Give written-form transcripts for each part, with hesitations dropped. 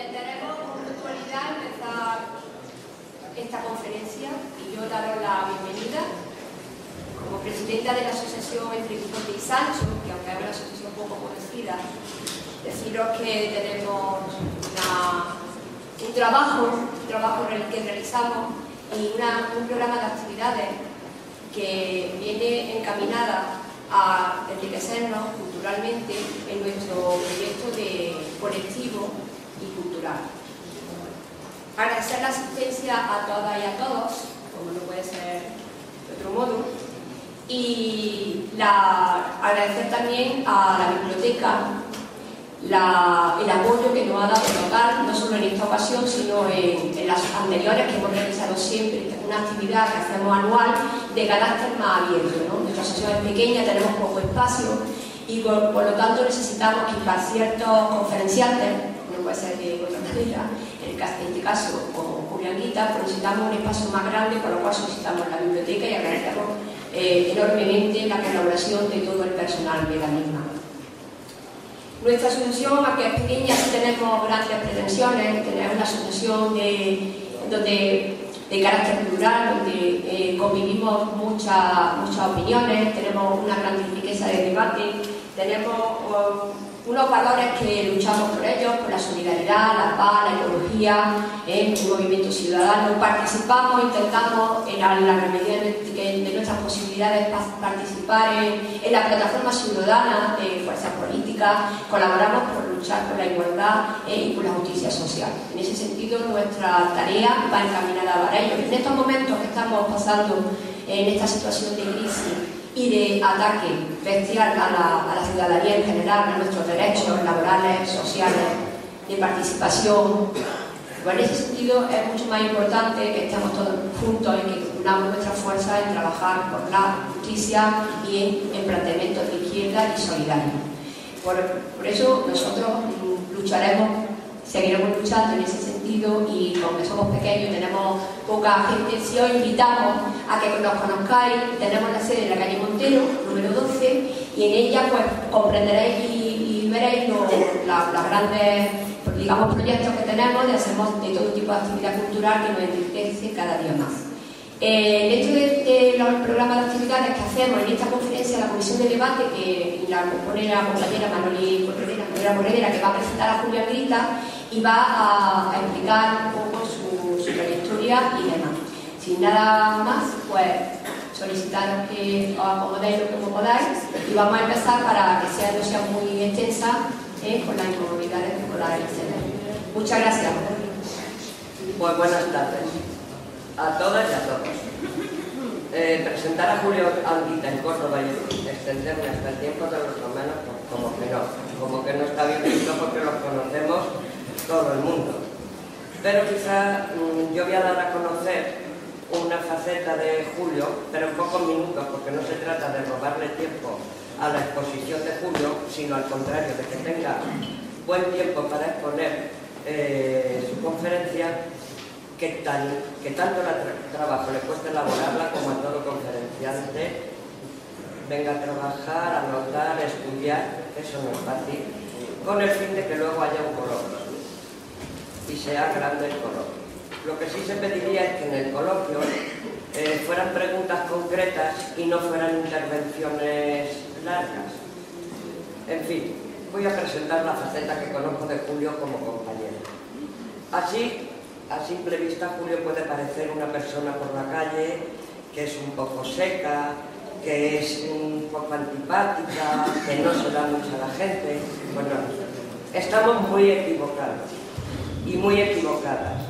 Intentaremos con puntualidad empezar esta conferencia y yo daros la bienvenida como presidenta de la Asociación Entre Quijote y Sancho, que aunque es una asociación poco conocida, deciros que tenemos un trabajo que realizamos y un programa de actividades que viene encaminada a enriquecernos culturalmente en nuestro proyecto de colectivo y cultural. Agradecer la asistencia a todas y a todos, como no puede ser de otro modo, y agradecer también a la biblioteca el apoyo que nos ha dado el local, no solo en esta ocasión, sino en las anteriores que hemos realizado siempre, una actividad que hacemos anual de carácter más abierto, ¿no? Nuestra asociación es pequeña, tenemos poco espacio y por lo tanto necesitamos que para ciertos conferenciantes, no puede ser de otra manera, en este caso como Julianguita, pues necesitamos un espacio más grande, por lo cual solicitamos la biblioteca y agradecemos enormemente la colaboración de todo el personal de la misma. Nuestra asociación, aunque es pequeña, sí tenemos grandes pretensiones, tenemos una asociación de carácter plural, donde convivimos muchas opiniones, tenemos una gran riqueza de debate, tenemos unos valores que luchamos por ellos, por la solidaridad, la paz, la ecología, el movimiento ciudadano. Participamos, intentamos en la medida de nuestras posibilidades participar en la plataforma ciudadana de fuerzas políticas, colaboramos por luchar por la igualdad y por la justicia social. En ese sentido, nuestra tarea va encaminada para ello. En estos momentos que estamos pasando en esta situación de crisis y de ataque bestial a la ciudadanía en general, a nuestros derechos laborales, sociales, de participación. Pues en ese sentido es mucho más importante que estemos todos juntos y que unamos nuestras fuerzas en trabajar por la justicia y en planteamientos de izquierda y solidarios. Por eso nosotros lucharemos, seguiremos luchando en ese sentido y como somos pequeños y tenemos poca gente, si os invitamos a que nos conozcáis, tenemos la sede en la calle Montero, número 12, y en ella pues comprenderéis y veréis los grandes, digamos, proyectos que tenemos y hacemos de todo tipo de actividad cultural que nos enriquece cada día más. Dentro de los programas de actividades que hacemos en esta conferencia, la comisión de debate que la compone la compañera Manoli Corredera, que va a presentar a Julianguita y va a explicar un poco su trayectoria y demás. Sin nada más, pues solicitaros que os acomodéis lo que podáis y vamos a empezar para que no sea muy extensa con las incomodidades que podáis tener. Muchas gracias. Pues buenas tardes a todas y a todos. Presentar a Julio Anguita en Córdoba y extenderme hasta el tiempo de los romanos, pues como que no está bien visto porque los conocemos todo el mundo. Pero quizá yo voy a dar a conocer una faceta de Julio, pero en pocos minutos, porque no se trata de robarle tiempo a la exposición de Julio, sino al contrario, de que tenga buen tiempo para exponer su conferencia, que tanto trabajo le cuesta elaborarla como a todo conferenciante venga a trabajar, a anotar, a estudiar, eso no es fácil, con el fin de que luego haya un coloquio y sea grande el coloquio. Lo que sí se pediría es que en el coloquio fueran preguntas concretas y no fueran intervenciones largas. En fin, voy a presentar la faceta que conozco de Julio como compañero. Así, a simple vista, Julio puede parecer una persona por la calle que es un poco seca, que es un poco antipática, que no se da mucho a la gente. Bueno, estamos muy equivocados y muy equivocadas.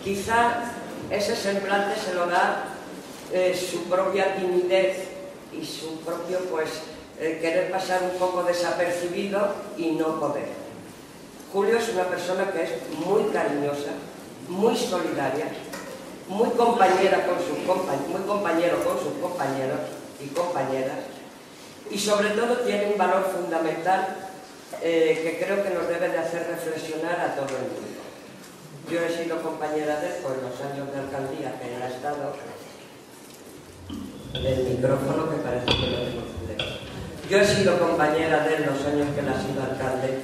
Quizá ese semblante se lo da su propia timidez y su propio, querer pasar un poco desapercibido y no poder. Julio es una persona que es muy cariñosa, muy solidaria, muy compañero con sus compañeros y compañeras, y sobre todo tiene un valor fundamental que creo que nos debe de hacer reflexionar a todo el mundo. Yo he sido compañera de él por los años de alcaldía que él ha estado. El micrófono que parece que no tengo lejos. Yo he sido compañera de él los años que él ha sido alcalde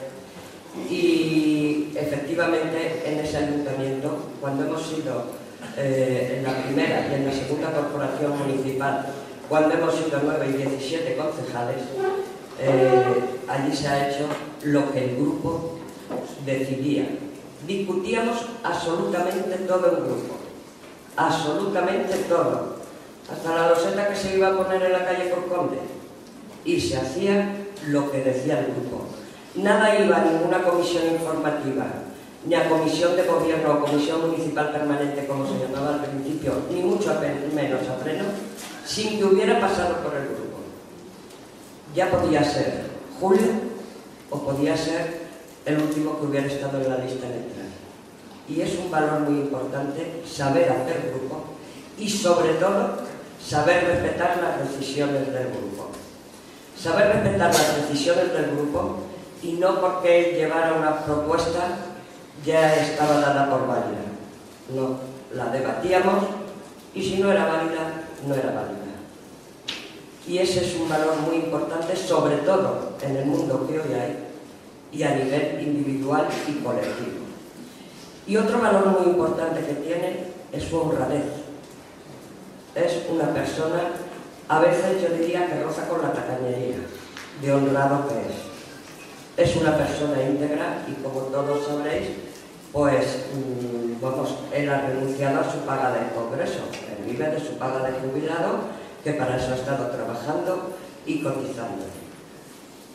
y efectivamente efectivamente en ese ayuntamiento, cuando hemos sido en la primera y en la segunda corporación municipal, cuando hemos sido 9 y 17 concejales, allí se ha hecho lo que el grupo decidía. Discutíamos absolutamente todo el grupo, absolutamente todo, hasta la loseta que se iba a poner en la calle Corconde, y se hacía lo que decía el grupo. Nada iba a ninguna comisión informativa, ni a comisión de gobierno o comisión municipal permanente, como se llamaba al principio, ni mucho menos a pleno, sin que hubiera pasado por el grupo. Ya podía ser Julio o podía ser el último que hubiera estado en la lista electoral. Y es un valor muy importante saber hacer grupo y, sobre todo, saber respetar las decisiones del grupo. Saber respetar las decisiones del grupo y no porque él llevara una propuesta ya estaba dada por válida. No, la debatíamos y si no era válida, no era válida. Y ese es un valor muy importante, sobre todo en el mundo que hoy hay y a nivel individual y colectivo. Y otro valor muy importante que tiene es su honradez. Es una persona, a veces yo diría que roza con la tacañería, de honrado que es. Es una persona íntegra y, como todos sabréis, pues vamos, él ha renunciado a su paga del Congreso. Él vive de su paga de jubilado, que para eso ha estado trabajando y cotizando.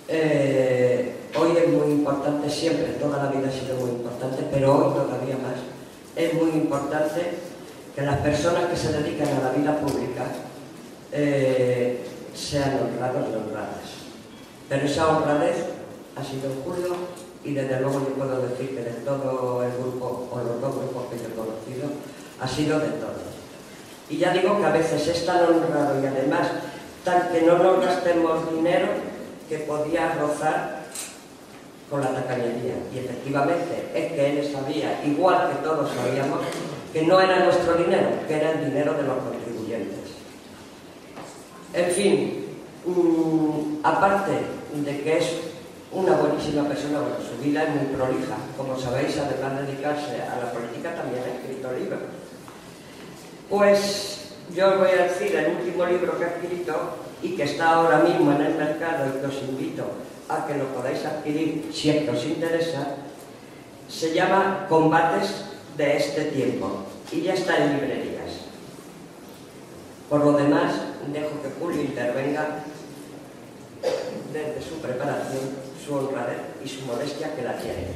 Hoy es muy importante, siempre, toda la vida ha sido muy importante, pero hoy todavía más. Es muy importante que las personas que se dedican a la vida pública sean honrados y honradas. Pero esa honradez ha sido en Julio y desde luego yo puedo decir que de todo el grupo, o los dos grupos que yo he conocido, ha sido de todos. Y ya digo que a veces es tan honrado y además tan que no nos gastemos dinero que podía rozar con la tacañería. Y efectivamente es que él sabía, igual que todos sabíamos, que no era nuestro dinero, que era el dinero de los contribuyentes. En fin, aparte de que es una buenísima persona, bueno, su vida es muy prolija. Como sabéis, además de dedicarse a la política, también ha escrito libros. Pues yo os voy a decir el último libro que ha escrito y que está ahora mismo en el mercado y que os invito a que lo podáis adquirir si es que os interesa. Se llama Combates de este tiempo y ya está en librerías. Por lo demás, dejo que Julio intervenga desde su preparación, su honradez y su modestia, que la tiene.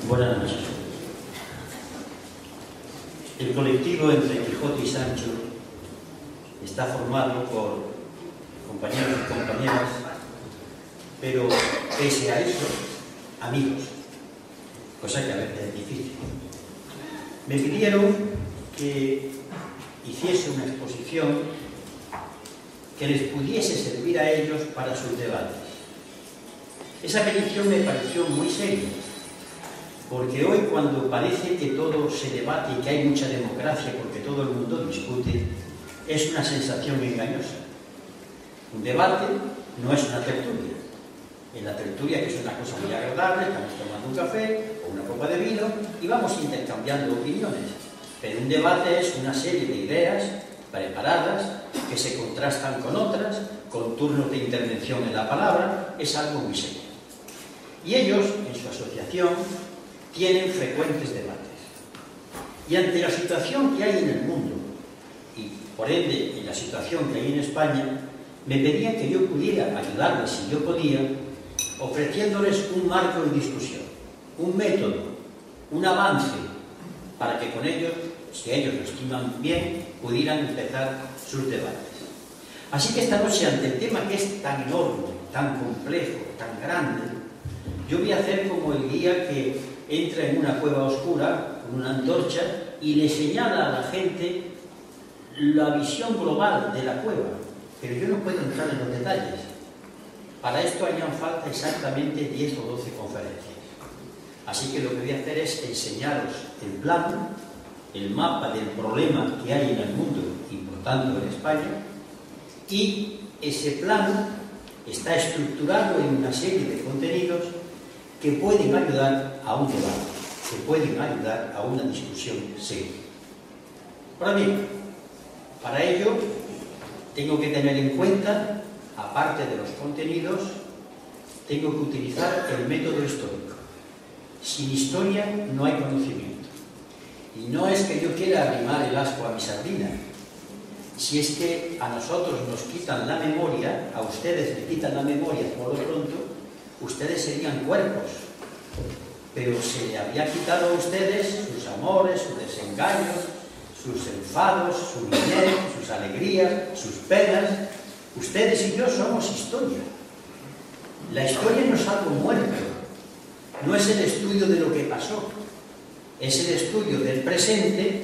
Buenas noches. El colectivo Entre Quijote y Sancho está formado por compañeros y compañeras, pero pese a eso, amigos, cosa que a veces es difícil. Me pidieron que hiciese una exposición que les pudiese servir a ellos para sus debates. Esa petición me pareció muy seria, porque hoy, cuando parece que todo se debate y que hay mucha democracia porque todo el mundo discute, es una sensación engañosa. Un debate no es una tertulia. En la tertulia, que es una cosa muy agradable, estamos tomando un café o una copa de vino y vamos intercambiando opiniones. Pero un debate es una serie de ideas preparadas que se contrastan con otras, con turnos de intervención en la palabra. Es algo muy serio. Y ellos, en su asociación, tienen frecuentes debates. Y ante la situación que hay en el mundo, y por ende en la situación que hay en España, me pedían que yo pudiera ayudarles, si yo podía, ofreciéndoles un marco de discusión, un método, un avance, para que con ellos, si ellos lo estiman bien, pudieran empezar sus debates. Así que esta noche, ante el tema que es tan enorme, tan complejo, tan grande, yo voy a hacer como el guía que entra en una cueva oscura con una antorcha y le señala a la gente la visión global de la cueva, pero yo no puedo entrar en los detalles. Para esto harían falta exactamente 10 o 12 conferencias. Así que lo que voy a hacer es enseñaros el plano, el mapa del problema que hay en el mundo y por tanto en España, y ese plan está estructurado en una serie de contenidos que pueden ayudar a un debate, que pueden ayudar a una discusión seria. Ahora bien, para ello tengo que tener en cuenta, aparte de los contenidos, tengo que utilizar el método histórico. Sin historia no hay conocimiento. Y no es que yo quiera arrimar el asco a mi sardina. Si es que a nosotros nos quitan la memoria, a ustedes le quitan la memoria por lo pronto, ustedes serían cuerpos. Pero se le había quitado a ustedes sus amores, sus desengaños, sus enfados, su niñez, sus alegrías, sus penas. Ustedes y yo somos historia. La historia no es algo muerto, no es el estudio de lo que pasó, es el estudio del presente,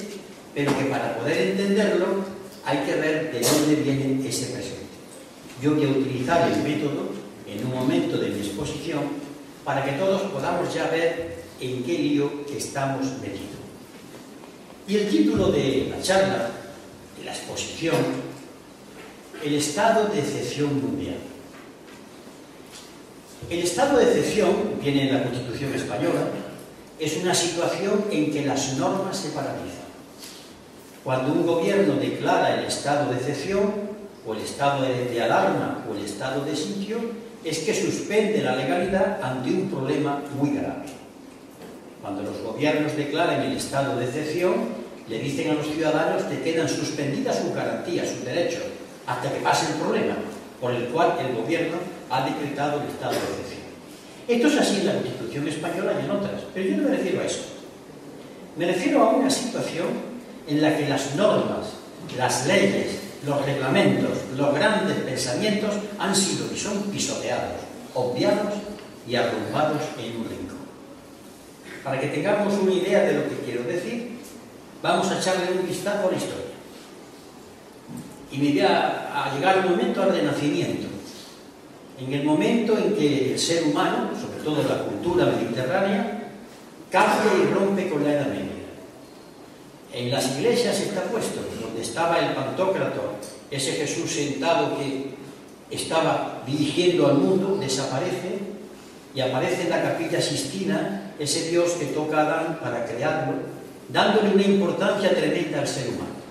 pero que para poder entenderlo hay que ver de dónde viene ese presente. Yo voy a utilizar el método en un momento de mi exposición para que todos podamos ya ver en qué lío estamos metidos. Y el título de la charla, de la exposición, el estado de excepción mundial. El estado de excepción, viene en la Constitución española, es una situación en que las normas se paralizan. Cuando un gobierno declara el estado de excepción, o el estado de alarma, o el estado de sitio, es que suspende la legalidad ante un problema muy grave. Cuando los gobiernos declaran el estado de excepción, le dicen a los ciudadanos que quedan suspendidas sus garantías, sus derechos, hasta que pase el problema por el cual el gobierno ha decretado el estado de excepción. Esto es así en la Constitución española y en otras, pero yo no me refiero a eso. Me refiero a una situación en la que las normas, las leyes, los reglamentos, los grandes pensamientos han sido y son pisoteados, obviados y arrumbados en un rincón. Para que tengamos una idea de lo que quiero decir, vamos a echarle un vistazo a la historia. Y me voy a llegar un momento al Renacimiento. En el momento en que el ser humano, sobre todo la cultura mediterránea, cambia y rompe con la Edad Media. En las iglesias está puesto, donde estaba el Pantocrátor, ese Jesús sentado que estaba dirigiendo al mundo, desaparece y aparece en la Capilla Sistina ese Dios que toca a Adán para crearlo, dándole una importancia tremenda al ser humano.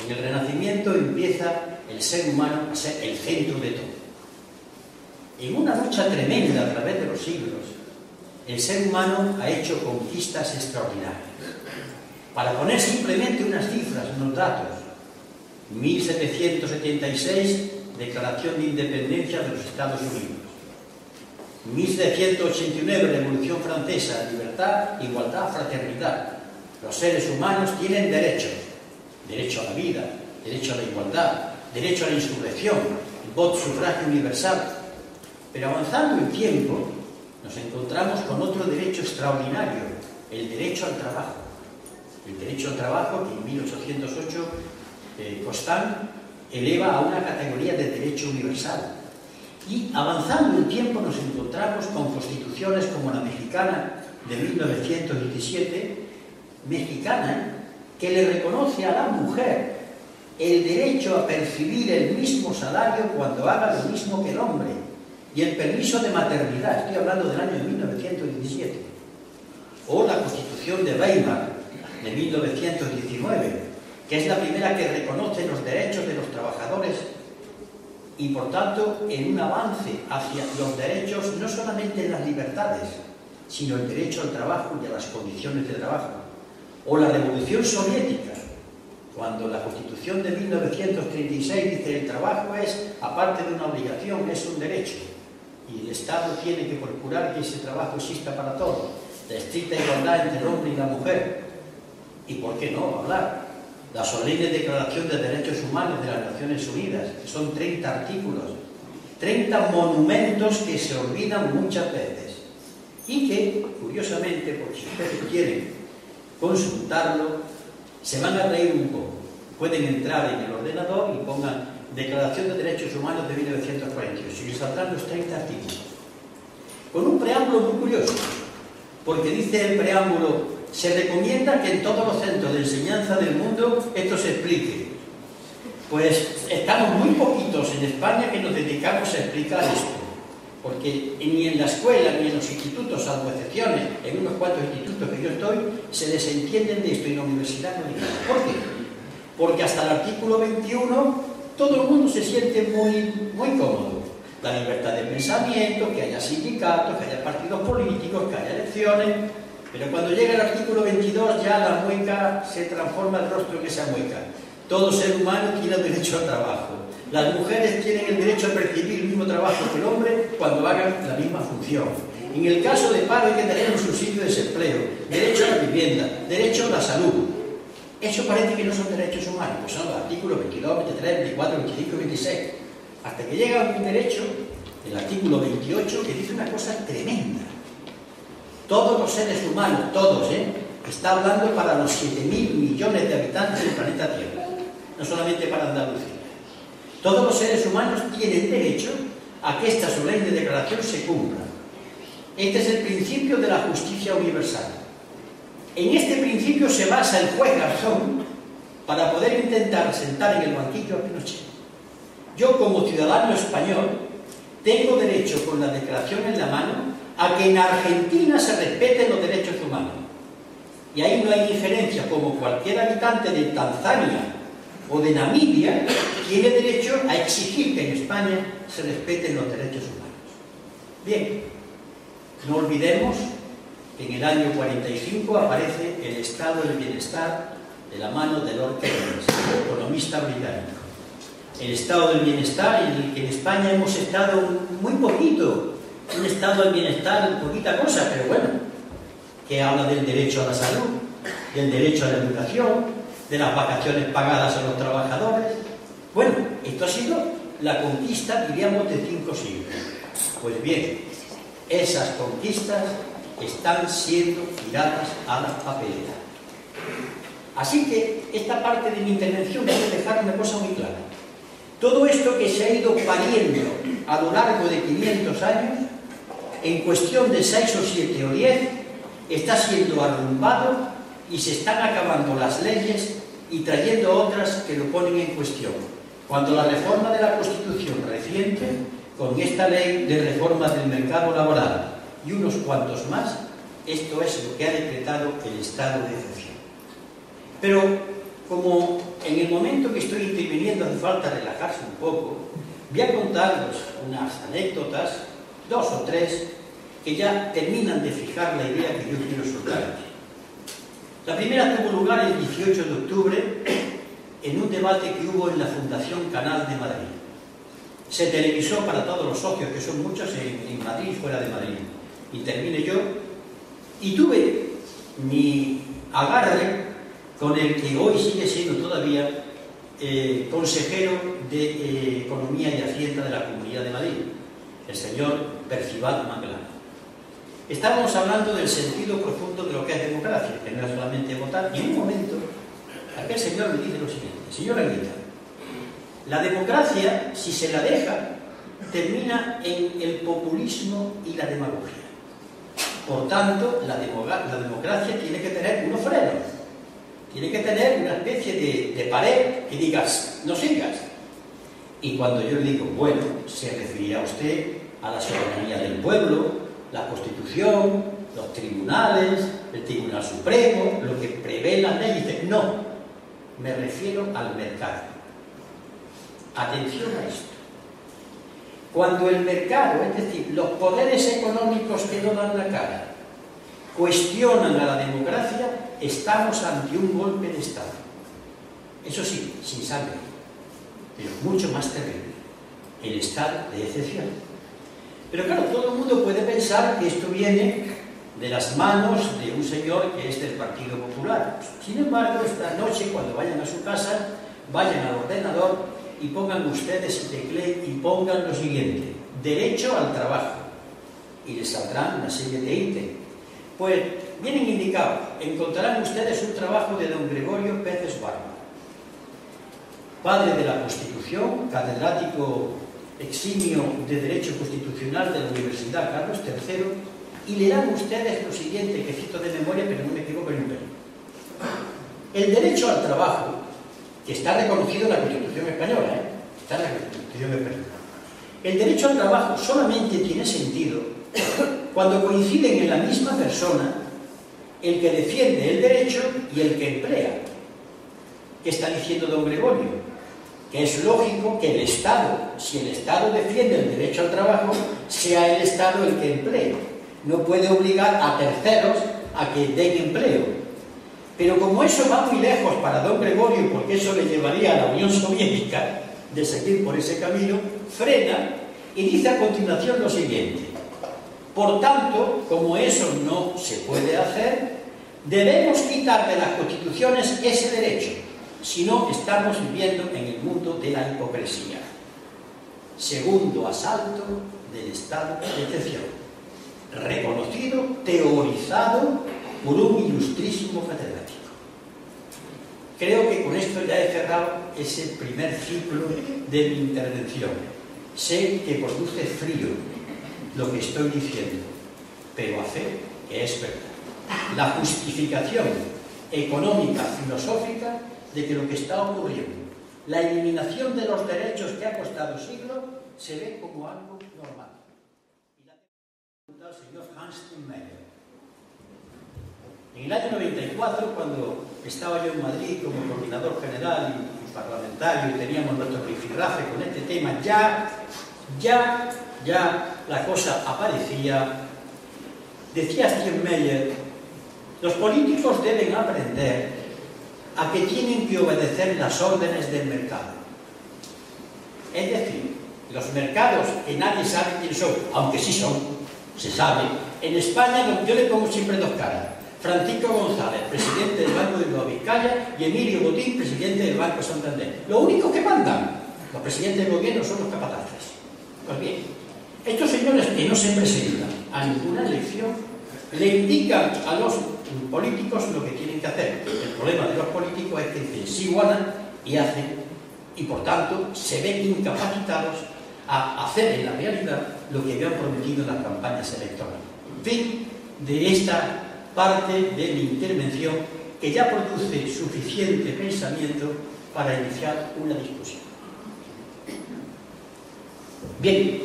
En el Renacimiento empieza el ser humano a ser el centro de todo. En una lucha tremenda a través de los siglos, el ser humano ha hecho conquistas extraordinarias. Para poner simplemente unas cifras, unos datos, 1776, Declaración de Independencia de los Estados Unidos. 1789, Revolución Francesa, libertad, igualdad, fraternidad. Los seres humanos tienen derechos. Derecho a la vida, derecho a la igualdad, derecho a la insurrección, el voto, sufragio universal. Pero avanzando el tiempo, nos encontramos con otro derecho extraordinario, el derecho al trabajo. El derecho al trabajo que en 1808 Constant eleva a una categoría de derecho universal. Y avanzando el tiempo nos encontramos con constituciones como la mexicana de 1917, mexicana, que le reconoce a la mujer el derecho a percibir el mismo salario cuando haga lo mismo que el hombre, y el permiso de maternidad, estoy hablando del año 1917, o la Constitución de Weimar de 1919, que es la primera que reconoce los derechos de los trabajadores y, por tanto, en un avance hacia los derechos, no solamente en las libertades, sino el derecho al trabajo y a las condiciones de trabajo. O la Revolución Soviética, cuando la Constitución de 1936 dice el trabajo es, aparte de una obligación, es un derecho. Y el Estado tiene que procurar que ese trabajo exista para todos. La estricta igualdad entre el hombre y la mujer. ¿Y por qué no hablar? La solemne Declaración de Derechos Humanos de las Naciones Unidas, que son 30 artículos, 30 monumentos que se olvidan muchas veces y que, curiosamente, por si ustedes quieren consultarlo, se van a reír un poco. Pueden entrar en el ordenador y pongan Declaración de Derechos Humanos de 1948 y les saldrán los 30 artículos. Con un preámbulo muy curioso, porque dice el preámbulo: se recomienda que en todos los centros de enseñanza del mundo esto se explique. Pues estamos muy poquitos en España que nos dedicamos a explicar esto, porque ni en la escuela ni en los institutos, salvo excepciones, en unos cuantos institutos que yo estoy, se les entienden de esto, y en la universidad no digan. ¿Por qué? Porque hasta el artículo 21 todo el mundo se siente muy cómodo. La libertad de pensamiento, que haya sindicatos, que haya partidos políticos, que haya elecciones, pero cuando llega el artículo 22 ya la mueca se transforma el rostro en esa mueca. Todo ser humano tiene el derecho al trabajo. Las mujeres tienen el derecho a percibir el mismo trabajo que el hombre cuando hagan la misma función. En el caso de paro hay que tener un subsidio de desempleo, derecho a la vivienda, derecho a la salud. Eso parece que no son derechos humanos, pues son los artículos 22, 23, 24, 25 y 26. Hasta que llega un derecho, el artículo 28, que dice una cosa tremenda. Todos los seres humanos, todos, está hablando para los 7.000 millones de habitantes del planeta Tierra, no solamente para Andalucía. Todos los seres humanos tienen derecho a que esta solemne declaración se cumpla. Este es el principio de la justicia universal. En este principio se basa el juez Garzón para poder intentar sentar en el banquillo a Pinochet. Yo, como ciudadano español, tengo derecho, con la declaración en la mano, a que en Argentina se respeten los derechos humanos. Y ahí no hay injerencia, como cualquier habitante de Tanzania o de Namibia tiene derecho a exigir que en España se respeten los derechos humanos. Bien, no olvidemos que en el año 45 aparece el Estado del Bienestar de la mano de Lord Keynes, economista británico. El Estado del Bienestar, en el que en España hemos estado muy poquito, un Estado del Bienestar, poquita cosa, pero bueno, que habla del derecho a la salud, del derecho a la educación, de las vacaciones pagadas a los trabajadores. Bueno, esto ha sido la conquista, diríamos, de 5 siglos. Pues bien, esas conquistas están siendo tiradas a la papelera. Así que esta parte de mi intervención quiero dejar una cosa muy clara. Todo esto que se ha ido pariendo a lo largo de 500 años, en cuestión de 6 o 7 o 10, está siendo arrumbado y se están acabando las leyes y trayendo otras que lo ponen en cuestión. Cuando la reforma de la Constitución reciente, con esta ley de reforma del mercado laboral y unos cuantos más, esto es lo que ha decretado el estado de excepción. Pero como en el momento que estoy interviniendo hace falta relajarse un poco, voy a contaros unas anécdotas, 2 o 3, que ya terminan de fijar la idea que yo quiero soltar aquí. La primera tuvo lugar el 18 de octubre en un debate que hubo en la Fundación Canal de Madrid. Se televisó para todos los socios, que son muchos en Madrid y fuera de Madrid. Intervine yo y tuve mi agarre con el que hoy sigue siendo todavía consejero de Economía y Hacienda de la Comunidad de Madrid, el señor Percival Manglano. Estábamos hablando del sentido profundo de lo que es democracia, que no es solamente votar, y en un momento aquel señor me dice lo siguiente: señor Anguita, la democracia, si se la deja, termina en el populismo y la demagogia. Por tanto, la democracia tiene que tener unos frenos, tiene que tener una especie de pared que digas, no sigas. Y cuando yo le digo, bueno, se refería a usted a la soberanía del pueblo, la Constitución, los tribunales, el Tribunal Supremo, lo que prevé la ley, dice, no, me refiero al mercado. Atención a esto. Cuando el mercado, es decir, los poderes económicos que no dan la cara, cuestionan a la democracia, estamos ante un golpe de Estado. Eso sí, sin sangre, pero mucho más terrible, el estado de excepción. Pero claro, todo el mundo puede pensar que esto viene de las manos de un señor que es del Partido Popular. Sin embargo, esta noche, cuando vayan a su casa, vayan al ordenador y pongan ustedes y tecleen y pongan lo siguiente: derecho al trabajo, y les saldrán una serie de ítems. Pues vienen indicados, encontrarán ustedes un trabajo de don Gregorio Pérez Barba, padre de la Constitución, catedrático eximio de Derecho Constitucional de la Universidad Carlos III, y leerán ustedes lo siguiente, que cito de memoria, pero no me equivoco ni un pelo. El derecho al trabajo que está reconocido en la Constitución española, está en la Constitución española. El derecho al trabajo solamente tiene sentido cuando coinciden en la misma persona el que defiende el derecho y el que emplea. ¿Qué está diciendo don Gregorio? Que es lógico que el Estado, si el Estado defiende el derecho al trabajo, sea el Estado el que emplee. No puede obligar a terceros a que den empleo. Pero como eso va muy lejos para don Gregorio, porque eso le llevaría a la Unión Soviética de seguir por ese camino, frena y dice a continuación lo siguiente: por tanto, como eso no se puede hacer, debemos quitar de las constituciones ese derecho, si no estamos viviendo en el mundo de la hipocresía. Segundo asalto del estado de excepción, reconocido, teorizado por un ilustrísimo catedrático. Creo que con esto ya he cerrado ese primer ciclo de mi intervención. Sé que produce frío lo que estoy diciendo, pero a fe que es verdad. La justificación económica, filosófica, de que lo que está ocurriendo, la eliminación de los derechos que ha costado siglos, se ve como algo normal. Y la pregunta al señor Hans Steinmeier. En el año 94, cuando estaba yo en Madrid como coordinador general y parlamentario y teníamos nuestro rifirrafe con este tema, ya la cosa aparecía. Decía Steinmeier: los políticos deben aprender a que tienen que obedecer las órdenes del mercado. Es decir, los mercados, que nadie sabe quién son, aunque sí son, se sabe. En España yo le pongo siempre dos caras: Francisco González, presidente del Banco de Nueva Vizcaya, y Emilio Botín, presidente del Banco Santander. Lo único que mandan los presidentes del gobierno son los capataces. Pues bien, estos señores que no se presentan a ninguna elección le indican a los políticos lo que tienen que hacer. El problema de los políticos es que dicen sí, ganan y hacen, y por tanto se ven incapacitados a hacer en la realidad lo que habían prometido en las campañas electorales. Fin de esta parte de mi intervención, que ya produce suficiente pensamiento para iniciar una discusión. Bien,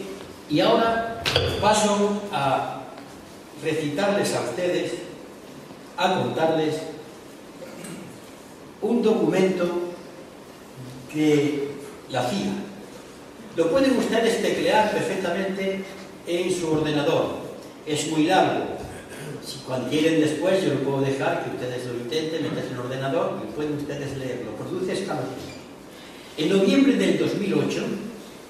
y ahora paso a recitarles a ustedes, a contarles un documento de la CIA. Lo pueden ustedes teclear perfectamente en su ordenador. Es muy largo. Si cuando quieren después, yo lo puedo dejar, que ustedes lo intenten, meterse en el ordenador y pueden ustedes leerlo. Produce escalofríos. En noviembre del 2008,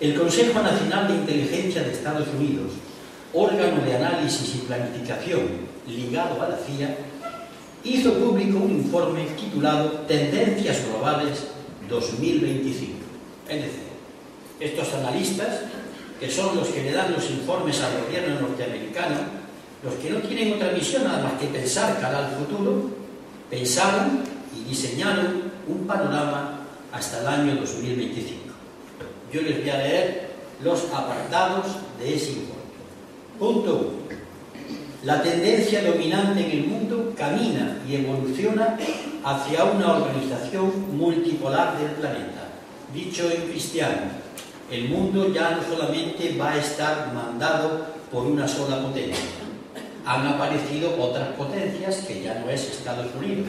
el Consejo Nacional de Inteligencia de Estados Unidos, órgano de análisis y planificación ligado a la CIA, hizo público un informe titulado Tendencias Globales 2025. Es decir, estos analistas, que son los que le dan los informes al gobierno norteamericano, los que no tienen otra misión nada más que pensar cara al futuro, pensaron y diseñaron un panorama hasta el año 2025. Yo les voy a leer los apartados de ese informe. Punto 1. La tendencia dominante en el mundo camina y evoluciona hacia una organización multipolar del planeta. Dicho en cristiano, el mundo ya no solamente va a estar mandado por una sola potencia. Han aparecido otras potencias que ya no es Estados Unidos.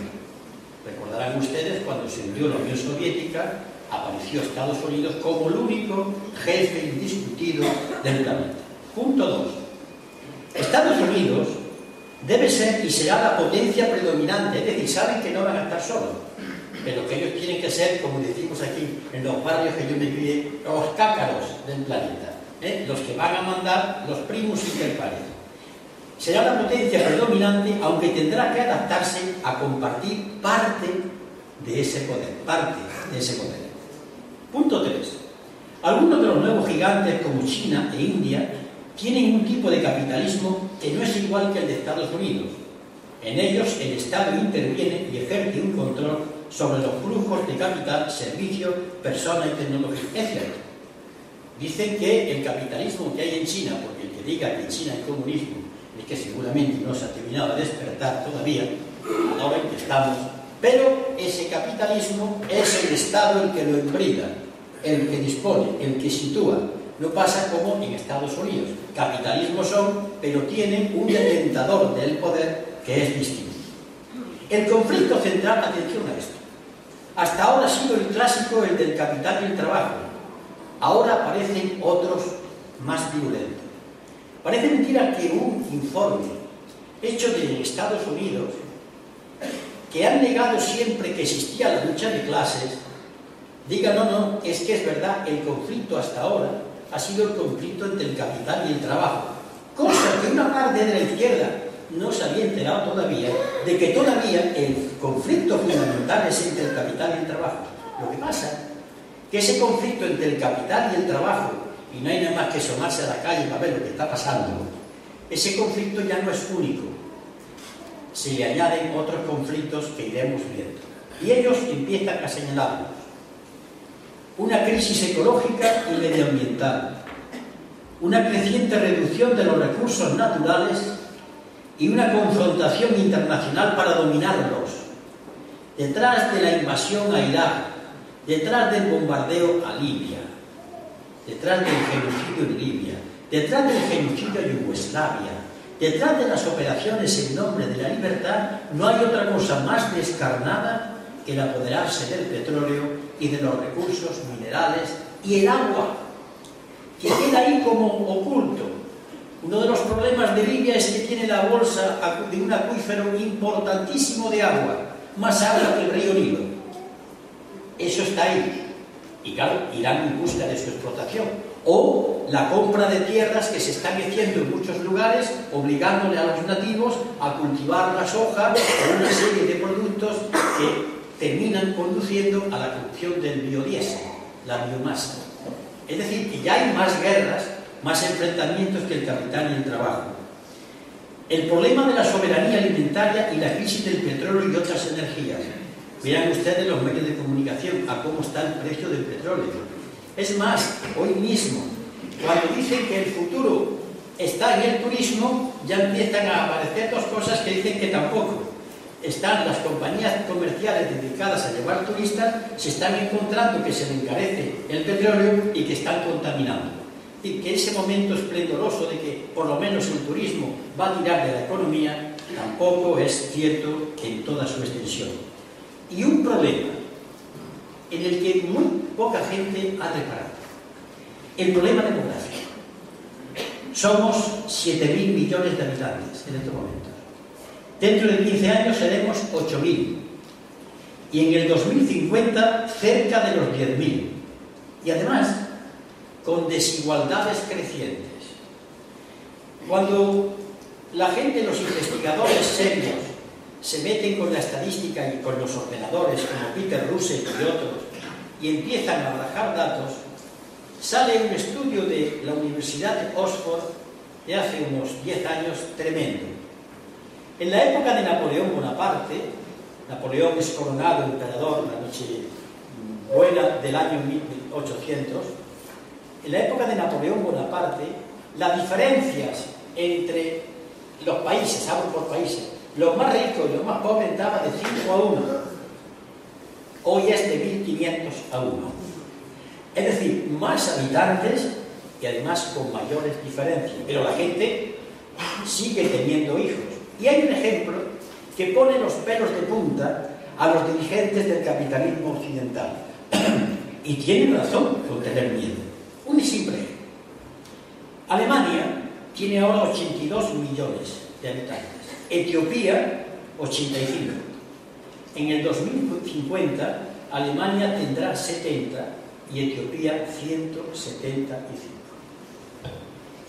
Recordarán ustedes cuando se hundió la Unión Soviética, apareció Estados Unidos como el único jefe indiscutido del planeta. Punto 2. Estados Unidos debe ser y será la potencia predominante, es decir, saben que no van a estar solos, pero que ellos tienen que ser, como decimos aquí en los barrios que yo me crié, los cácaros del planeta, los que van a mandar los primus inter pares. Será la potencia predominante, aunque tendrá que adaptarse a compartir parte de ese poder, Punto 3. Algunos de los nuevos gigantes, como China e India, tienen un tipo de capitalismo que no es igual que el de Estados Unidos. En ellos el Estado interviene y ejerce un control sobre los flujos de capital, servicios, personas y tecnología. Es cierto. Dicen que el capitalismo que hay en China, porque el que diga que en China hay comunismo es que seguramente no se ha terminado de despertar todavía, a la hora en que estamos, Pero ese capitalismo es el Estado el que lo imbrica, el que dispone, el que sitúa. No pasa como en Estados Unidos. Capitalismo son, pero tienen un detentador del poder que es distinto. El conflicto central, atención a esto. Hasta ahora ha sido el clásico, el del capital y el trabajo. Ahora aparecen otros más violentos. Parece mentira que un informe hecho de Estados Unidos, que han negado siempre que existía la lucha de clases, diga no, es que es verdad, el conflicto hasta ahora ha sido el conflicto entre el capital y el trabajo. Cosa que una parte de la izquierda no se había enterado todavía, de que todavía el conflicto fundamental es entre el capital y el trabajo. Lo que pasa que ese conflicto entre el capital y el trabajo, y no hay nada más que asomarse a la calle para ver lo que está pasando, ese conflicto ya no es único. Se le añaden otros conflictos que iremos viendo. Y ellos empiezan a señalarnos. Una crisis ecológica y medioambiental, una creciente reducción de los recursos naturales y una confrontación internacional para dominarlos. Detrás de la invasión a Irak, detrás del bombardeo a Libia, detrás del genocidio en Libia, detrás del genocidio en Yugoslavia, detrás de las operaciones en nombre de la libertad, no hay otra cosa más descarnada que el apoderarse del petróleo y de los recursos minerales y el agua, que queda ahí como oculto. Uno de los problemas de Libia es que tiene la bolsa de un acuífero importantísimo de agua, más agua que el río Nilo. Eso está ahí. Y claro, irán en busca de su explotación. O la compra de tierras que se están haciendo en muchos lugares, obligándole a los nativos a cultivar la soja o una serie de productos que terminan conduciendo a la producción del biodiesel, la biomasa. Es decir, que ya hay más guerras, más enfrentamientos que el capital y el trabajo. El problema de la soberanía alimentaria y la crisis del petróleo y otras energías. Vean ustedes los medios de comunicación a cómo está el precio del petróleo. Es más, hoy mismo, cuando dicen que el futuro está en el turismo, ya empiezan a aparecer dos cosas que dicen que tampoco. Están las compañías comerciales dedicadas a llevar turistas, se están encontrando que se le encarece el petróleo y que están contaminando. Y que ese momento esplendoroso de que por lo menos el turismo va a tirar de la economía, tampoco es cierto en toda su extensión. Y un problema en el que muy poca gente ha reparado. El problema demográfico. Somos 7.000 millones de habitantes en este momento. Dentro de 15 años seremos 8.000. Y en el 2050 cerca de los 10.000. Y además, con desigualdades crecientes. Cuando la gente, los investigadores serios, se meten con la estadística y con los ordenadores, como Peter Russell y otros, y empiezan a barajar datos, sale un estudio de la Universidad de Oxford de hace unos 10 años tremendo. En la época de Napoleón Bonaparte, Napoleón es coronado emperador la noche buena del año 1800, en la época de Napoleón Bonaparte, las diferencias entre los países, hablo por países, los más ricos y los más pobres daban de 5 a 1. Hoy es de 1.500 a 1. Es decir, más habitantes y además con mayores diferencias. Pero la gente sigue teniendo hijos. Y hay un ejemplo que pone los pelos de punta a los dirigentes del capitalismo occidental. Y tienen razón con tener miedo. Un simple ejemplo. Alemania tiene ahora 82 millones de habitantes. Etiopía, 85. En el 2050, Alemania tendrá 70 y Etiopía 175.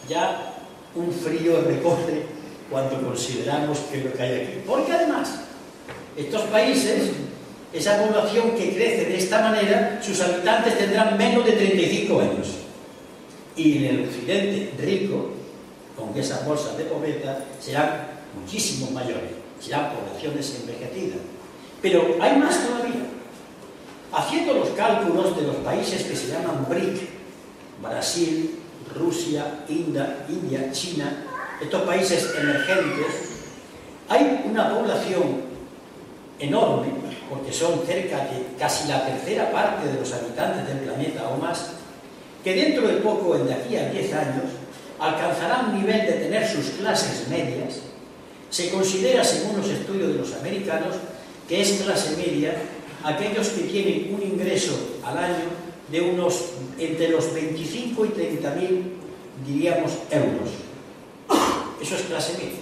Ya un frío recorre cuando consideramos que es lo que hay aquí. Porque además, estos países, esa población que crece de esta manera, sus habitantes tendrán menos de 35 años. Y en el occidente rico, con esas bolsas de pobreza, serán muchísimo mayores, serán poblaciones envejecidas. Pero hay más todavía. Haciendo los cálculos de los países que se llaman BRIC, Brasil, Rusia, India, China, estos países emergentes, hay una población enorme porque son cerca de casi la tercera parte de los habitantes del planeta o más, que dentro de poco, de aquí a 10 años, alcanzarán un nivel de tener sus clases medias. Se considera, según los estudios de los americanos, que es clase media aquellos que tienen un ingreso al año de unos entre los 25 y 30.000, diríamos, euros. Eso es clase media.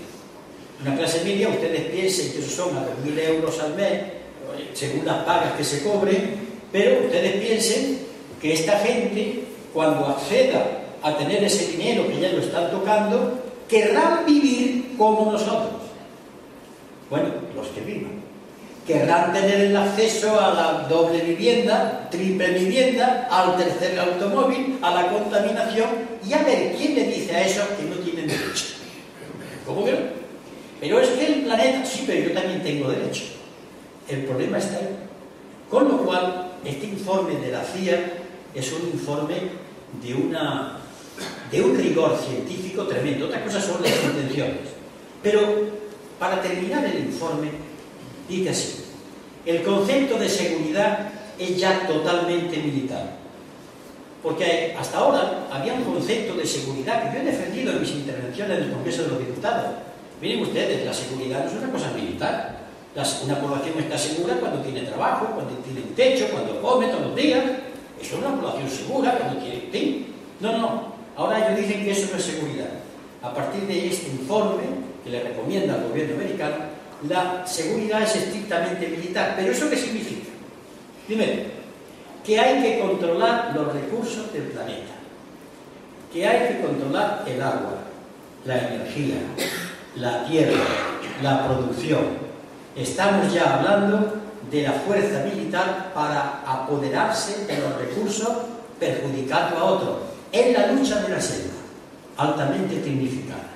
Una clase media, ustedes piensen que eso son a 2.000 euros al mes, según las pagas que se cobren, pero ustedes piensen que esta gente, cuando acceda a tener ese dinero que ya lo están tocando, querrán vivir como nosotros. Bueno, los que vivan. Querrán tener el acceso a la doble vivienda, triple vivienda, al tercer automóvil, a la contaminación, y a ver quién le dice a esos que no tienen derecho. ¿Cómo que no? Pero es que el planeta, sí, pero yo también tengo derecho. El problema está ahí. Con lo cual, este informe de la CIA es un informe de un rigor científico tremendo. Otra cosa son las intenciones. Pero, para terminar el informe, dice así: el concepto de seguridad es ya totalmente militar. Porque hasta ahora había un concepto de seguridad que yo he defendido en mis intervenciones en el Congreso de los Diputados. Miren ustedes, la seguridad no es una cosa militar. Una población está segura cuando tiene trabajo, cuando tiene un techo, cuando come todos los días. Eso es una población segura cuando tiene... ¿sí? No. Ahora ellos dicen que eso no es seguridad. A partir de este informe que le recomienda al gobierno americano, la seguridad es estrictamente militar. ¿Pero eso qué significa? Primero, que hay que controlar los recursos del planeta, que hay que controlar el agua, la energía, la tierra, la producción. Estamos ya hablando de la fuerza militar para apoderarse de los recursos perjudicando a otros. Es la lucha de la selva, altamente tecnificada.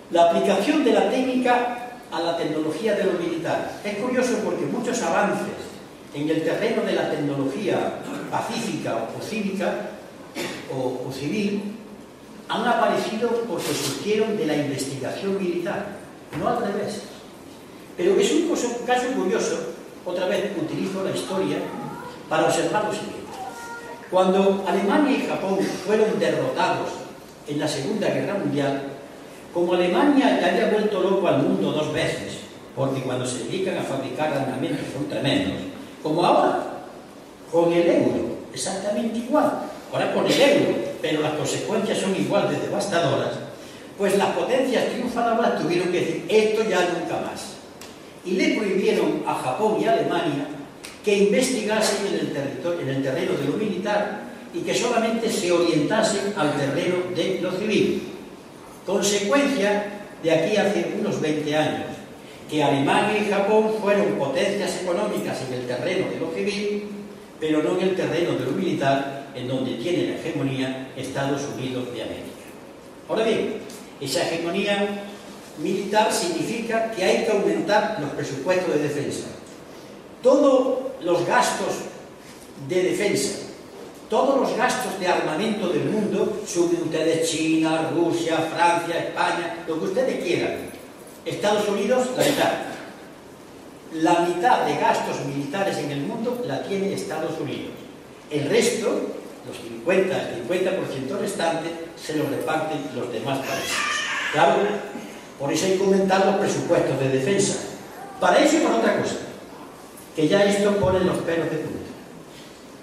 La aplicación de la técnica a la tecnología de lo militar. Es curioso porque muchos avances en el terreno de la tecnología pacífica o cívica o civil han aparecido porque surgieron de la investigación militar, no al revés. Pero es un caso curioso, otra vez utilizo la historia para observar lo siguiente. Cuando Alemania y Japón fueron derrotados en la Segunda Guerra Mundial, como Alemania ya había vuelto loco al mundo 2 veces, porque cuando se dedican a fabricar armamentos son tremendos, como ahora, con el euro, exactamente igual, ahora con el euro, pero las consecuencias son igual de devastadoras, pues las potencias triunfadoras tuvieron que decir, esto ya nunca más. Y le prohibieron a Japón y a Alemania que investigasen en el terreno de lo militar y que solamente se orientasen al terreno de lo civil. Consecuencia de aquí hace unos 20 años, que Alemania y Japón fueron potencias económicas en el terreno de lo civil, pero no en el terreno de lo militar, en donde tiene la hegemonía Estados Unidos de América. Ahora bien, esa hegemonía militar significa que hay que aumentar los presupuestos de defensa. Todos los gastos de defensa, todos los gastos de armamento del mundo, suben ustedes China, Rusia, Francia, España, lo que ustedes quieran. Estados Unidos, la mitad. La mitad de gastos militares en el mundo la tiene Estados Unidos. El resto, los 50% restantes, se los reparten los demás países. Claro, por eso hay que aumentar los presupuestos de defensa. Para eso y para otra cosa, que ya esto pone los pelos de punta.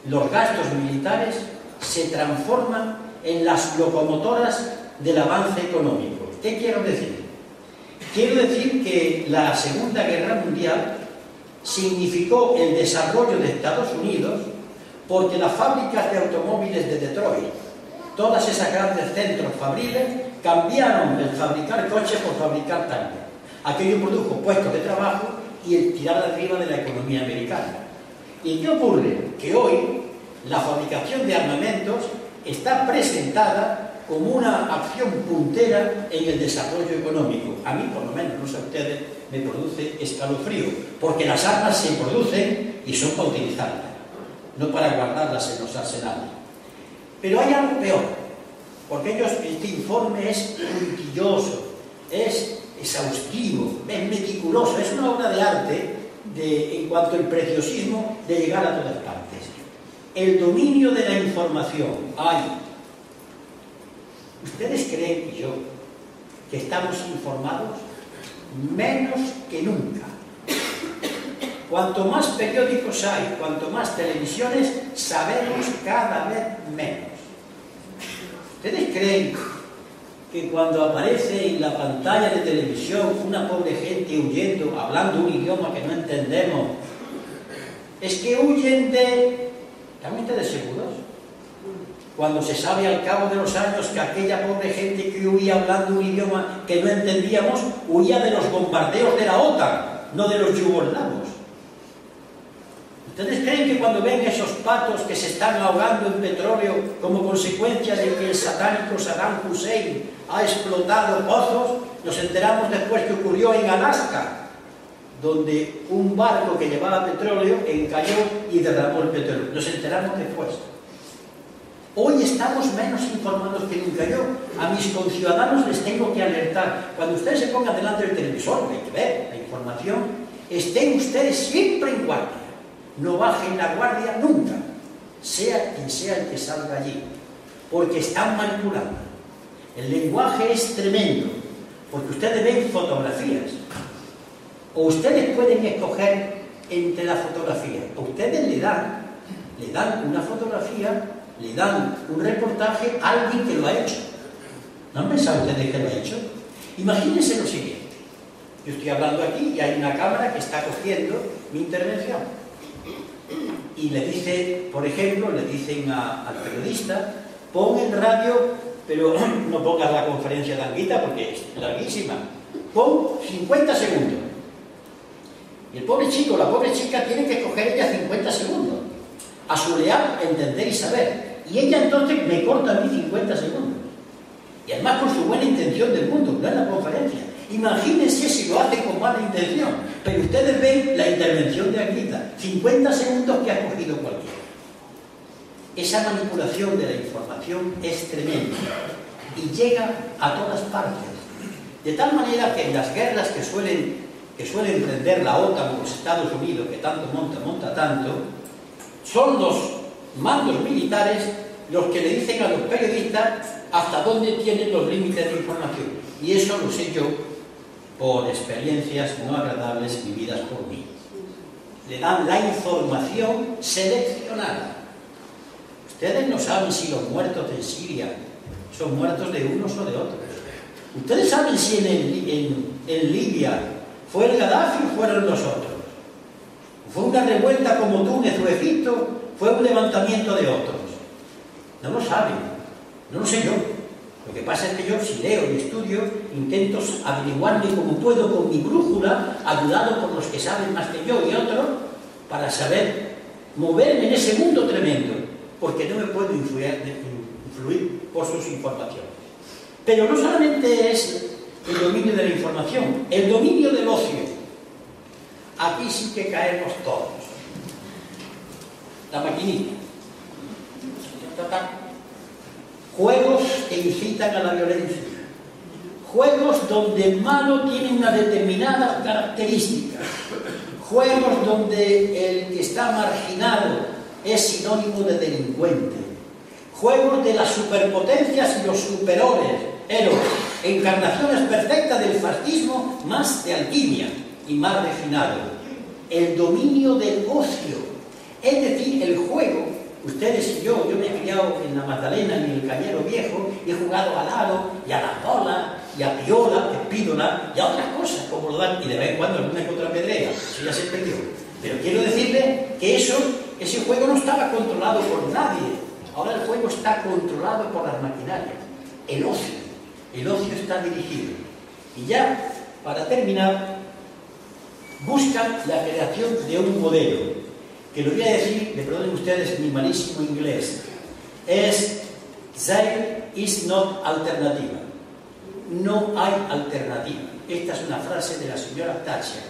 Los gastos militares se transforman en las locomotoras del avance económico. ¿Qué quiero decir? Quiero decir que la Segunda Guerra Mundial significó el desarrollo de Estados Unidos porque las fábricas de automóviles de Detroit, todas esas grandes centros fabriles, cambiaron el fabricar coches por fabricar tanques. Aquello produjo puestos de trabajo y el tirar arriba de la economía americana. ¿Y qué ocurre? Que hoy la fabricación de armamentos está presentada como una acción puntera en el desarrollo económico. A mí, por lo menos, no sé a ustedes, me produce escalofrío, porque las armas se producen y son para utilizarlas, no para guardarlas en los arsenales. Pero hay algo peor, porque este informe es puntilloso, es exhaustivo, es meticuloso, es una obra de arte en cuanto al preciosismo de llegar a todas partes. El dominio de la información. Ay, ¿ustedes creen, y yo, que estamos informados? Menos que nunca. Cuanto más periódicos hay, cuanto más televisiones, sabemos cada vez menos. ¿Ustedes creen que cuando aparece en la pantalla de televisión una pobre gente huyendo, hablando un idioma que no entendemos, es que huyen de... ¿Están ustedes seguros? Cuando se sabe al cabo de los años que aquella pobre gente que huía hablando un idioma que no entendíamos, huía de los bombardeos de la OTAN, no de los yugoslavos. ¿Ustedes creen que cuando ven esos patos que se están ahogando en petróleo como consecuencia de que el satánico Saddam Hussein ha explotado pozos, nos enteramos después que ocurrió en Alaska, donde un barco que llevaba petróleo encalló y derramó el petróleo? Nos enteramos después. Hoy estamos menos informados que nunca. Yo a mis conciudadanos les tengo que alertar. Cuando ustedes se pongan delante del televisor, hay que ver la información, estén ustedes siempre en guardia. No bajen la guardia nunca, sea quien sea el que salga allí, porque están manipulando. El lenguaje es tremendo, porque ustedes ven fotografías, o ustedes pueden escoger entre la fotografía, o ustedes le dan una fotografía, le dan un reportaje a alguien que lo ha hecho. ¿No han pensado ustedes que lo ha hecho? Imagínense lo siguiente: yo estoy hablando aquí y hay una cámara que está cogiendo mi intervención. Y le dice, por ejemplo, le dicen al periodista, pon en radio, pero no pongas la conferencia de Anguita porque es larguísima, pon 50 segundos. Y el pobre chico, la pobre chica, tiene que escoger ella 50 segundos, a su leal entender y saber. Y ella entonces me corta a mí 50 segundos. Y además con su buena intención del mundo, no en la conferencia. Imagínense si lo hace con mala intención. Pero ustedes ven la intervención de Anguita, 50 segundos que ha cogido cualquiera. Esa manipulación de la información es tremenda y llega a todas partes. De tal manera que en las guerras que suelen emprender la OTAN o los Estados Unidos, que tanto monta tanto, son los mandos militares los que le dicen a los periodistas hasta dónde tienen los límites de información. Y eso lo sé yo por experiencias no agradables vividas por mí. Le dan la información seleccionada. Ustedes no saben si los muertos en Siria son muertos de unos o de otros. Ustedes saben si en Libia fue el Gaddafi o fueron los otros. Fue una revuelta como Túnez o Egipto, fue un levantamiento de otros. No lo saben, no lo sé yo. Lo que pasa es que yo, si leo y estudio, intento averiguarme como puedo con mi brújula, ayudado por los que saben más que yo y otros, para saber moverme en ese mundo tremendo, porque no me puedo influir por sus informaciones. Pero no solamente es el dominio de la información, el dominio del ocio. Aquí sí que caemos todos. La maquinita. Juegos que incitan a la violencia. Juegos donde el malo tiene una determinada característica. Juegos donde el que está marginado es sinónimo de delincuente. Juegos de las superpotencias y los superhéroes, encarnaciones perfectas del fascismo, más de alquimia y más refinado. El dominio del ocio, es decir, el juego. Ustedes y yo me he criado en la Magdalena, en el Cañero Viejo, y he jugado al aro, y a la bola, y a piola, espídola, y a otras cosas, como lo dan, y de vez en cuando alguna que otra pedrea, eso ya se perdió. Pero quiero decirle que ese juego no estaba controlado por nadie. Ahora el juego está controlado por las maquinarias. El ocio está dirigido. Y ya, para terminar, buscan la creación de un modelo, que lo voy a decir, me perdonen ustedes mi malísimo inglés, es "There is no alternativa". No hay alternativa. Esta es una frase de la señora Thatcher.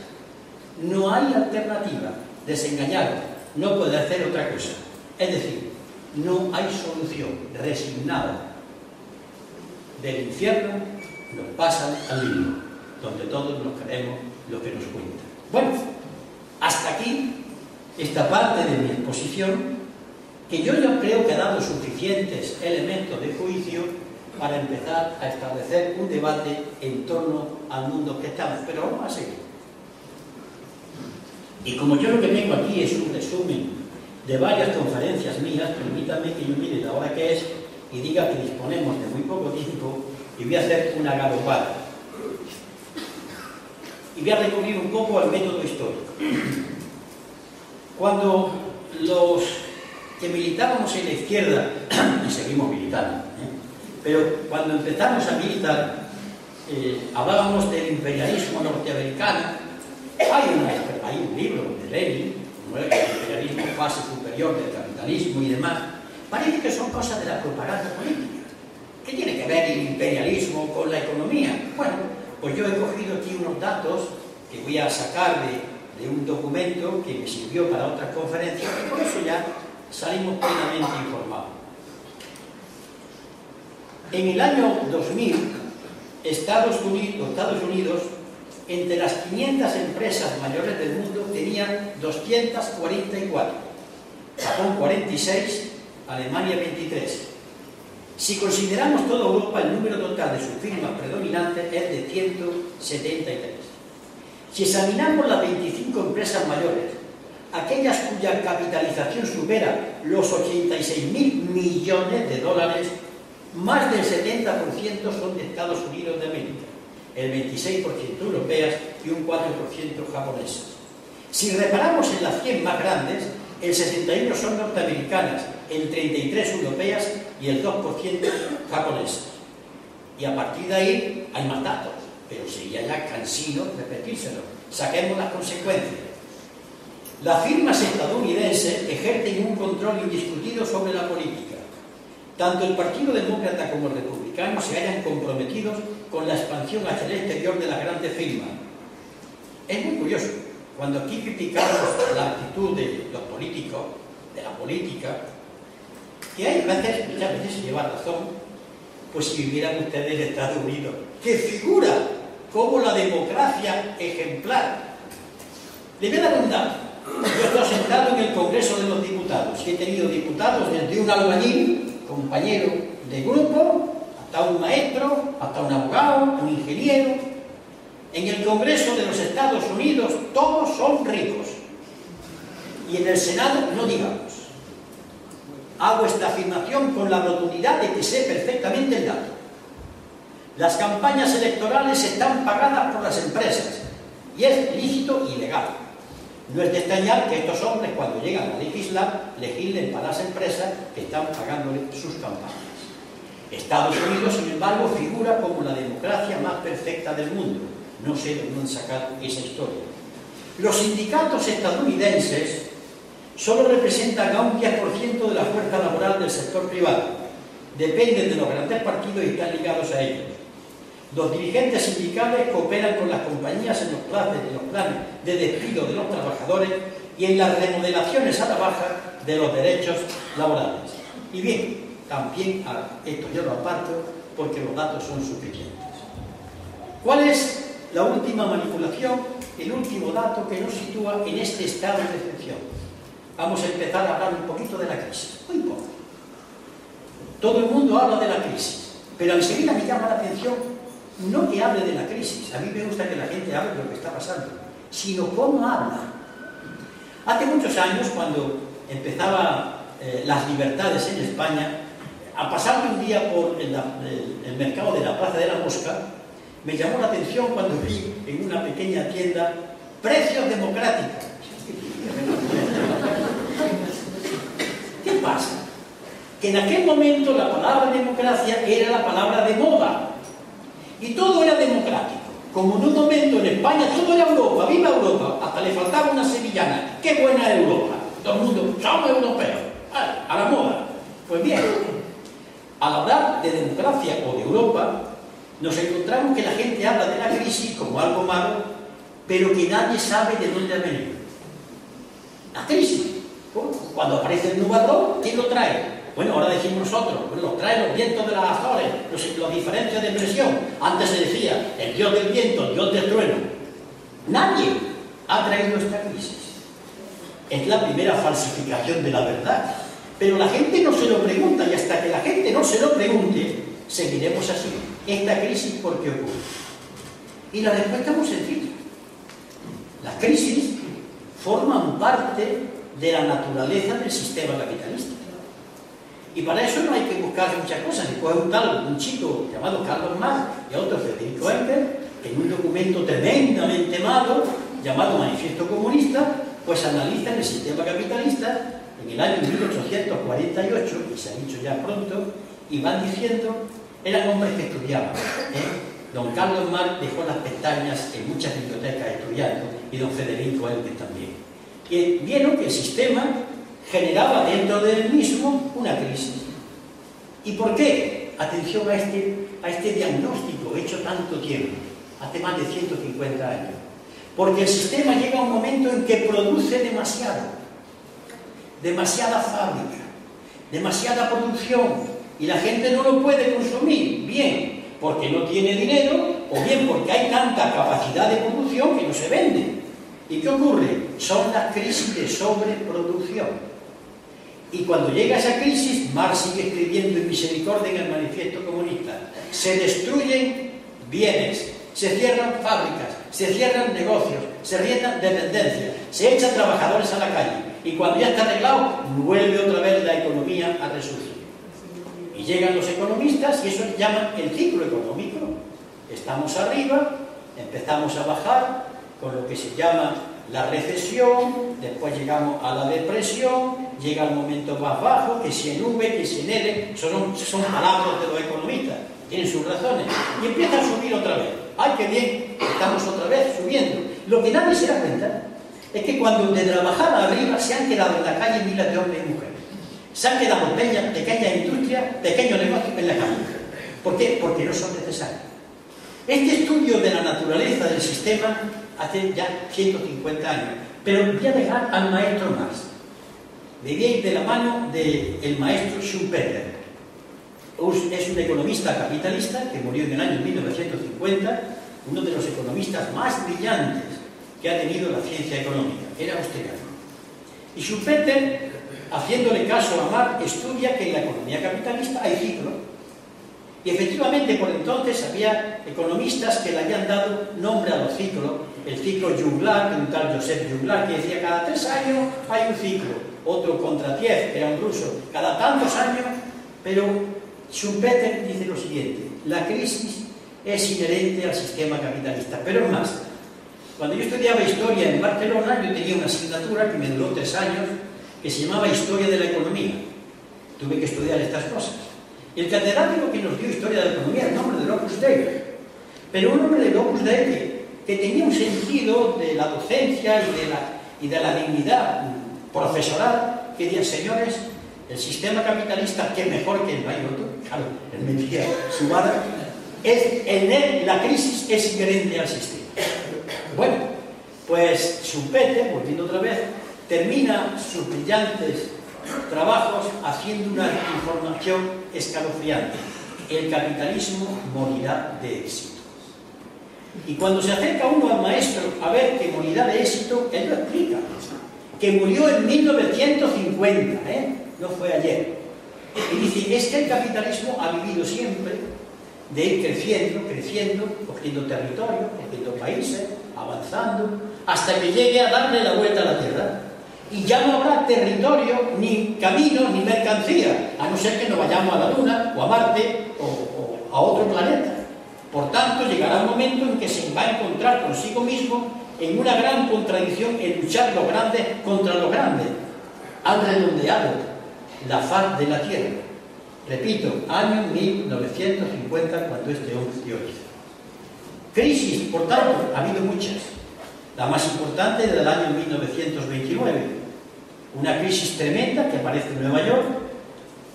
No hay alternativa. Desengañado. No puede hacer otra cosa. Es decir, no hay solución. Resignado. Del infierno nos pasan al limbo, donde todos nos creemos lo que nos cuentan. Bueno, hasta aquí esta parte de mi exposición, que yo ya creo que ha dado suficientes elementos de juicio para empezar a establecer un debate en torno al mundo que estamos, pero vamos a seguir. Y como yo lo que tengo aquí es un resumen de varias conferencias mías, permítanme que yo mire la hora que es y diga que disponemos de muy poco tiempo y voy a hacer una galopada. Y voy a recurrir un poco al método histórico. Cuando los que militábamos en la izquierda, y seguimos militando, pero cuando empezamos a militar, hablábamos del imperialismo norteamericano. Hay un libro de Lenin, como el imperialismo, fase superior del capitalismo y demás. Parece que son cosas de la propaganda política. ¿Qué tiene que ver el imperialismo con la economía? Bueno, pues yo he cogido aquí unos datos que voy a sacar de un documento que me sirvió para otras conferencias y por eso ya salimos plenamente informados. En el año 2000, Estados Unidos, entre las 500 empresas mayores del mundo, tenían 244, Japón 46, Alemania 23. Si consideramos toda Europa, el número total de sus firmas predominantes es de 173. Si examinamos las 25 empresas mayores, aquellas cuya capitalización supera los 86.000 millones de dólares, más del 70% son de Estados Unidos de América, el 26% europeas y un 4% japonesas. Si reparamos en las 100 más grandes, el 61% son norteamericanas, el 33% europeas y el 2% japonesas. Y a partir de ahí hay más datos, pero sería ya cansino repetírselo. Saquemos las consecuencias. Las firmas estadounidenses ejercen un control indiscutido sobre la política. Tanto el Partido Demócrata como el Republicano se hallan comprometidos con la expansión hacia el exterior de las grandes firmas. Es muy curioso, cuando aquí criticamos la actitud de los políticos, de la política, que hay veces, muchas veces se lleva razón, pues si vivieran ustedes en Estados Unidos, que figura como la democracia ejemplar. Le voy a dar un dato. Yo estoy sentado en el Congreso de los Diputados y he tenido diputados desde un albañil, compañero de grupo, hasta un maestro, hasta un abogado, un ingeniero. En el Congreso de los Estados Unidos todos son ricos. Y en el Senado no digamos. Hago esta afirmación con la rotundidad de que sé perfectamente el dato. Las campañas electorales están pagadas por las empresas y es lícito y legal. No es de extrañar que estos hombres, cuando llegan a legislar, legislen para las empresas que están pagándole sus campañas. Estados Unidos, sin embargo, figura como la democracia más perfecta del mundo. No sé de dónde han sacado esa historia. Los sindicatos estadounidenses solo representan a un 10% de la fuerza laboral del sector privado. Dependen de los grandes partidos y están ligados a ellos. Los dirigentes sindicales cooperan con las compañías en los planes de despido de los trabajadores y en las remodelaciones a la baja de los derechos laborales. Y bien, también esto yo lo aparto porque los datos son suficientes. ¿Cuál es la última manipulación, el último dato que nos sitúa en este estado de excepción? Vamos a empezar a hablar un poquito de la crisis, muy poco. Todo el mundo habla de la crisis, pero enseguida me llama la atención no que hable de la crisis, a mí me gusta que la gente hable de lo que está pasando, sino cómo habla. Hace muchos años, cuando empezaban las libertades en España, a pasarme un día por el mercado de la Plaza de la Mosca, me llamó la atención cuando vi en una pequeña tienda precios democráticos. ¿Qué pasa? Que en aquel momento la palabra democracia era la palabra de moda. Y todo era democrático. Como en un momento en España todo era Europa, viva Europa, hasta le faltaba una sevillana. ¡Qué buena Europa! Todo el mundo, somos europeos, a la moda. Pues bien, al hablar de democracia o de Europa, nos encontramos que la gente habla de la crisis como algo malo, pero que nadie sabe de dónde ha venido. La crisis, cuando aparece el nubarrón, ¿quién lo trae? Bueno, ahora decimos nosotros, bueno, los traen los vientos de las Azores, los diferencias de presión. Antes se decía, el dios del viento, el dios del trueno. Nadie ha traído esta crisis. es la primera falsificación de la verdad. Pero la gente no se lo pregunta, y hasta que la gente no se lo pregunte, seguiremos así. Esta crisis, ¿por qué ocurre? Y la respuesta es muy sencilla. Las crisis forman parte de la naturaleza del sistema capitalista. Y para eso no hay que buscar muchas cosas. Después un chico llamado Carlos Marx y otro Federico Engels, que en un documento tremendamente malo, llamado Manifiesto Comunista, pues analizan el sistema capitalista en el año 1848, y se ha dicho ya pronto, y van diciendo, eran hombres que estudiaban. Don Carlos Marx dejó las pestañas en muchas bibliotecas estudiando, y don Federico Engels también. Y vieron que el sistema generaba dentro de él mismo una crisis. ¿Y por qué? Atención a este diagnóstico hecho tanto tiempo, hace más de 150 años. Porque el sistema llega a un momento en que produce demasiada fábrica, demasiada producción, y la gente no lo puede consumir, bien porque no tiene dinero, o bien porque hay tanta capacidad de producción que no se vende. ¿Y qué ocurre? Son las crisis de sobreproducción. Y cuando llega esa crisis, Marx sigue escribiendo en Misericordia en el Manifiesto Comunista, se destruyen bienes, se cierran fábricas, se cierran negocios, se cierran dependencias, se echan trabajadores a la calle, y cuando ya está arreglado, vuelve otra vez la economía a resurgir. Y llegan los economistas, y eso llaman el ciclo económico. Estamos arriba, empezamos a bajar, con lo que se llama la recesión, después llegamos a la depresión, llega el momento más bajo, que si en V, que si en L, son palabras de los economistas, tienen sus razones, y empieza a subir otra vez. ¡Ay, qué bien! Estamos otra vez subiendo. Lo que nadie se da cuenta es que cuando de trabajar arriba se han quedado en la calle miles de hombres y mujeres. Se han quedado pequeñas industrias, pequeños negocios en la calle. ¿Por qué? Porque no son necesarios. Este estudio de la naturaleza del sistema hace ya 150 años. Pero voy a dejar al maestro Marx. Me voy a ir de la mano del maestro Schumpeter. Es un economista capitalista que murió en el año 1950, uno de los economistas más brillantes que ha tenido la ciencia económica. Era austriaco. Y Schumpeter, haciéndole caso a Marx, estudia que en la economía capitalista hay ciclos. Y efectivamente, por entonces había economistas que le habían dado nombre a los ciclos. El ciclo Junglar, de un tal Joseph Junglar, que decía cada 3 años hay un ciclo. Otro Kondratiev, que era un ruso, cada tantos años. Pero Schumpeter dice lo siguiente: la crisis es inherente al sistema capitalista. Pero es más, cuando yo estudiaba historia en Barcelona, yo tenía una asignatura que me duró 3 años, que se llamaba Historia de la Economía. Tuve que estudiar estas cosas. Y el catedrático que nos dio Historia de la Economía, el nombre de Opus Dei, pero un hombre de Opus Dei que tenía un sentido de la docencia y de la dignidad profesoral, que decía: señores, el sistema capitalista, que es mejor que el otro, claro, él metía su vara, en él la crisis es inherente al sistema. Bueno, pues Schumpeter, volviendo otra vez, termina sus brillantes trabajos haciendo una información escalofriante: el capitalismo morirá de éxito. Y cuando se acerca uno al maestro a ver que morirá de éxito, él lo explica, que murió en 1950, no fue ayer. Y dice: es que el capitalismo ha vivido siempre de ir creciendo, cogiendo territorio, cogiendo países, avanzando, hasta que llegue a darle la vuelta a la Tierra. Y ya no habrá territorio, ni camino, ni mercancía, a no ser que nos vayamos a la Luna, o a Marte, o a otro planeta. Por tanto, llegará un momento en que se va a encontrar consigo mismo en una gran contradicción en luchar los grandes contra los grandes. Han redondeado la faz de la Tierra. Repito, año 1950, cuando este hombre teoriza. Crisis, por tanto, ha habido muchas. La más importante es del año 1929. Una crisis tremenda que aparece en Nueva York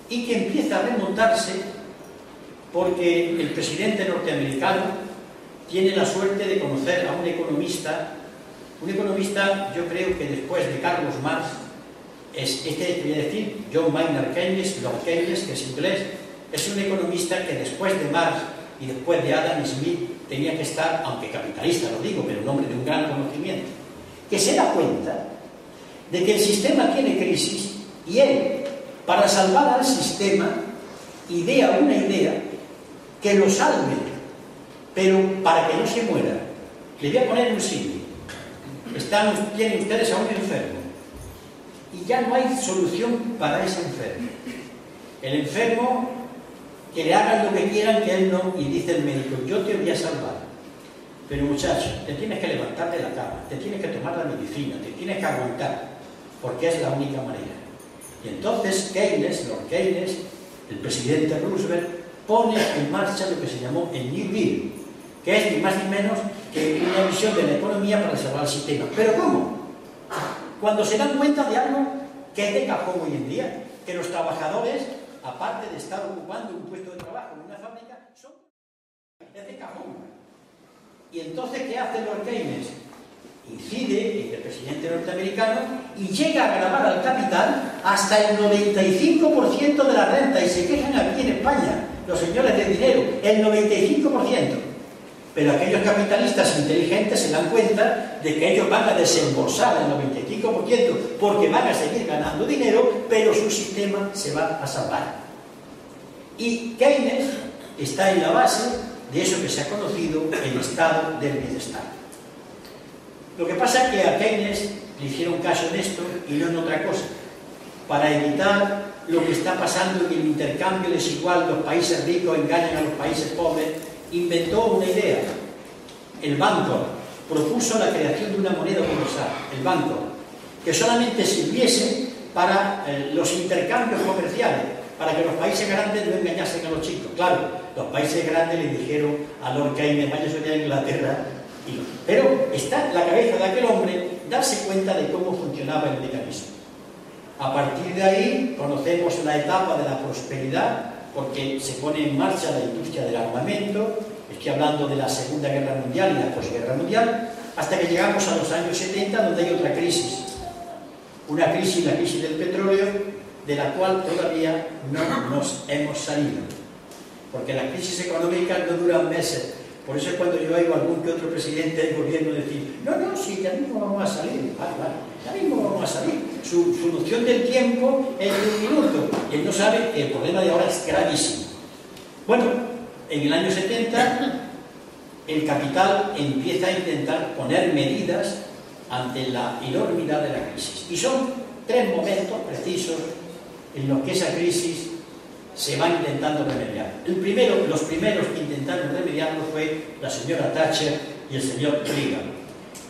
y que empieza a remontarse porque el presidente norteamericano tiene la suerte de conocer a un economista, yo creo que después de Carlos Marx, voy a decir, John Maynard Keynes, Lord Keynes, que es inglés, es un economista que después de Marx y después de Adam Smith tenía que estar, aunque capitalista lo digo, pero un hombre de un gran conocimiento, que se da cuenta de que el sistema tiene crisis y él, para salvar al sistema, idea una idea que lo salve, pero para que no se muera. Le voy a poner un símil. Tienen ustedes a un enfermo y ya no hay solución para ese enfermo. El enfermo, que le hagan lo que quieran, que él no, y dice el médico, yo te voy a salvar, pero muchacho, te tienes que levantar de la cama, te tienes que tomar la medicina, te tienes que aguantar, porque es la única manera. Y entonces Lord Keynes, el presidente Roosevelt, pone en marcha lo que se llamó el New Deal, que es ni más ni menos que una visión de la economía para salvar el sistema. ¿Pero cómo? Cuando se dan cuenta de algo que es de cajón hoy en día, que los trabajadores, aparte de estar ocupando un puesto de trabajo en una fábrica, es de cajón. Y entonces, ¿qué hace Lord Keynes? Incide en el presidente norteamericano y llega a gravar al capital hasta el 95% de la renta, y se quejan aquí en España los señores de dinero, el 95%. Pero aquellos capitalistas inteligentes se dan cuenta de que ellos van a desembolsar el 95% porque van a seguir ganando dinero, pero su sistema se va a salvar. Y Keynes está en la base de eso que se ha conocido el estado del bienestar. Lo que pasa es que a Keynes le hicieron caso en esto y no en otra cosa. Para evitar lo que está pasando en el intercambio desigual, los países ricos engañan a los países pobres, inventó una idea. El Bancor propuso la creación de una moneda universal, el Bancor, que solamente sirviese para los intercambios comerciales, para que los países grandes no engañasen a los chicos. Claro, los países grandes le dijeron a Lord Keynes, vaya a Inglaterra, pero está en la cabeza de aquel hombre darse cuenta de cómo funcionaba el mecanismo. A partir de ahí conocemos la etapa de la prosperidad, porque se pone en marcha la industria del armamento, estoy hablando de la Segunda Guerra Mundial y la posguerra mundial, hasta que llegamos a los años 70, donde hay otra crisis. Una crisis, la crisis del petróleo, de la cual todavía no nos hemos salido. Porque las crisis económicas no duran meses. Por eso es cuando yo oigo a algún que otro presidente del gobierno decir, no, sí, ya mismo vamos a salir. Vale, ya mismo vamos a salir. Su noción del tiempo es de un minuto. Y él no sabe que el problema de ahora es gravísimo. Bueno, en el año 70, el capital empieza a intentar poner medidas ante la enormidad de la crisis. Y son 3 momentos precisos en los que esa crisis se va intentando remediar. Los primeros que intentaron remediarlo fue la señora Thatcher y el señor Reagan.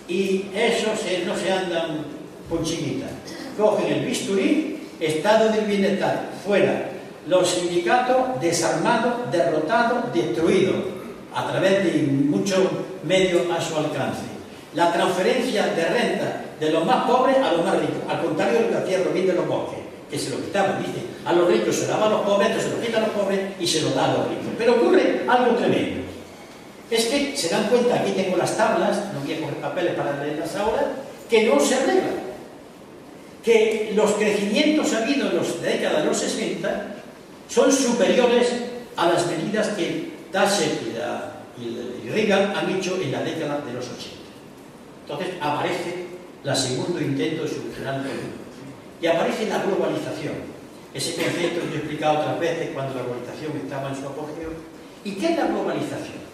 Y esos no se andan ponchinitas. Cogen el bisturí, estado del bienestar, fuera. Los sindicatos desarmados, derrotados, destruidos, a través de muchos medios a su alcance. La transferencia de renta de los más pobres a los más ricos, al contrario de lo que hacía Robin de los Bosques, que se lo quitaban, dice, a los ricos se lo daba a los pobres, entonces se lo quita a los pobres y se lo da a los ricos. Pero ocurre algo tremendo. Es que se dan cuenta, aquí tengo las tablas, no voy a coger papeles para leerlas ahora, que no se arreglan. Que los crecimientos habidos en la década de los 60 son superiores a las medidas que Thatcher y Reagan han hecho en la década de los 80. Entonces aparece el segundo intento de solucionar el problema. Y aparece la globalización. Ese concepto que yo he explicado otras veces cuando la globalización estaba en su apogeo. ¿Y qué es la globalización?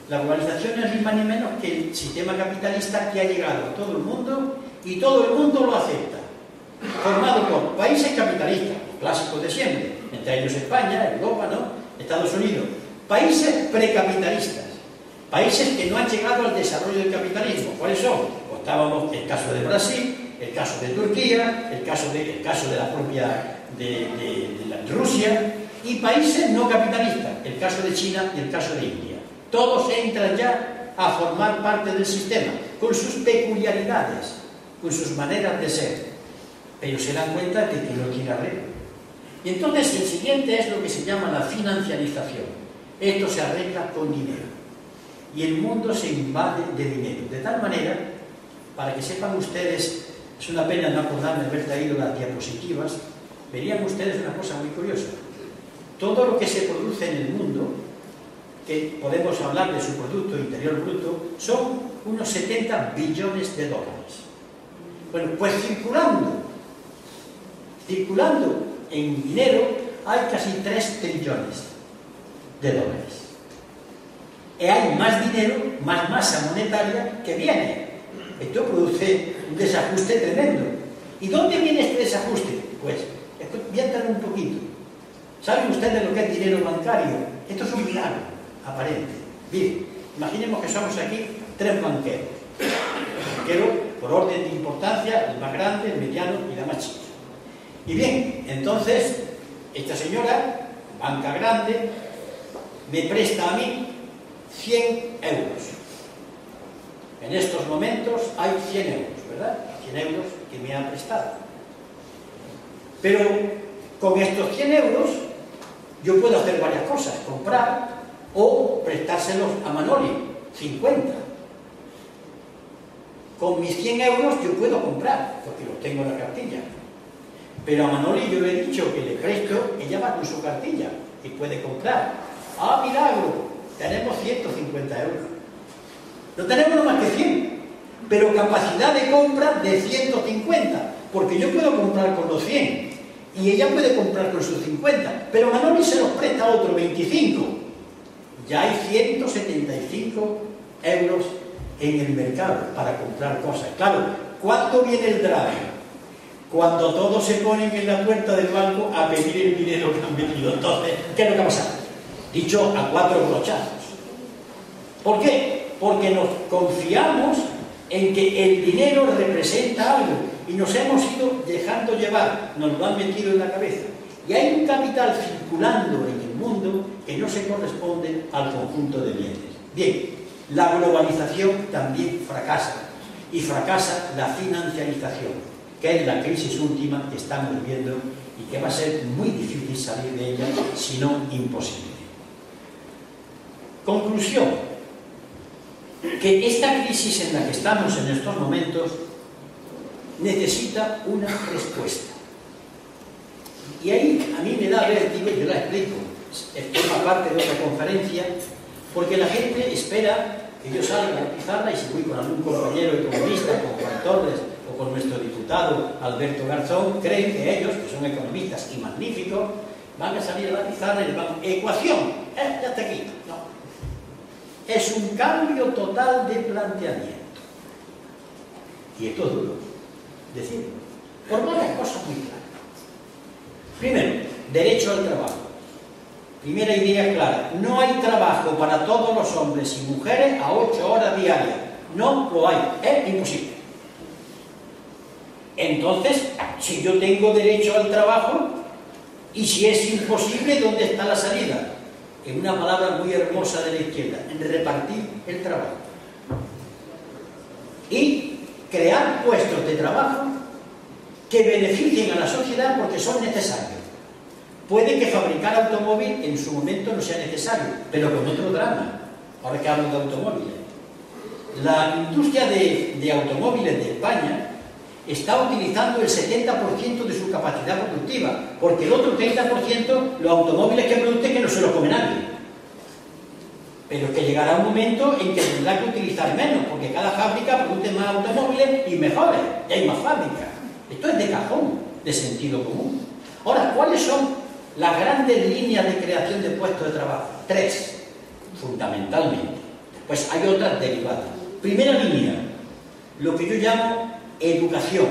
La globalización es ni más ni menos que el sistema capitalista que ha llegado a todo el mundo y todo el mundo lo acepta. Formado por países capitalistas, clásicos de siempre, entre ellos España, Europa, ¿no? Estados Unidos. Países precapitalistas, países que no han llegado al desarrollo del capitalismo. ¿Cuáles son? Contábamos el caso de Brasil, el caso de Turquía, el caso de la propia de Rusia, y países no capitalistas, el caso de China y el caso de India. Todos entran ya a formar parte del sistema, con sus peculiaridades, con sus maneras de ser, pero se dan cuenta de que no tiene arreglo. Y entonces el siguiente es lo que se llama la financiarización. Esto se arregla con dinero. Y el mundo se invade de dinero. De tal manera, para que sepan ustedes, es una pena no acordarme de haber traído las diapositivas, verían ustedes una cosa muy curiosa. Todo lo que se produce en el mundo, que podemos hablar de su Producto Interior Bruto, son unos 70 billones de dólares. Bueno, pues circulando en dinero hay casi 3 trillones de dólares. Y hay más dinero, más masa monetaria que viene. Esto produce un desajuste tremendo. ¿Y dónde viene este desajuste? Pues, voy a entrar un poquito. ¿Saben ustedes lo que es dinero bancario? Esto es un milagro aparente. Bien, imaginemos que somos aquí 3 banqueros. El banquero, por orden de importancia, el más grande, el mediano y la más chica. Y bien, entonces, esta señora, banca grande, me presta a mí 100 euros. En estos momentos hay 100 euros, ¿verdad? 100 euros que me han prestado. Pero con estos 100 euros yo puedo hacer varias cosas, comprar o prestárselos a Manoli, 50. Con mis 100 euros yo puedo comprar, porque los tengo en la cartilla. Pero a Manoli yo le he dicho que le presto, ella va con su cartilla y puede comprar. ¡Ah, milagro! Tenemos 150 euros. No tenemos más que 100, pero capacidad de compra de 150, porque yo puedo comprar con los 100 y ella puede comprar con sus 50, pero Manoli se los presta a otro 25. Ya hay 175 euros en el mercado para comprar cosas. Claro, ¿cuándo viene el drama? Cuando todos se ponen en la puerta del banco a pedir el dinero que han metido. Entonces, ¿qué es lo que ha pasado? Dicho a 4 brochazos. ¿Por qué? Porque nos confiamos en que el dinero representa algo y nos hemos ido dejando llevar, nos lo han metido en la cabeza. Y hay un capital circulando en el mundo que no se corresponde al conjunto de bienes. Bien, la globalización también fracasa, y fracasa la financiarización, que es la crisis última que estamos viendo y que va a ser muy difícil salir de ella, si no imposible. Conclusión, que esta crisis en la que estamos en estos momentos necesita una respuesta. Y ahí a mí me da vértigo, yo la explico, forma parte de otra conferencia, porque la gente espera que yo salga a la pizarra y si voy con algún compañero economista, con Juan Torres o con nuestro diputado Alberto Garzón, creen que ellos, que son economistas y magníficos, van a salir a la pizarra y les van ecuación, ya está aquí. No. Es un cambio total de planteamiento. Y esto es duro decirlo, por varias cosas muy claras. Primero, derecho al trabajo. Primera idea clara, no hay trabajo para todos los hombres y mujeres a 8 horas diarias. No lo hay, es imposible. Entonces, si yo tengo derecho al trabajo y si es imposible, ¿dónde está la salida? En una palabra muy hermosa de la izquierda, en repartir el trabajo. Y crear puestos de trabajo que beneficien a la sociedad porque son necesarios. Puede que fabricar automóvil en su momento no sea necesario, pero con otro drama, ahora que hablo de automóviles. La industria de automóviles de España está utilizando el 70% de su capacidad productiva, porque el otro 30% los automóviles que producen que no se los come nadie. Pero que llegará un momento en que tendrá que utilizar menos, porque cada fábrica produce más automóviles y mejores, y hay más fábricas. Esto es de cajón, de sentido común. Ahora, ¿cuáles son las grandes líneas de creación de puestos de trabajo? 3, fundamentalmente. Pues hay otras derivadas. Primera línea, lo que yo llamo educación.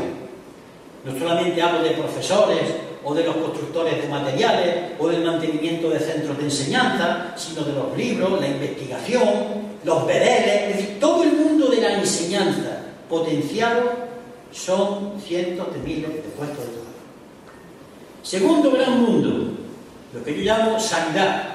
No solamente hablo de profesores o de los constructores de materiales o del mantenimiento de centros de enseñanza, sino de los libros, la investigación, los bedeles, es decir, todo el mundo de la enseñanza potenciado son cientos de miles de puestos de trabajo. Segundo gran mundo, lo que yo llamo sanidad,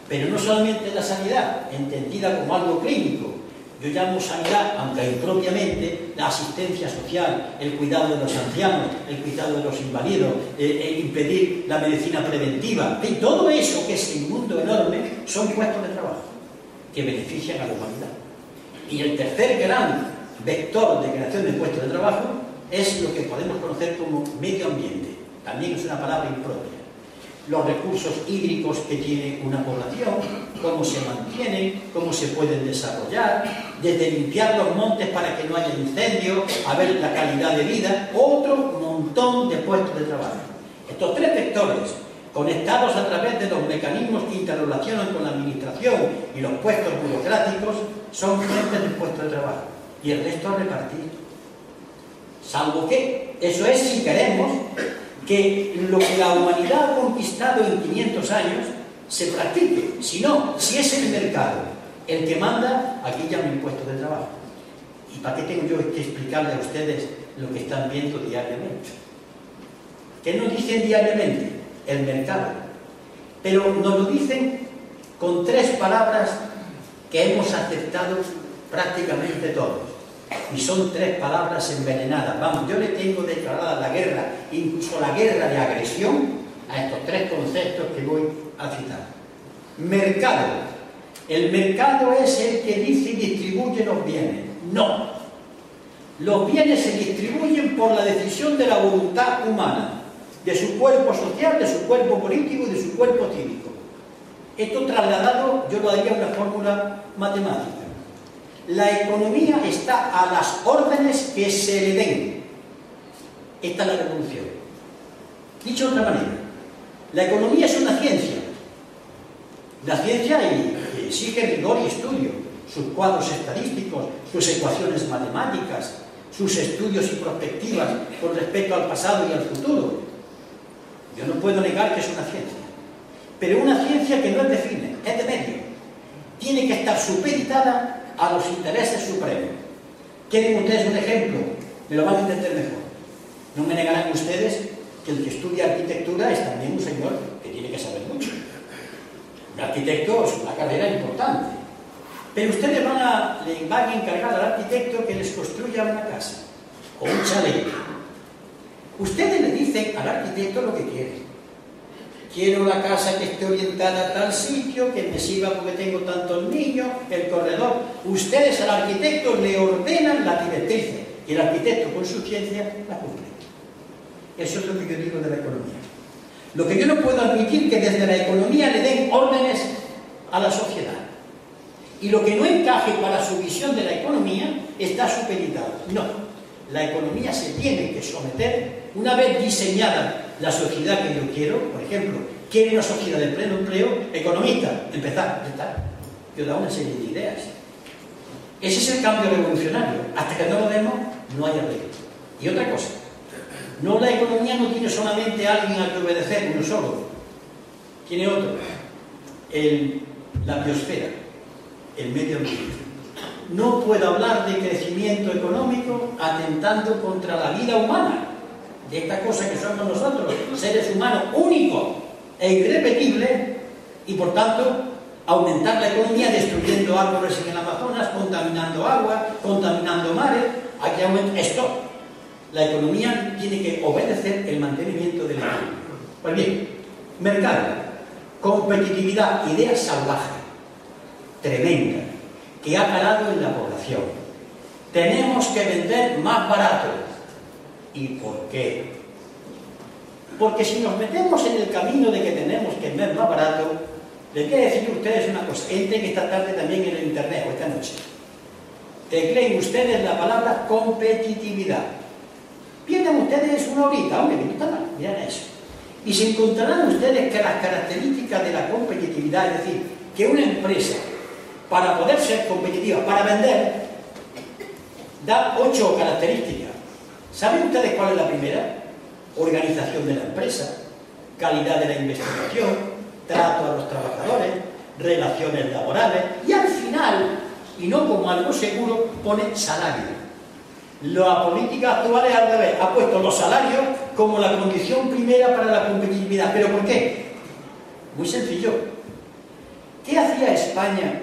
pero no solamente la sanidad, entendida como algo clínico. Yo llamo sanidad, aunque impropiamente, la asistencia social, el cuidado de los ancianos, el cuidado de los inválidos, el impedir la medicina preventiva. Y todo eso, que es un mundo enorme, son puestos de trabajo que benefician a la humanidad. Y el tercer gran vector de creación de puestos de trabajo es lo que podemos conocer como medio ambiente. También es una palabra impropia. los recursos hídricos que tiene una población, cómo se mantienen, cómo se pueden desarrollar, desde limpiar los montes para que no haya incendios, a ver la calidad de vida, otro montón de puestos de trabajo. Estos tres vectores, conectados a través de los mecanismos que interrelacionan con la administración y los puestos burocráticos, son fuentes de puestos de trabajo. Y el resto a repartir. Salvo que, eso es si queremos que lo que la humanidad ha conquistado en 500 años se practique. Si no, si es el mercado el que manda, aquí ya no hay puestos de trabajo. ¿Y para qué tengo yo que explicarle a ustedes lo que están viendo diariamente? ¿Qué nos dicen diariamente? El mercado. Pero nos lo dicen con tres palabras que hemos aceptado prácticamente todos. Y son tres palabras envenenadas. Vamos, yo le tengo declarada la guerra, incluso la guerra de agresión, a estos tres conceptos que voy a citar. Mercado. El mercado es el que dice y distribuye los bienes. No. Los bienes se distribuyen por la decisión de la voluntad humana, de su cuerpo social, de su cuerpo político y de su cuerpo cívico. Esto trasladado, yo lo daría una fórmula matemática. La economía está a las órdenes que se le den. Esta es la revolución. Dicho de otra manera, la economía es una ciencia. La ciencia exige rigor y estudio, sus cuadros estadísticos, sus ecuaciones matemáticas, sus estudios y perspectivas con respecto al pasado y al futuro. Yo no puedo negar que es una ciencia, pero una ciencia que no es de fines, es de medio. Tiene que estar supeditada a los intereses supremos. ¿Quieren ustedes un ejemplo? Me lo van a entender mejor. No me negarán ustedes que el que estudia arquitectura es también un señor que tiene que saber mucho. Un arquitecto es una carrera importante. Pero ustedes le van a encargar al arquitecto que les construya una casa o un chalet. Ustedes le dicen al arquitecto lo que quieren. Quiero la casa que esté orientada a tal sitio, que me sirva porque tengo tantos niños, el corredor. Ustedes al arquitecto le ordenan la directriz y el arquitecto con su ciencia la cumple. Eso es lo que yo digo de la economía. Lo que yo no puedo admitir que desde la economía le den órdenes a la sociedad. Y lo que no encaje para su visión de la economía está supeditado. No, la economía se tiene que someter una vez diseñada la sociedad que yo quiero. Por ejemplo, quiere una sociedad de pleno empleo, economista, empezar, ya está. Yo da una serie de ideas. Ese es el cambio revolucionario. Hasta que no lo demos, no hay arreglo. Y otra cosa, no, la economía no tiene solamente a alguien al que obedecer, uno solo. Tiene otro, la biosfera, el medio ambiente. No puedo hablar de crecimiento económico atentando contra la vida humana, de esta cosa que somos nosotros, seres humanos únicos e irrepetibles, y por tanto aumentar la economía destruyendo árboles en el Amazonas, contaminando agua, contaminando mares. Aquí aumenta esto. La economía tiene que obedecer el mantenimiento de la economía. Pues bien, mercado, competitividad, idea salvaje, tremenda, que ha calado en la población. Tenemos que vender más barato. ¿Y por qué? Porque si nos metemos en el camino de que tenemos que vender más barato, les voy a decir a ustedes una cosa. Entren esta tarde también en el internet, o esta noche. Tecleen ustedes la palabra competitividad. Pierden ustedes una horita, hombre, no está mal, miren eso. Y se encontrarán ustedes que las características de la competitividad, es decir, que una empresa, para poder ser competitiva, para vender, da 8 características. ¿Saben ustedes cuál es la primera? Organización de la empresa, calidad de la investigación, trato a los trabajadores, relaciones laborales, y al final, y no como algo seguro, pone salario. La política actual es al revés, ha puesto los salarios como la condición primera para la competitividad. ¿Pero por qué? Muy sencillo. ¿Qué hacía España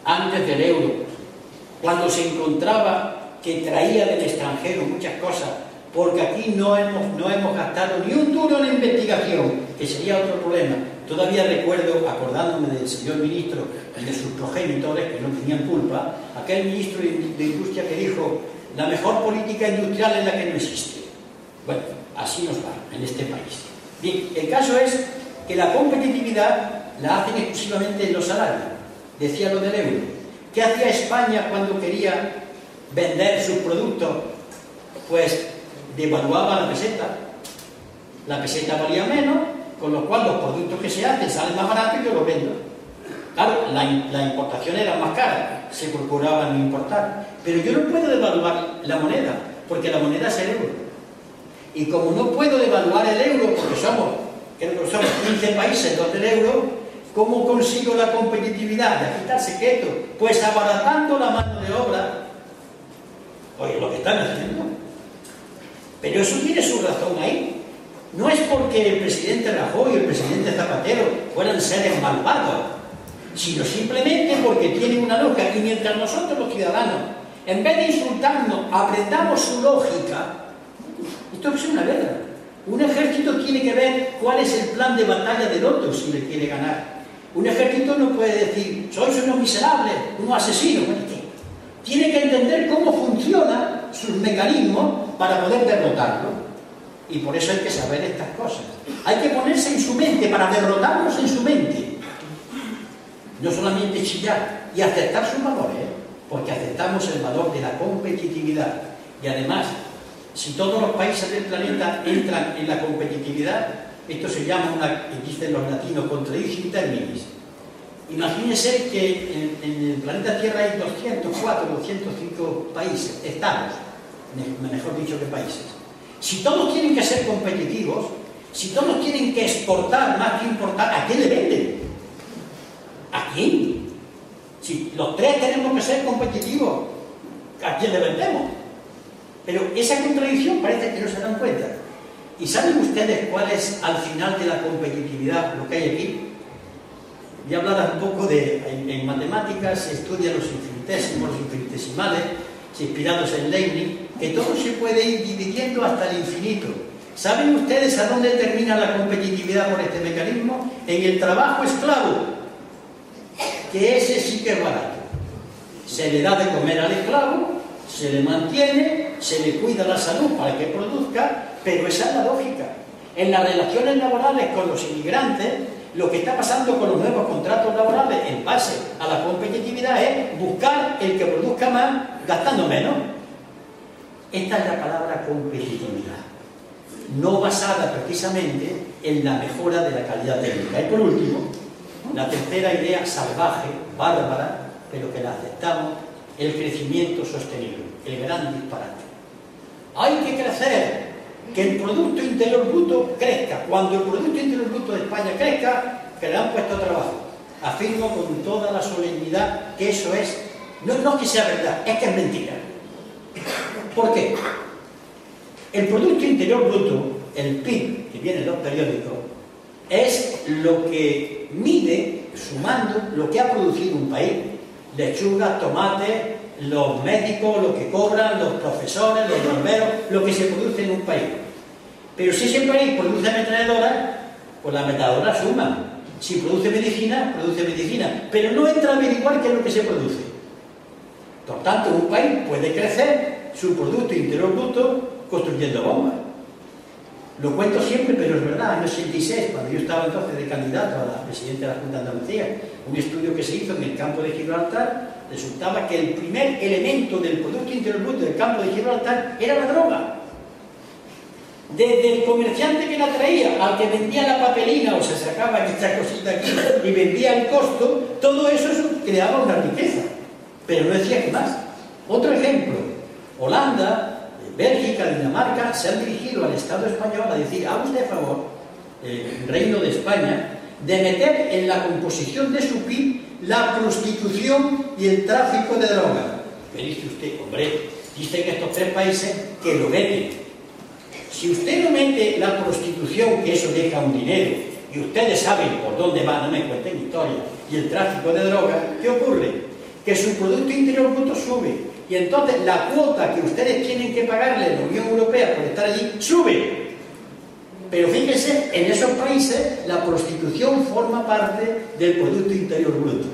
antes del euro, cuando se encontraba que traía del extranjero muchas cosas, porque aquí no hemos gastado ni un duro en investigación, que sería otro problema? Todavía recuerdo, acordándome del señor ministro y de sus progenitores, que no tenían culpa, aquel ministro de Industria que dijo: la mejor política industrial es la que no existe. Bueno, así nos va en este país. Bien, el caso es que la competitividad la hacen exclusivamente en los salarios. Decía lo del euro. ¿Qué hacía España cuando quería vender sus productos? Pues devaluaba la peseta. La peseta valía menos, con lo cual los productos que se hacen salen más baratos y yo los vendo. Claro, la importación era más cara, se procuraba no importar. Pero yo no puedo devaluar la moneda, porque la moneda es el euro. Y como no puedo devaluar el euro, porque creo que somos 15 países donde el euro, ¿cómo consigo la competitividad? Y aquí está el secreto. Pues abaratando la mano de obra. Oye, lo que están haciendo. Pero eso tiene su razón ahí. No es porque el presidente Rajoy y el presidente Zapatero fueran seres malvados, sino simplemente porque tienen una lógica. Y mientras nosotros los ciudadanos, en vez de insultarnos, aprendamos su lógica, esto es una guerra. Un ejército tiene que ver cuál es el plan de batalla del otro si le quiere ganar. Un ejército no puede decir, sois unos miserables, unos asesinos. Tiene que entender cómo funcionan sus mecanismos para poder derrotarlo. Y por eso hay que saber estas cosas. Hay que ponerse en su mente, para derrotarlos en su mente. No solamente chillar y aceptar sus valores, porque aceptamos el valor de la competitividad. Y además, si todos los países del planeta entran en la competitividad, esto se llama, dicen los latinos, contradictio in terminis. Imagínense que en el planeta Tierra hay 204, 205 países, estados, mejor dicho que países. Si todos tienen que ser competitivos, si todos tienen que exportar más que importar, ¿a quién le venden? ¿A quién? Si los tres tenemos que ser competitivos, ¿a quién le vendemos? Pero esa contradicción parece que no se dan cuenta. ¿Y saben ustedes cuál es al final de la competitividad lo que hay aquí? Ya hablarán un poco en matemáticas, se estudian los infinitesimos, los infinitesimales, inspirados en Leibniz, que todo se puede ir dividiendo hasta el infinito. ¿Saben ustedes a dónde termina la competitividad por este mecanismo? En el trabajo esclavo, que ese sí que es barato. Se le da de comer al esclavo, se le mantiene, se le cuida la salud para que produzca, pero esa es la lógica. En las relaciones laborales con los inmigrantes, lo que está pasando con los nuevos contratos laborales en base a la competitividad es buscar el que produzca más gastando menos. Esta es la palabra competitividad, no basada precisamente en la mejora de la calidad técnica. Y por último, la tercera idea salvaje, bárbara, pero que la aceptamos, el crecimiento sostenible, el gran disparate. Hay que crecer, que el Producto Interior Bruto crezca. Cuando el Producto Interior Bruto de España crezca, que le han puesto trabajo. Afirmo con toda la solemnidad que eso es, no que sea verdad, es que es mentira. ¿Por qué? El Producto Interior Bruto, el PIB, que viene en los periódicos, es lo que mide, sumando, lo que ha producido un país. Lechugas, tomates, los médicos, lo que cobran, los profesores, los bomberos, lo que se produce en un país. Pero si ese país produce ametralladoras, pues la ametralladora suma. Si produce medicina, pero no entra a averiguar qué es lo que se produce. Por tanto, un país puede crecer su Producto Interior Bruto construyendo bombas. Lo cuento siempre, pero es verdad. En el 86, cuando yo estaba entonces de candidato a la presidenta de la Junta de Andalucía, un estudio que se hizo en el campo de Gibraltar, resultaba que el primer elemento del Producto Interior Bruto del campo de Gibraltar era la droga. Desde el comerciante que la traía al que vendía la papelina o se sacaba esta cosita aquí y vendía el costo, todo eso creaba una riqueza, pero no decía que más. Otro ejemplo, Holanda, Bélgica, Dinamarca se han dirigido al Estado español a decir: haga usted favor, el Reino de España, de meter en la composición de su PIB la prostitución y el tráfico de drogas. Me dice usted, hombre, dicen estos tres países que lo meten. Si usted no mete la prostitución, que eso deja un dinero, y ustedes saben por dónde va, no me cuenten historia, y el tráfico de drogas, ¿qué ocurre? Que su Producto Interior Bruto sube, y entonces la cuota que ustedes tienen que pagarle a la Unión Europea por estar allí, sube. Pero fíjense, en esos países la prostitución forma parte del Producto Interior Bruto.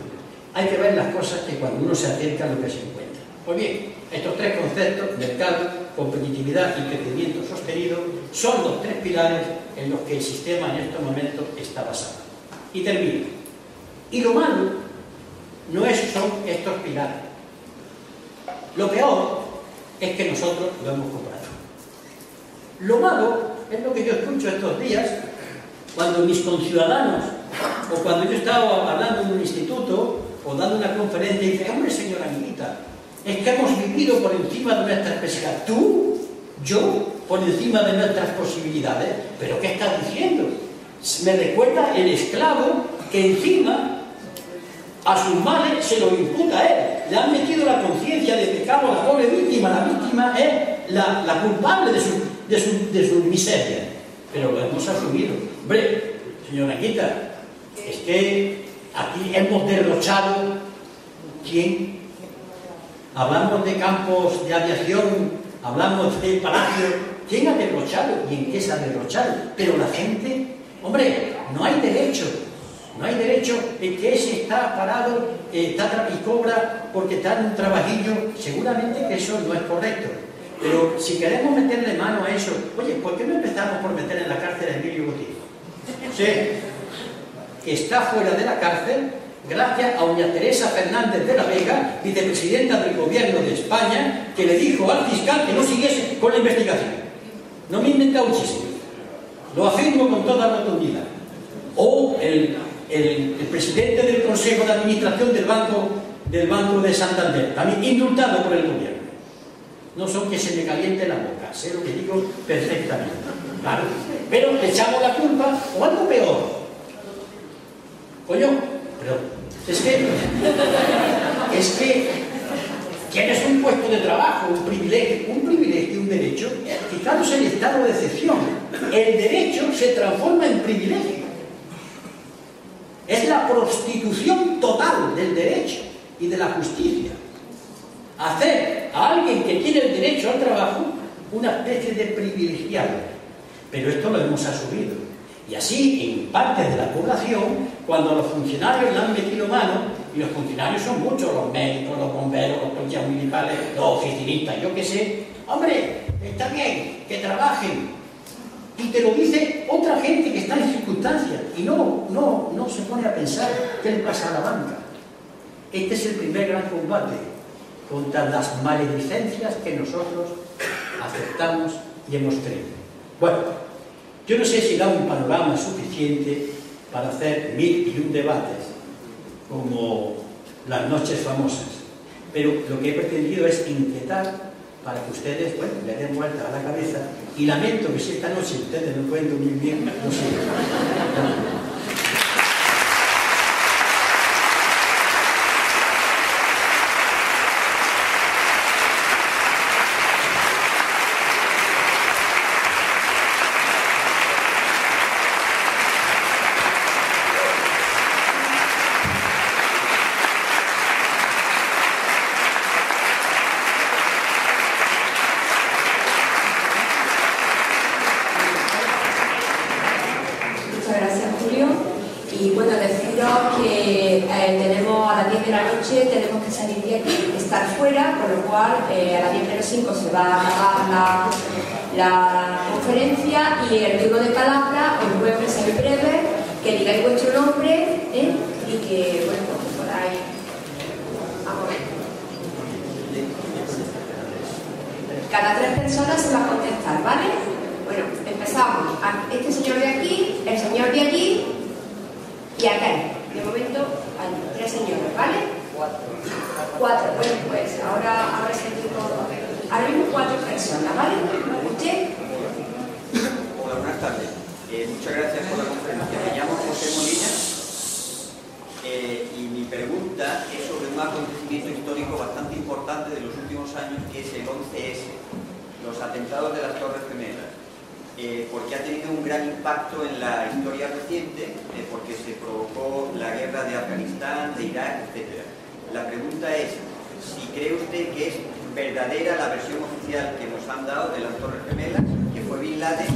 Hay que ver las cosas que cuando uno se acerca a lo que se encuentra. Pues bien, estos tres conceptos, mercado, competitividad y crecimiento sostenido son los tres pilares en los que el sistema en estos momentos está basado. Y termino. Y lo malo no son estos pilares. Lo peor es que nosotros lo hemos comprado. Lo malo es lo que yo escucho estos días cuando mis conciudadanos o cuando yo estaba hablando en un instituto o dando una conferencia y dice: hombre, señora amiguita, es que hemos vivido por encima de nuestras posibilidades. ¿Tú? ¿Yo? ¿Por encima de nuestras posibilidades? ¿Pero qué estás diciendo? Me recuerda el esclavo que encima a sus males se lo imputa a él. Le han metido la conciencia de pecado a la pobre víctima. La víctima es la culpable de su miseria. Pero lo hemos asumido. Hombre, señora Anguita, es que aquí hemos derrochado. ¿Quién? Hablamos de campos de aviación, hablamos de palacios. ¿Quién ha derrochado y en qué se ha derrochado? Pero la gente, hombre, no hay derecho. No hay derecho en que ese está parado y cobra porque está en un trabajillo. Seguramente que eso no es correcto. Pero si queremos meterle mano a eso, oye, ¿por qué no empezamos por meter en la cárcel a Emilio Botín? Sí, que está fuera de la cárcel gracias a doña Teresa Fernández de la Vega, vicepresidenta del Gobierno de España, que le dijo al fiscal que no siguiese con la investigación. No me he inventado muchísimo. Lo afirmo con toda rotundidad. O el presidente del Consejo de Administración del Banco de Santander, también indultado por el gobierno. No son que se me caliente la boca, sé lo que digo perfectamente. Claro. Pero le echamos la culpa, o algo peor. Coño, pero es que tienes un puesto de trabajo, un privilegio y un derecho. Fijaros el estado de excepción. El derecho se transforma en privilegio. Es la prostitución total del derecho y de la justicia. Hacer a alguien que tiene el derecho al trabajo una especie de privilegiado. Pero esto lo hemos asumido. Y así, en parte de la población, cuando los funcionarios le han metido mano, y los funcionarios son muchos, los médicos, los bomberos, los policías municipales, los oficinistas, yo qué sé, hombre, está bien, que trabajen. Y te lo dice otra gente que está en circunstancias y no se pone a pensar qué le pasa a la banca. Este es el primer gran combate contra las maledicencias que nosotros aceptamos y hemos creído. Bueno, yo no sé si da un panorama suficiente para hacer 1001 debates como las noches famosas, pero lo que he pretendido es inquietar para que ustedes, bueno, le den vuelta a la cabeza. Y lamento que si esta noche ustedes no pueden dormir bien, no sé. Tenemos que salir de aquí, estar fuera, con lo cual a las 10:05 se va a acabar la conferencia y el turno de palabra os ruego que seáis breves, que digáis vuestro nombre y que, bueno, que podáis. Vamos a ver. Cada 3 personas se va a contestar, ¿vale? Bueno, empezamos. Este señor de aquí, el señor de allí y aquel. De momento hay 3 señores, ¿vale? 4. Bueno, pues ahora seguimos. Ahora mismo 4 personas, ¿vale? ¿Usted? Hola, buenas tardes. Muchas gracias por la conferencia. Me llamo José Molina y mi pregunta es sobre un acontecimiento histórico bastante importante de los últimos años, que es el 11S, los atentados de las Torres Gemelas. Porque ha tenido un gran impacto en la historia reciente, porque se provocó la guerra de Afganistán, de Irak, etc. La pregunta es, si cree usted que es verdadera la versión oficial que nos han dado de las Torres Gemelas, que fue Bin Laden,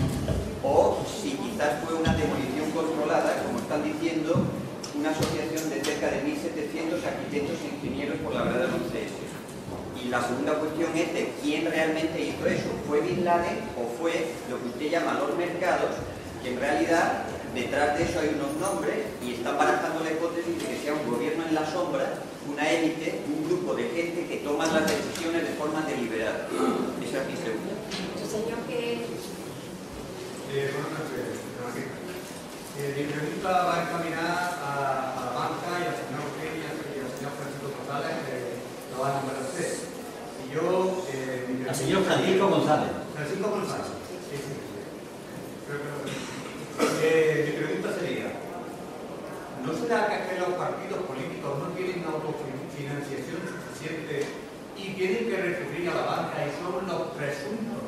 o si quizás fue una demolición controlada, como están diciendo, una asociación de cerca de 1.700 arquitectos e ingenieros por la verdad del 11S. Y la segunda cuestión es de quién realmente hizo eso. ¿Fue Bin Laden o fue lo que usted llama los mercados? Que en realidad detrás de eso hay unos nombres y están barajando la hipótesis de que sea un gobierno en la sombra, una élite, un grupo de gente que toma las decisiones de forma deliberada. Esa es mi segunda. Señor, que... Buenas noches, mi pregunta va encaminada a la banca y al señor Eugenia y al señor Francisco González, lo van a nombrar usted. Y yo... al señor Francisco González. Francisco González. Sí, sí. Mi pregunta sería, ¿no será que los partidos políticos no tienen autofinanciación suficiente y tienen que recurrir a la banca y son los presuntos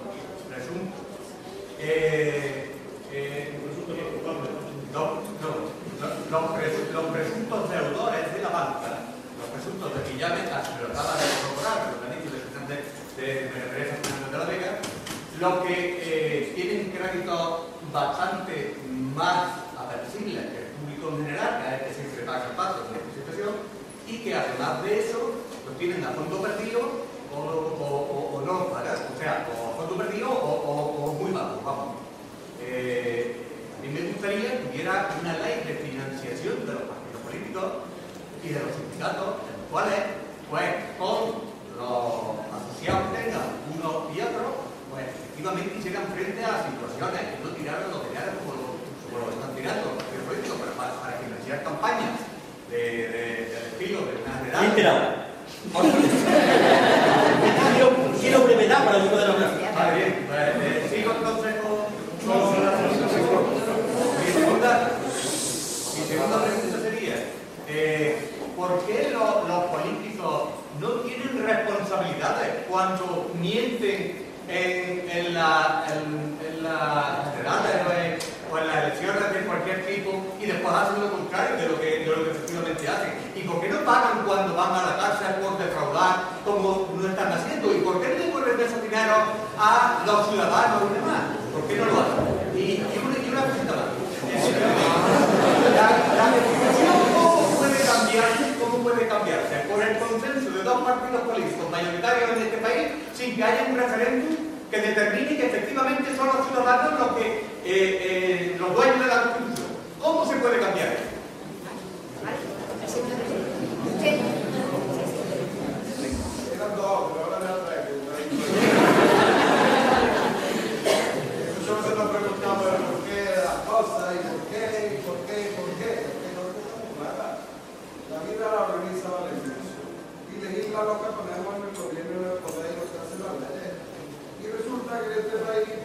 los presuntos deudores de la banca, los presuntos de que ya me acaba de corroborar los organismos de Teresa Fernández de la Vega, los que tienen créditos bastante más aversibles que el público en general, que es el que siempre paga el paso de la situación, y que además de eso los tienen a fondo perdido o no pagan, o sea, o a fondo perdido o muy bajo, vamos. A mí me gustaría que hubiera una ley de financiación de los partidos políticos y de los sindicatos, en los cuales, pues, todos los asociados tengan unos y otros, pues, efectivamente hicieran frente a situaciones que no tiraran los dineros como lo están tirando los partidos políticos para financiar campañas del estilo de una general. Quiero brevedad para yo poder hablar. Vale, bien, pues, sigo entonces con la mi segunda pregunta sería, ¿por qué los políticos no tienen responsabilidades cuando mienten en las generales o en las elecciones de cualquier tipo y después hacen lo contrario de lo que efectivamente hacen? ¿Y por qué no pagan cuando van a la cárcel por defraudar como no están haciendo? ¿Y por qué no devuelven ese dinero a los ciudadanos y demás? ¿Por qué no lo hacen? Y una pregunta más. La legislación, ¿cómo puede cambiarse? Por el consenso de dos partidos políticos mayoritarios en este país, sin que haya un referéndum que determine que efectivamente son los ciudadanos los que los dueños de la Constitución. ¿Cómo se puede cambiar eso? Lo que ponemos en el gobierno y en el poder y lo que hace la ley. Y resulta que en este país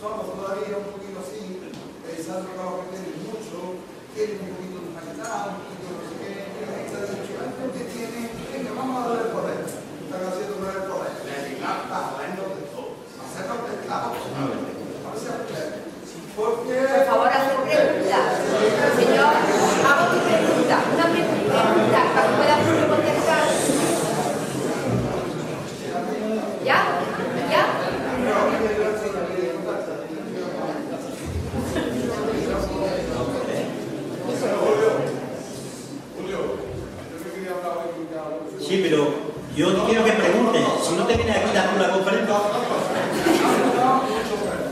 somos todavía un poquito así, pensando que los que tienen mucho, tienen un poquito de humanidad, un poquito no sé qué, que tienen, venga, vamos a darle el poder. Están haciendo con el poder. Legislar, está hablando de todo. Hacerlo de claro. Por favor, hacer preguntas. Señor, hago tu pregunta. Una pregunta para que pueda contestar. ¿Ya? ¿Ya? Sí, pero yo no quiero que pregunten. Si no te vienes aquí dando la conferencia.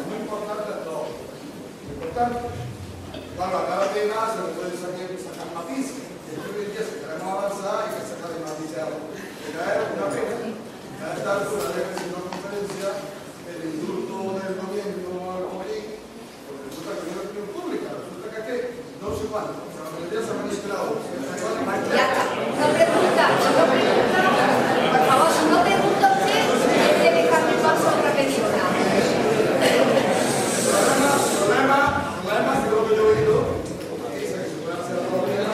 Muy importante todo. Importante. Claro, a cada tema se le puede sacar matices. Hoy en día, si queremos avanzar, hay que sacar de matices algo. Pero es una pena. A esta altura de una conferencia, el indulto del gobierno al Madrid, porque resulta que no es opinión pública, resulta que aquí no sé cuánto, pero la mayoría se ha administrado. Ya está. No pregunta. Por favor, si no pregunta usted, debe dejarme paso a otra persona. Problema, que lo que yo he oído, dice que se puede hacer todo bien.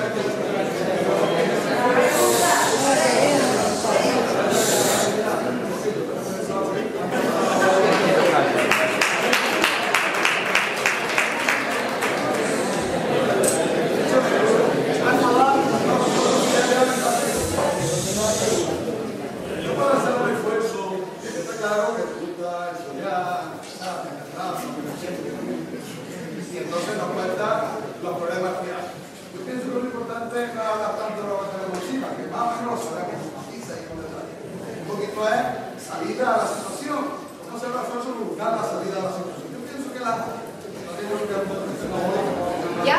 esto es salida a la situación. No se va a buscar la salida a la situación. Yo pienso que la tenemos que ¿Ya?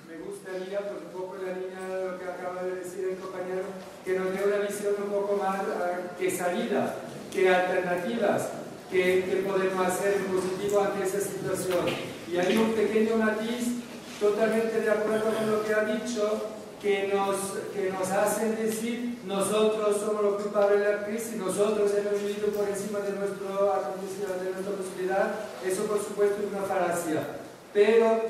Me gustaría, pues un poco en la línea de lo que acaba de decir el compañero, que nos dé una visión un poco más que salida, que alternativas, que podemos hacer en positivo ante esa situación. Y hay un pequeño matiz, totalmente de acuerdo con lo que ha dicho, que nos hacen decir nosotros somos los culpables de la crisis, nosotros hemos vivido por encima de nuestra posibilidad. Eso por supuesto es una falacia. Pero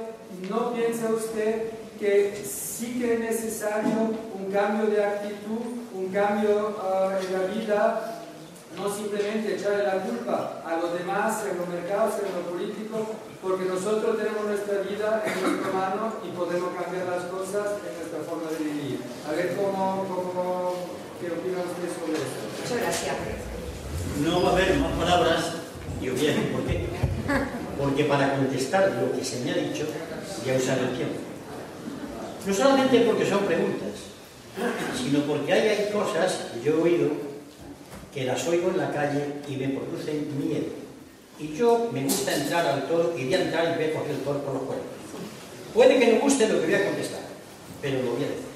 ¿no piensa usted que sí que es necesario un cambio de actitud, un cambio en la vida? No simplemente echarle la culpa a los demás, en los mercados, en lo político, porque nosotros tenemos nuestra vida en nuestra mano y podemos cambiar las cosas en nuestra forma de vivir. A ver ¿qué opina usted sobre eso? Muchas gracias. No va a haber más palabras y os diré por qué. Porque para contestar lo que se me ha dicho, ya usaré el tiempo. No solamente porque son preguntas, sino porque hay cosas que yo he oído que las oigo en la calle y me producen miedo. Y yo me gusta entrar al toro y voy a entrar y voy a coger el toro por los cuernos. Puede que no guste lo que voy a contestar, pero lo voy a decir.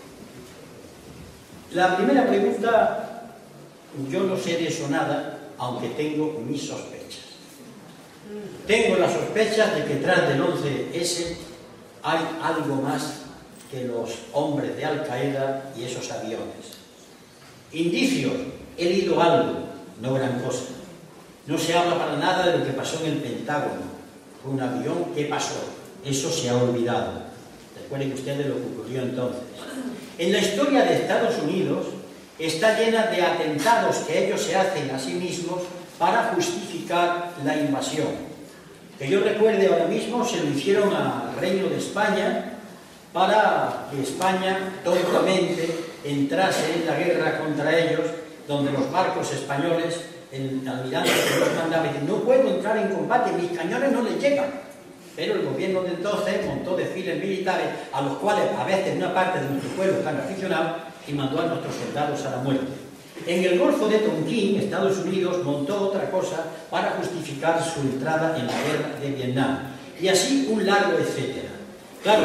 La primera pregunta, yo no sé de eso nada, aunque tengo mis sospechas. Tengo las sospechas de que tras del 11S hay algo más que los hombres de Al Qaeda y esos aviones. Indicios, he leído algo, no gran cosa. No se habla para nada de lo que pasó en el Pentágono. Fue un avión, ¿qué pasó? Eso se ha olvidado. Recuerden ustedes lo que ocurrió entonces. En la historia de Estados Unidos está llena de atentados que ellos se hacen a sí mismos para justificar la invasión. Que yo recuerde ahora mismo, se lo hicieron al Reino de España para que España tontamente entrase en la guerra contra ellos, donde los barcos españoles, el almirante que los mandaba, dice, no puedo entrar en combate, mis cañones no les llegan. Pero el gobierno de entonces montó desfiles militares, a los cuales a veces una parte de nuestro pueblo están aficionados, y mandó a nuestros soldados a la muerte. En el Golfo de Tonquín, Estados Unidos montó otra cosa para justificar su entrada en la guerra de Vietnam. Y así un largo etcétera. Claro,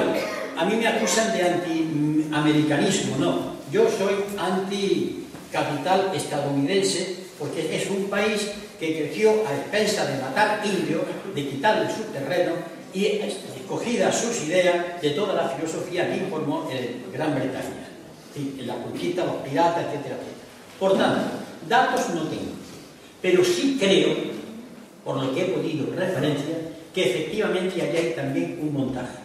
a mí me acusan de antiamericanismo, no. Yo soy anticapital estadounidense porque es un país que creció a expensas de matar indios, de quitarles su terreno y escogidas sus ideas de toda la filosofía que informó Gran Bretaña. La conquista, los piratas, etcétera, etcétera. Por tanto, datos no tengo, pero sí creo, por lo que he podido referencia, que efectivamente allá hay también un montaje.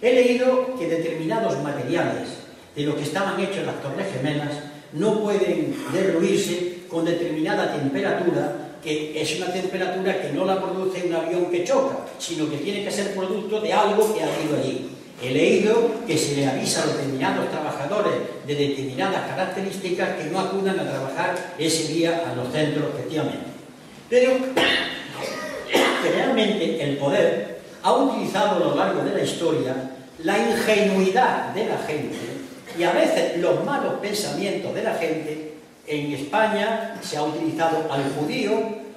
He leído que determinados materiales de lo que estaban hechos las Torres Gemelas no pueden derruirse con determinada temperatura, que es una temperatura que no la produce un avión que choca, sino que tiene que ser producto de algo que ha habido allí. He leído que se le avisa a determinados trabajadores de determinadas características que no acudan a trabajar ese día a los centros, efectivamente. Pero generalmente el poder ha utilizado a lo largo de la historia la ingenuidad de la gente y a veces los malos pensamientos de la gente. En España se ha utilizado al judío,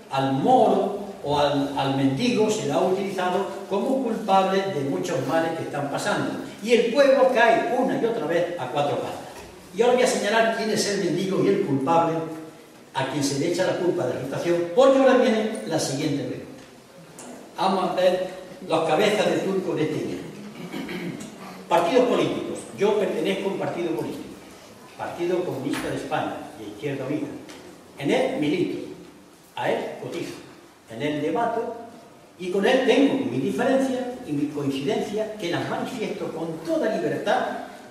al moro o al mendigo, se le ha utilizado como culpable de muchos males que están pasando. Y el pueblo cae una y otra vez a cuatro patas. Y ahora voy a señalar quién es el mendigo y el culpable a quien se le echa la culpa de la situación, porque ahora viene la siguiente pregunta. Vamos a ver las cabezas de turco de este día. Partidos políticos. Yo pertenezco a un partido político, Partido Comunista de España, de Izquierda Unida. En él milito, a él cotizo, en él debato y con él tengo mi diferencia y mi coincidencia que las manifiesto con toda libertad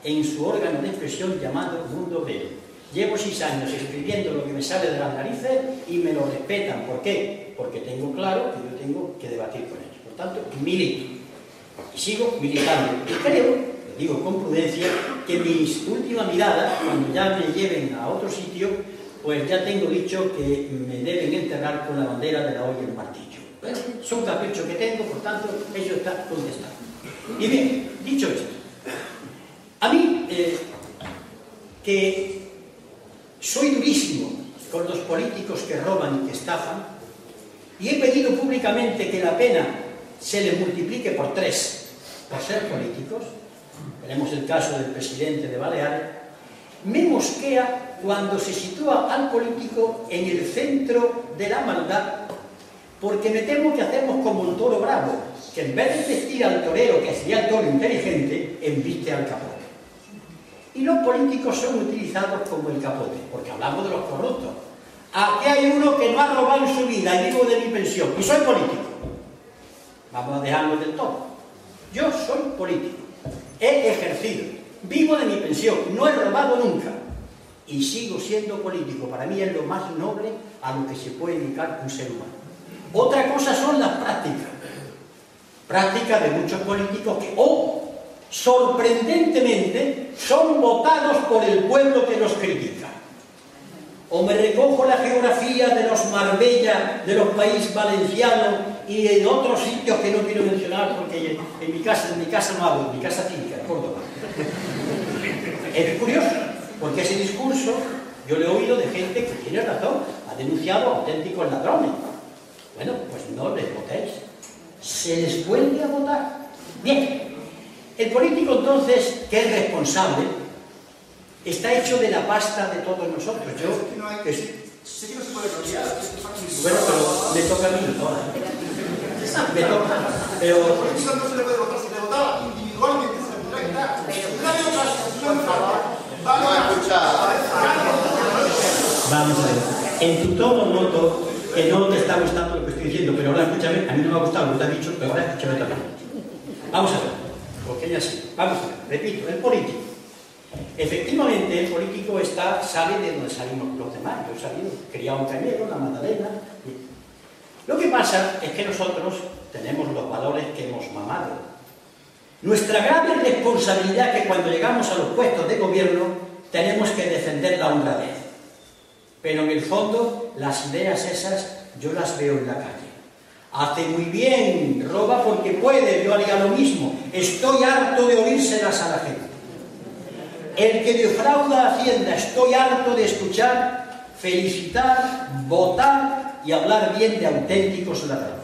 en su órgano de expresión llamado Mundo Obrero. Llevo 6 años escribiendo lo que me sale de las narices y me lo respetan. ¿Por qué? Porque tengo claro que yo tengo que debatir con ellos. Por tanto, milito y sigo militando. Y creo, lo digo con prudencia, que mis últimas miradas, cuando ya me lleven a otro sitio, pues ya tengo dicho que me deben enterrar con la bandera de la olla y el martillo. Bueno, son caprichos que tengo, por tanto, ello está contestado. Y bien, dicho esto, a mí, que soy durísimo con los políticos que roban y que estafan, y he pedido públicamente que la pena se les multiplique por 3 por ser políticos, tenemos el caso del presidente de Baleares, me mosquea cuando se sitúa al político en el centro de la maldad, porque me temo que hacemos como un toro bravo, que en vez de vestir al torero, que sería el toro inteligente, embiste al capote. Y los políticos son utilizados como el capote, porque hablamos de los corruptos. Aquí hay uno que no ha robado en su vida y vivo de mi pensión, y soy político. Vamos a dejarlo del todo. Yo soy político, he ejercido, vivo de mi pensión, no he robado nunca, y sigo siendo político. Para mí es lo más noble a lo que se puede dedicar un ser humano. Otra cosa son las prácticas de muchos políticos que, sorprendentemente, son votados por el pueblo que los critica. O me recojo la geografía de los Marbella, de los Países Valencianos y de otros sitios que no quiero mencionar porque en mi casa no hablo, en mi casa cívica, en Córdoba. Es curioso, porque ese discurso yo lo he oído de gente que tiene razón, ha denunciado a auténticos ladrones. Bueno, pues no les votéis, se les vuelve a votar. Bien, el político entonces, que es responsable, está hecho de la pasta de todos nosotros. Yo, sí que no se puede cambiar. bueno, pero me toca a mí ahora. Me toca, pero... El político no se le puede votar, se le votaba individualmente, se le podrá quitar. Vamos a ver, en tu tono noto que no te está gustando lo que estoy diciendo, pero ahora escúchame, a mí no me ha gustado lo que te has dicho, pero ahora escúchame también. Vamos a ver, porque ya sí, vamos a ver, repito, el político. Efectivamente, el político sale de donde salimos los demás. Yo he salido, criado en Cañero, en la Magdalena. Lo que pasa es que nosotros tenemos los valores que hemos mamado. Nuestra grave responsabilidad es que cuando llegamos a los puestos de gobierno tenemos que defender la honradez. Pero en el fondo, las ideas esas yo las veo en la calle. Hace muy bien, roba porque puede, yo haría lo mismo. Estoy harto de oírselas a la gente. El que defrauda a Hacienda, estoy harto de escuchar, felicitar, votar y hablar bien de auténticos ladrones.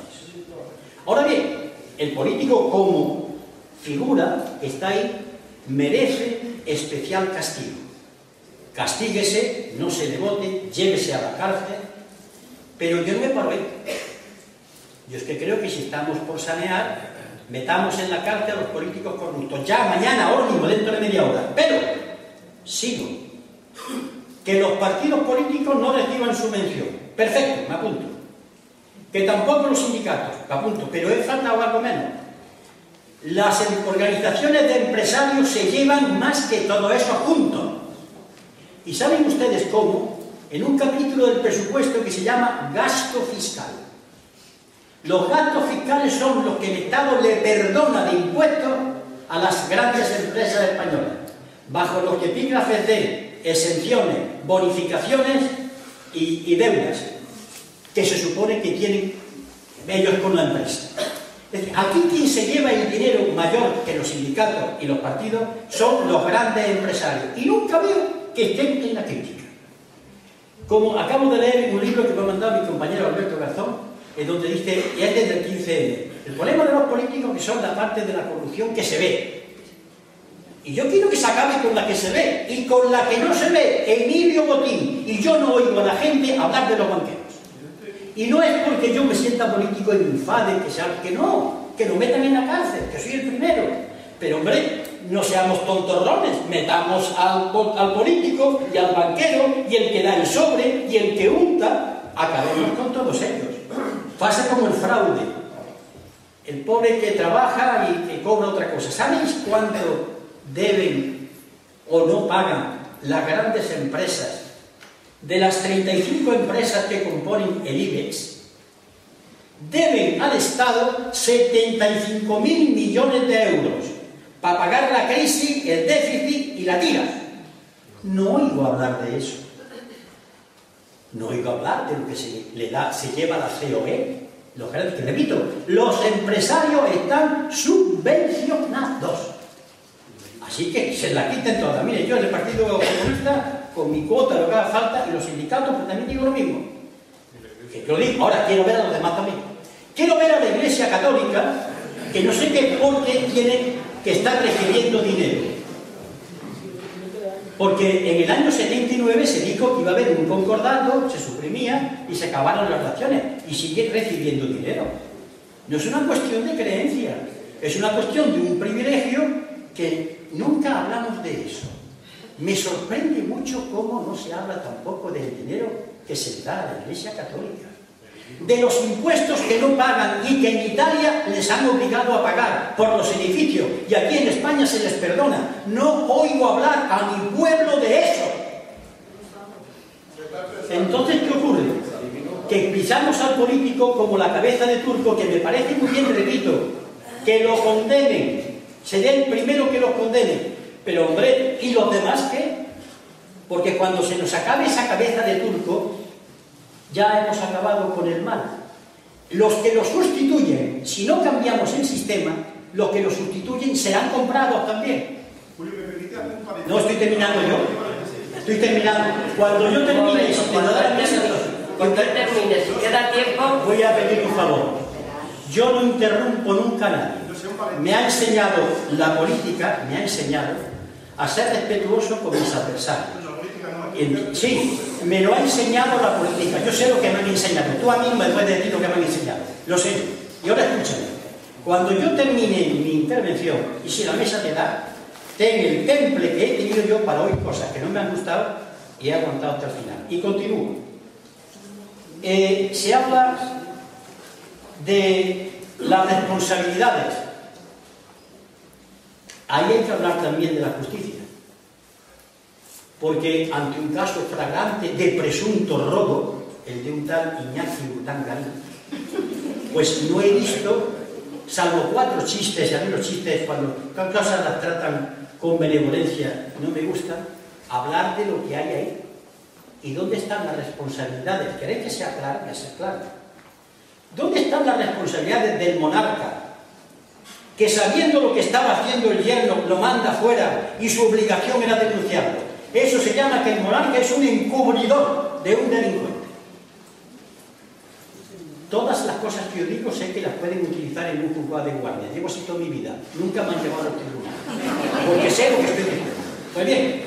Ahora bien, el político como figura está ahí, merece especial castigo. Castíguese, no se le vote, llévese a la cárcel, pero yo no me paro ahí. Yo es que creo que si estamos por sanear, metamos en la cárcel a los políticos corruptos, ya, mañana, ahora mismo, dentro de media hora. Pero, sigo, que los partidos políticos no reciban subvención. Perfecto, me apunto. Que tampoco los sindicatos, me apunto, pero he faltado algo menos. Las organizaciones de empresarios se llevan más que todo eso juntos. ¿Y saben ustedes cómo? En un capítulo del presupuesto que se llama gasto fiscal. Los gastos fiscales son los que el Estado le perdona de impuestos a las grandes empresas españolas, bajo los epígrafes de exenciones, bonificaciones y deudas, que se supone que tienen ellos con la empresa. Es decir, aquí quien se lleva el dinero mayor que los sindicatos y los partidos son los grandes empresarios. Y nunca veo que estén en la crítica. Como acabo de leer un libro que me ha mandado mi compañero Alberto Garzón, en donde dice, y es desde el 15M, el problema de los políticos que son la parte de la corrupción que se ve. Y yo quiero que se acabe con la que se ve, y con la que no se ve, Emilio Botín. Y yo no oigo a la gente hablar de los banqueros. Y no es porque yo me sienta político y me enfade, que no, que lo metan en la cárcel, que soy el primero. Pero hombre, no seamos tontorrones, metamos al político y al banquero y el que da el sobre y el que unta, acabemos con todos ellos. Pasa como el fraude. El pobre que trabaja y que cobra otra cosa. ¿Sabéis cuánto deben o no pagan las grandes empresas? De las 35 empresas que componen el IBEX, deben al Estado 75.000 millones de euros para pagar la crisis, el déficit y la tira. No oigo hablar de eso. No oigo hablar de lo que se lleva la COE, Los grandes, que repito, los empresarios están subvencionados. Así que se la quiten todas. Mire, yo del Partido Comunista, con mi cuota, lo que haga falta, y los sindicatos, pues también digo lo mismo. Que yo digo, ahora quiero ver a los demás también. Quiero ver a la Iglesia Católica, que no sé qué por qué tiene que estar recibiendo dinero. Porque en el año 79 se dijo que iba a haber un concordato, se suprimía y se acabaron las relaciones y sigue recibiendo dinero. No es una cuestión de creencia, es una cuestión de un privilegio que nunca hablamos de eso. Me sorprende mucho cómo no se habla tampoco del dinero que se da a la Iglesia Católica, de los impuestos que no pagan y que en Italia les han obligado a pagar por los edificios y aquí en España se les perdona. No oigo hablar a mi pueblo de eso. Entonces, ¿qué ocurre? Que pisamos al político como la cabeza de turco, que me parece muy bien, repito, que lo condenen, seré el primero que lo condene, pero hombre, ¿y los demás qué? Porque cuando se nos acabe esa cabeza de turco, ya hemos acabado con el mal. Los que lo sustituyen, si no cambiamos el sistema, los que lo sustituyen serán comprados también. No estoy terminando yo. Estoy terminando. Cuando yo termine, si Cuando termine, si queda tiempo, voy a pedir un favor. Yo no interrumpo nunca a nadie. Me ha enseñado la política, me ha enseñado a ser respetuoso con mis adversarios. Sí, me lo ha enseñado la política. Yo sé lo que me han enseñado. Tú a mí me puedes decir lo que me han enseñado. Lo sé. Y ahora escúchame. Cuando yo termine mi intervención, y si la mesa te da, ten el temple que he tenido yo para oír cosas que no me han gustado y he aguantado hasta el final. Y continúo. Se habla de las responsabilidades. Ahí hay que hablar también de la justicia. Porque ante un caso flagrante de presunto robo, el de un tal Iñaki Urdangarín, pues no he visto, salvo 4 chistes, y a mí los chistes cuando cosas las tratan con benevolencia no me gustan, hablar de lo que hay ahí. ¿Y dónde están las responsabilidades? ¿Queréis que sea claro? Que sea claro. ¿Dónde están las responsabilidades del monarca, que sabiendo lo que estaba haciendo el yerno lo manda fuera y su obligación era denunciarlo? Eso se llama que el monarca es un encubridor de un delincuente. Todas las cosas que yo digo sé que las pueden utilizar en un juzgado de guardia. Llevo así toda mi vida. Nunca me han llevado al tribunal. Porque sé lo que estoy diciendo. Pues bien,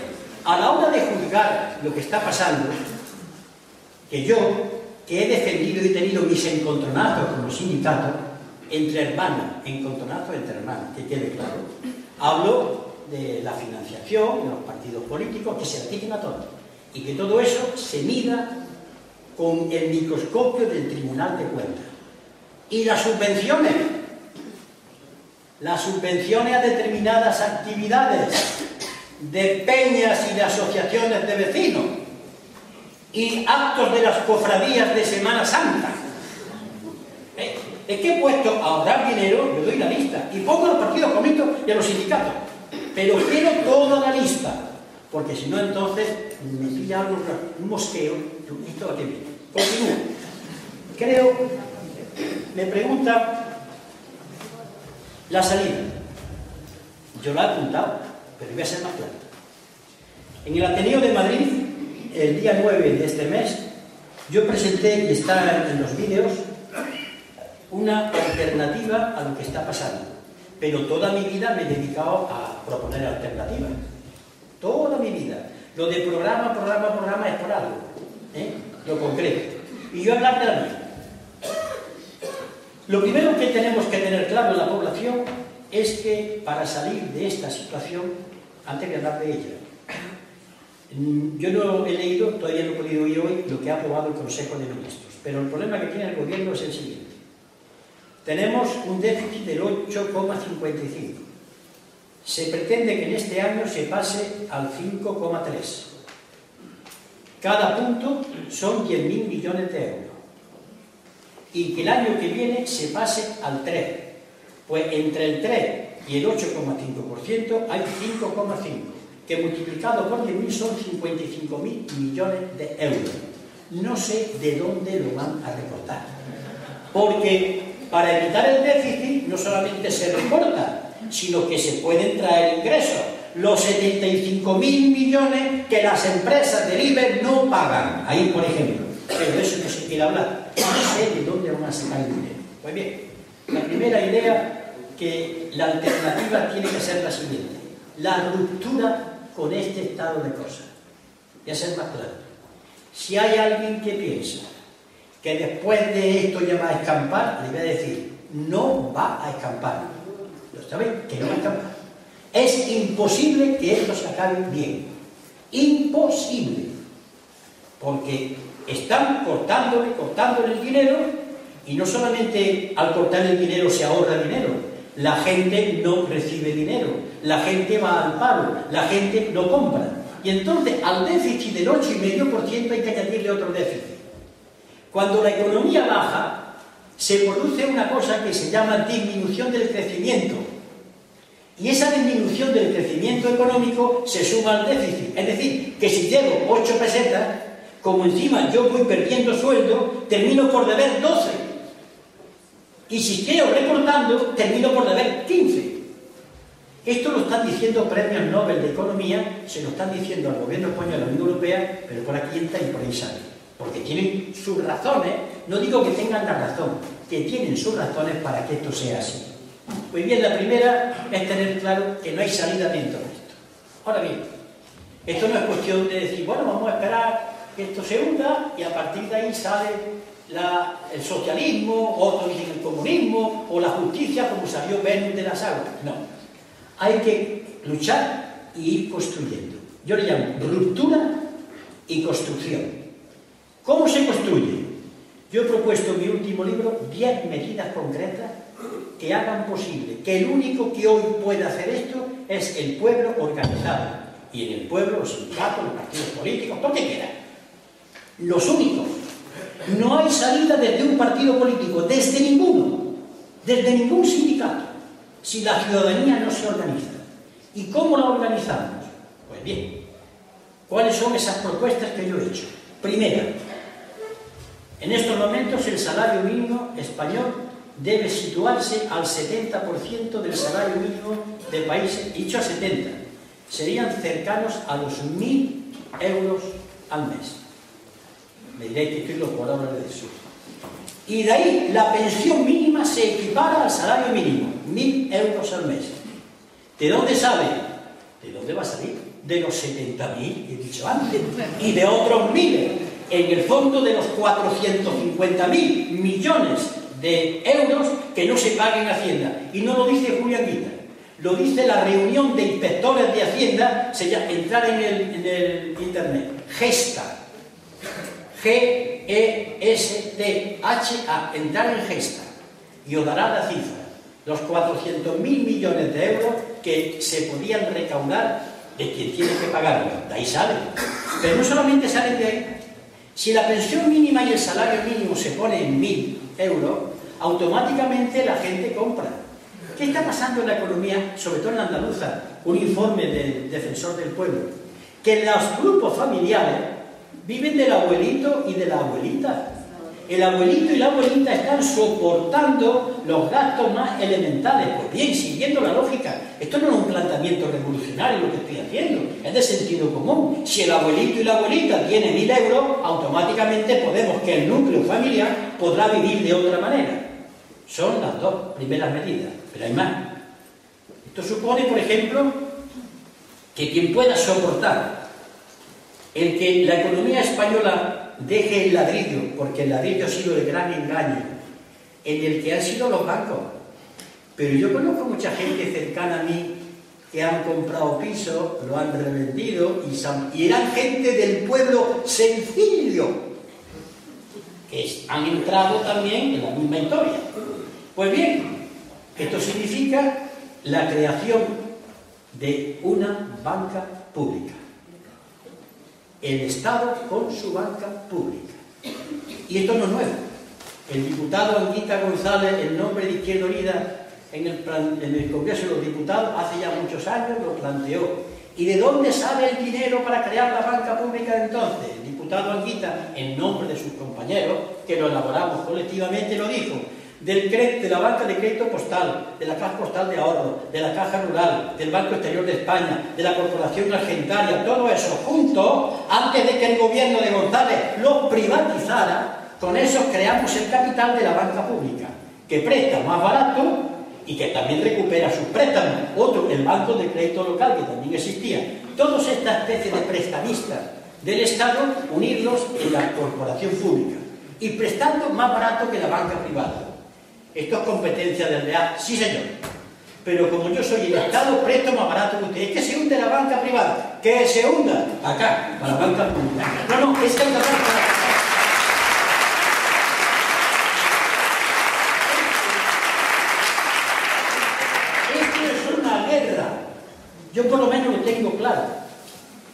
a la hora de juzgar lo que está pasando, que yo, que he defendido y he tenido mis encontronazos con los sindicatos, entre hermanos, encontronazos entre hermanos, que quede claro, hablo de la financiación de los partidos políticos, que se apliquen a todos, y que todo eso se mida con el microscopio del Tribunal de Cuentas. Y las subvenciones a determinadas actividades de peñas y de asociaciones de vecinos y actos de las cofradías de Semana Santa. Es que he puesto a ahorrar dinero, yo doy la lista, y pongo a los partidos comunistas y a los sindicatos. Pero quiero toda la lista, porque si no entonces me pilla un mosqueo y todo aquello. Continúo. Creo, me pregunta la salida. Yo la he apuntado, pero voy a ser más claro. En el Ateneo de Madrid, el día 9 de este mes, yo presenté, y está en los vídeos, una alternativa a lo que está pasando. Pero toda mi vida me he dedicado a proponer alternativas. Toda mi vida. Lo de programa es por algo. Lo concreto. Y yo hablar de la mía. Lo primero que tenemos que tener claro en la población es que para salir de esta situación, antes de hablar de ella, yo no he leído, todavía no he podido oír hoy, lo que ha aprobado el Consejo de Ministros. Pero el problema que tiene el gobierno es el siguiente. Tenemos un déficit del 8,55. Se pretende que en este año se pase al 5,3. Cada punto son 10.000 millones de euros. Y que el año que viene se pase al 3. Pues entre el 3 y el 8,5% hay 5,5, que multiplicado por 10.000 son 55.000 millones de euros. No sé de dónde lo van a recortar. porque para evitar el déficit no solamente se recorta, sino que se pueden traer ingresos. Los 75.000 millones que las empresas del IBEX no pagan. Ahí, por ejemplo. Pero de eso no se quiere hablar. No sé de dónde van a sacar el dinero. Pues bien, la primera idea, que la alternativa tiene que ser la siguiente: la ruptura con este estado de cosas. Voy a ser más claro. Si hay alguien que piensa que después de esto ya va a escampar, le voy a decir, no va a escampar. ¿Lo saben? Que no va a escampar. Es imposible que esto se acabe bien. Imposible. Porque están cortándole el dinero, y no solamente al cortar el dinero se ahorra dinero, la gente no recibe dinero, la gente va al paro, la gente no compra. Y entonces al déficit del 8,5% hay que añadirle otro déficit. Cuando la economía baja, se produce una cosa que se llama disminución del crecimiento. Y esa disminución del crecimiento económico se suma al déficit. Es decir, que si llevo 8 pesetas, como encima yo voy perdiendo sueldo, termino por deber 12. Y si quiero recortando, termino por deber 15. Esto lo están diciendo premios Nobel de Economía, se lo están diciendo al gobierno español, a la Unión Europea, pero por aquí entra y por ahí sale. Porque tienen sus razones, no digo que tengan la razón, que tienen sus razones para que esto sea así. Pues bien, la primera es tener claro que no hay salida dentro de esto. Ahora bien, esto no es cuestión de decir, bueno, vamos a esperar que esto se hunda y a partir de ahí sale el socialismo, otros dicen el comunismo, o la justicia como salió Venus de las aguas. No. Hay que luchar y ir construyendo. Yo le llamo ruptura y construcción. ¿Cómo se construye? Yo he propuesto en mi último libro 10 medidas concretas que hagan posible que el único que hoy puede hacer esto es el pueblo organizado. Y en el pueblo los sindicatos, los partidos políticos, lo que quieran. Los únicos. No hay salida desde un partido político, desde ninguno, desde ningún sindicato, si la ciudadanía no se organiza. ¿Y cómo la organizamos? Pues bien, ¿cuáles son esas propuestas que yo he hecho? Primera, en estos momentos el salario mínimo español debe situarse al 70% del salario mínimo de países, dicho a 70, serían cercanos a los 1.000 euros al mes. Me diréis que estoy loco, ahora hablaré de eso. Y de ahí la pensión mínima se equipara al salario mínimo, 1.000 euros al mes. ¿De dónde sale? ¿De dónde va a salir? De los 70.000 que he dicho antes, y de otros miles, en el fondo de los 450.000 millones de euros que no se paguen en Hacienda. Y no lo dice Julián Guita, lo dice la reunión de inspectores de Hacienda, entrar en el internet, Gesta. G-E-S-T-H-A, entrar en Gesta, y os dará la cifra, los 400.000 millones de euros que se podían recaudar de quien tiene que pagarlo. De ahí salen. Pero no solamente salen de ahí. Si la pensión mínima y el salario mínimo se pone en 1.000 euros, automáticamente la gente compra. ¿Qué está pasando en la economía, sobre todo en la andaluza? Un informe del Defensor del Pueblo, que los grupos familiares viven del abuelito y de la abuelita. El abuelito y la abuelita están soportando los gastos más elementales. Pues bien, siguiendo la lógica, esto no es un planteamiento revolucionario lo que estoy haciendo, es de sentido común. Si el abuelito y la abuelita tienen 1.000 euros, automáticamente podemos que el núcleo familiar podrá vivir de otra manera. Son las dos primeras medidas, pero hay más. Esto supone, por ejemplo, que quien pueda soportar el que la economía española deje el ladrillo, porque el ladrillo ha sido el gran engaño en el que han sido los bancos. Pero yo conozco mucha gente cercana a mí que han comprado pisos, lo han revendido y eran gente del pueblo sencillo, que han entrado también en la misma historia. Pues bien, esto significa la creación de una banca pública. El Estado con su banca pública. Y esto no es nuevo. El diputado Anguita González, en nombre de Izquierda Unida, en el Congreso de los Diputados, hace ya muchos años lo planteó. ¿Y de dónde sale el dinero para crear la banca pública entonces? El diputado diputado Anguita, en nombre de sus compañeros, que lo elaboramos colectivamente, lo dijo, de la banca de crédito postal, de la caja postal de ahorro, de la caja rural, del Banco Exterior de España, de la Corporación Argentaria, todo eso junto, antes de que el gobierno de González lo privatizara, con eso creamos el capital de la banca pública, que presta más barato y que también recupera sus préstamos. Otro, el Banco de Crédito Local, que también existía. Todas estas especies de prestamistas del Estado, unirlos en la corporación pública y prestando más barato que la banca privada. Esto es competencia del BEA, sí señor. Pero como yo soy el Estado, presto más barato que usted. Es que se hunde la banca privada. Que se hunda acá, para la banca pública. No, esta es la banca. Esto es una guerra. Yo por lo menos lo tengo claro.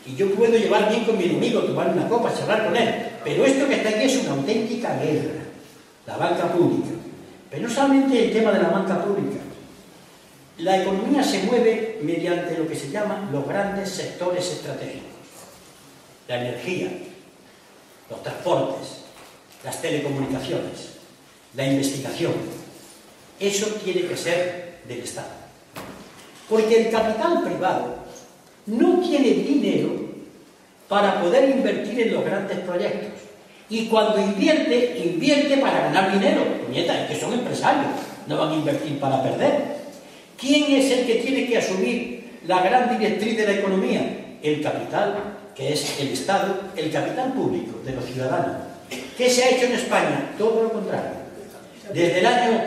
Y yo puedo llevar bien con mi enemigo, tomar una copa, charlar con él. Pero esto que está aquí es una auténtica guerra. La banca pública. Pero no solamente el tema de la banca pública. La economía se mueve mediante lo que se llaman los grandes sectores estratégicos. La energía, los transportes, las telecomunicaciones, la investigación. Eso tiene que ser del Estado. Porque el capital privado no tiene dinero para poder invertir en los grandes proyectos. Y cuando invierte, invierte para ganar dinero. Nieta, es que son empresarios, no van a invertir para perder. ¿Quién es el que tiene que asumir la gran directriz de la economía? El capital, que es el Estado, el capital público de los ciudadanos. ¿Qué se ha hecho en España? Todo lo contrario. Desde el año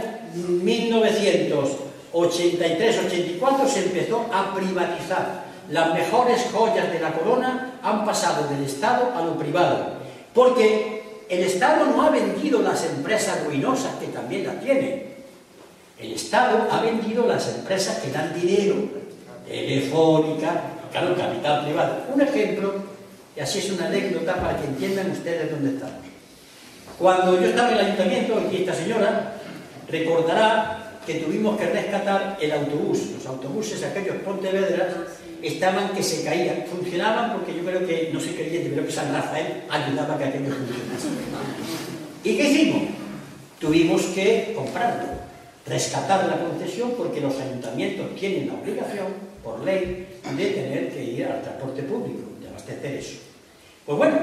1983-84 se empezó a privatizar. Las mejores joyas de la corona han pasado del Estado a lo privado. Porque el Estado no ha vendido las empresas ruinosas, que también las tiene. El Estado ha vendido las empresas que dan dinero. Telefónica, claro, capital privado. Un ejemplo, y así es una anécdota para que entiendan ustedes dónde estamos. Cuando yo estaba en el ayuntamiento, y esta señora recordará que tuvimos que rescatar el autobús. Los autobuses, aquellos Pontevedras, estaban que se caían. Funcionaban porque yo creo que, no sé qué, pero que San Rafael ayudaba a que aquello funcionase. ¿Y qué hicimos? Tuvimos que comprarlo, rescatar la concesión, porque los ayuntamientos tienen la obligación, por ley, de tener que ir al transporte público, de abastecer eso. Pues bueno,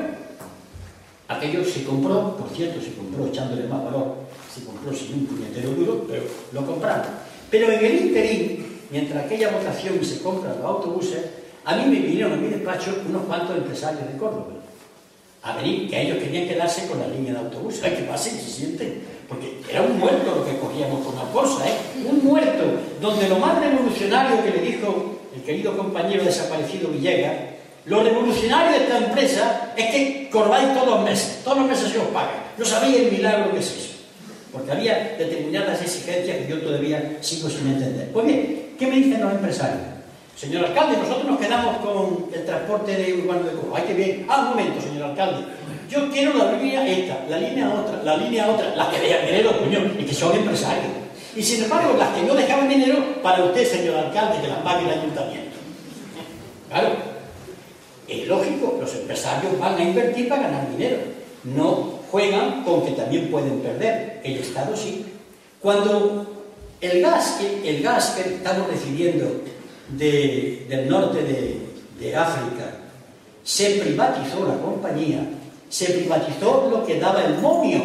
aquello se compró, por cierto, se compró echándole más valor, se compró sin un puñetero duro, pero lo compramos. Pero en el ínterin, mientras aquella votación se compra los autobuses, a mí me vinieron a mi despacho unos cuantos empresarios de Córdoba a venir, que ellos querían quedarse con la línea de autobuses. Hay que pasen y se sienten, porque era un muerto lo que cogíamos con una bolsa, un muerto, donde lo más revolucionario que le dijo el querido compañero desaparecido Villegas, lo revolucionario de esta empresa es que cobráis todos los meses se os paga. No sabía el milagro que es eso, porque había determinadas exigencias que yo todavía sigo sin entender. Pues bien, ¿qué me dicen los empresarios? Señor alcalde, nosotros nos quedamos con el transporte de urbano de Córdoba. ¡Ay, qué bien! Un momento, señor alcalde. Yo quiero la línea esta, la línea otra, las que dejan dinero, coño, y que son empresarios. Y sin embargo, las que no dejaban dinero, para usted, señor alcalde, que las pague el ayuntamiento. Claro, es lógico, los empresarios van a invertir para ganar dinero. No juegan con que también pueden perder. El Estado sí. Cuando el gas que estamos recibiendo del norte de África, se privatizó la compañía, se privatizó lo que daba el momio,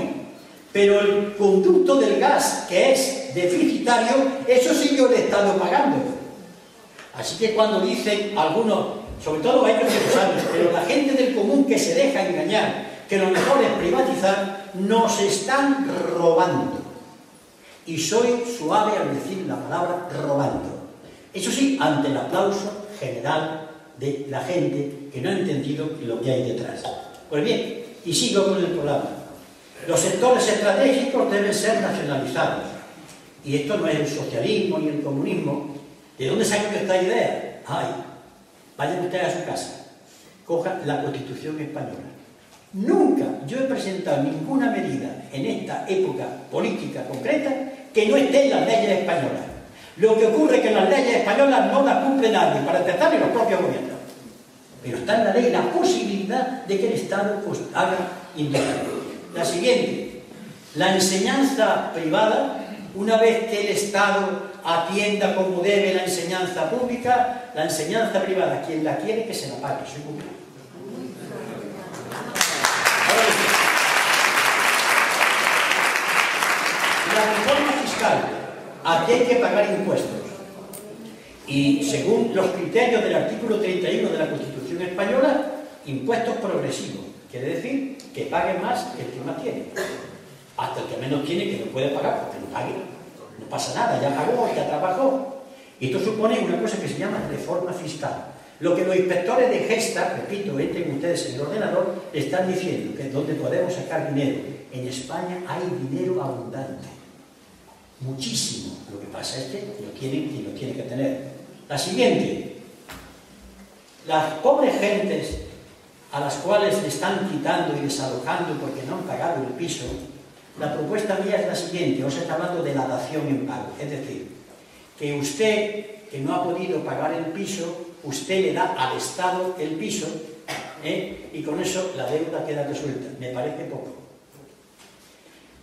pero el conducto del gas, que es deficitario, eso siguió el Estado pagando. Así que cuando dicen algunos, sobre todo ellos que lo saben, pero la gente del común que se deja engañar, que lo mejor es privatizar, nos están robando. Y soy suave al decir la palabra robando. Eso sí, ante el aplauso general de la gente que no ha entendido lo que hay detrás. Pues bien, y sigo con el programa. Los sectores estratégicos deben ser nacionalizados. Y esto no es el socialismo ni el comunismo. ¿De dónde sacan esta idea? Ay, vayan ustedes a su casa, cojan la Constitución española. Nunca yo he presentado ninguna medida en esta época política concreta que no esté en las leyes españolas. Lo que ocurre es que las leyes españolas no las cumple nadie, para empezar, ni los propios gobiernos. pero está en la ley la posibilidad de que el Estado pues, haga industria. La siguiente, la enseñanza privada, una vez que el Estado atienda como debe la enseñanza pública, la enseñanza privada, quien la quiere que se la pague, soy público. La reforma fiscal, aquí hay que pagar impuestos. Y según los criterios del artículo 31 de la Constitución Española, impuestos progresivos. Quiere decir que pague más el que más tiene. Hasta el que menos tiene, que no puede pagar, porque no pague. No pasa nada, ya pagó, ya trabajó. Y esto supone una cosa que se llama reforma fiscal. Lo que los inspectores de Gesta, repito, entren ustedes en el ordenador, están diciendo que es donde podemos sacar dinero. En España hay dinero abundante. Muchísimo. Lo que pasa es que lo tienen y lo tienen que tener. La siguiente. Las pobres gentes a las cuales le están quitando y desalojando porque no han pagado el piso, la propuesta mía es la siguiente. Os está hablando de la dación en pago. Es decir, que usted, que no ha podido pagar el piso, usted le da al Estado el piso, y con eso la deuda queda resuelta. Me parece poco.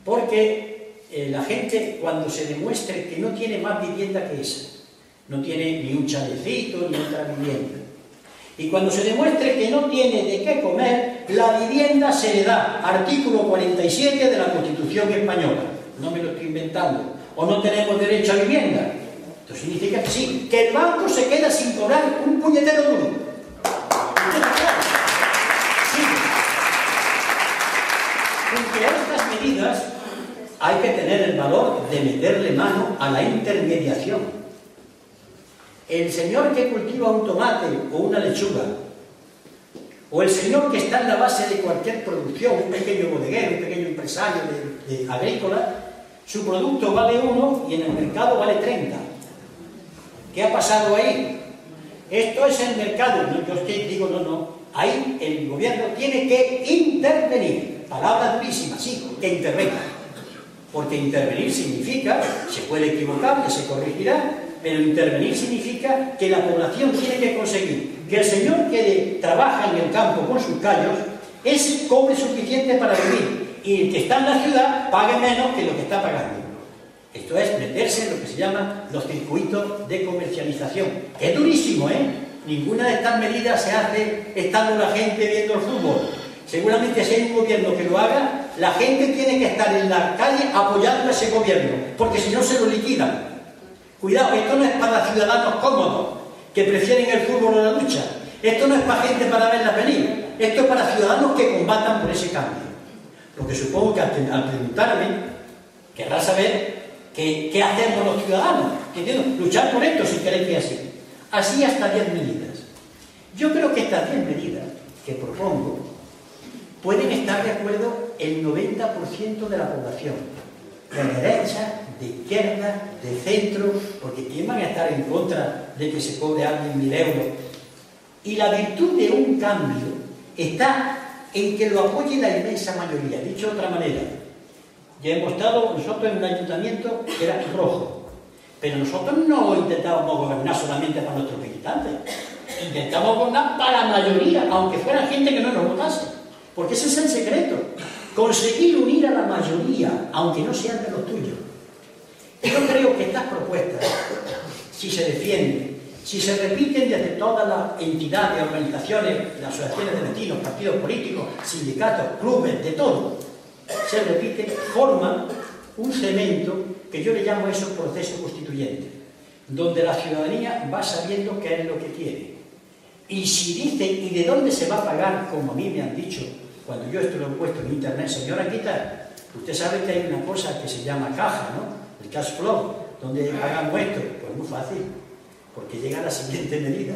Porque la gente, cuando se demuestre que no tiene más vivienda que esa, no tiene ni un chalecito ni otra vivienda, y cuando se demuestre que no tiene de qué comer, la vivienda se le da. Artículo 47 de la Constitución Española. No me lo estoy inventando. O no tenemos derecho a vivienda. Esto significa que sí, que el banco se queda sin cobrar un puñetero duro. Sí. Entre estas medidas hay que tener el valor de meterle mano a la intermediación. El señor que cultiva un tomate o una lechuga, o el señor que está en la base de cualquier producción, un pequeño bodeguero, un pequeño empresario de agrícola, su producto vale 1 y en el mercado vale 30. ¿Qué ha pasado ahí? Esto es el mercado. Yo digo, no. Ahí el gobierno tiene que intervenir. Palabra durísima, sí, que intervenga. Porque intervenir significa, se puede equivocar, que se corregirá, pero intervenir significa que la población tiene que conseguir que el señor que trabaja en el campo con sus callos ese cobre suficiente para vivir y el que está en la ciudad pague menos que lo que está pagando. Esto es meterse en lo que se llama los circuitos de comercialización. Es durísimo, ¿eh? Ninguna de estas medidas se hace estando la gente viendo el fútbol. Seguramente si hay un gobierno que lo haga, la gente tiene que estar en la calle apoyando a ese gobierno, porque si no se lo liquidan. Cuidado, esto no es para ciudadanos cómodos, que prefieren el fútbol o la lucha. Esto no es para gente para verla venir. Esto es para ciudadanos que combatan por ese cambio. Lo que supongo que al preguntarme, querrá saber qué hacemos los ciudadanos. ¿Entiendes? Luchar por esto si queréis que así. Así hasta 10 medidas. Yo creo que estas 10 medidas que propongo pueden estar de acuerdo el 90% de la población. De derecha, de izquierda, de centro, porque ¿quién van a estar en contra de que se cobre a alguien 1.000 euros? Y la virtud de un cambio está en que lo apoye la inmensa mayoría. Dicho de otra manera, ya hemos estado nosotros en un ayuntamiento que era rojo, pero nosotros no intentábamos gobernar solamente para nuestros militantes, intentamos gobernar para la mayoría, aunque fuera gente que no nos votase, porque ese es el secreto. Conseguir unir a la mayoría, aunque no sean de los tuyos. Yo creo que estas propuestas, si se defienden, si se repiten desde todas las entidades, organizaciones, las asociaciones de vecinos, partidos políticos, sindicatos, clubes, de todo, se repiten, forman un cemento que yo le llamo eso proceso constituyente, donde la ciudadanía va sabiendo qué es lo que quiere. Y si dice, ¿y de dónde se va a pagar? Como a mí me han dicho, cuando yo esto lo he puesto en internet, señora Anguita, usted sabe que hay una cosa que se llama caja, ¿no? El cash flow, donde hagamos esto. Pues muy fácil, porque llega la siguiente medida.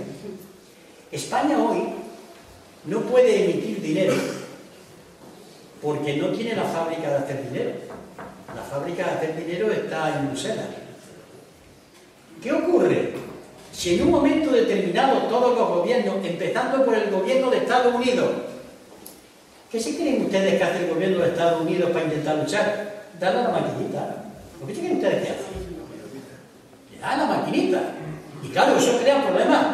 España hoy no puede emitir dinero porque no tiene la fábrica de hacer dinero. La fábrica de hacer dinero está en Bruselas. ¿Qué ocurre? Si en un momento determinado todos los gobiernos, empezando por el gobierno de Estados Unidos, ¿qué se creen ustedes que hace el gobierno de Estados Unidos para intentar luchar? Darle a la maquinita. ¿Por qué creen ustedes que hace? Le da a la maquinita. Y claro, eso crea problemas.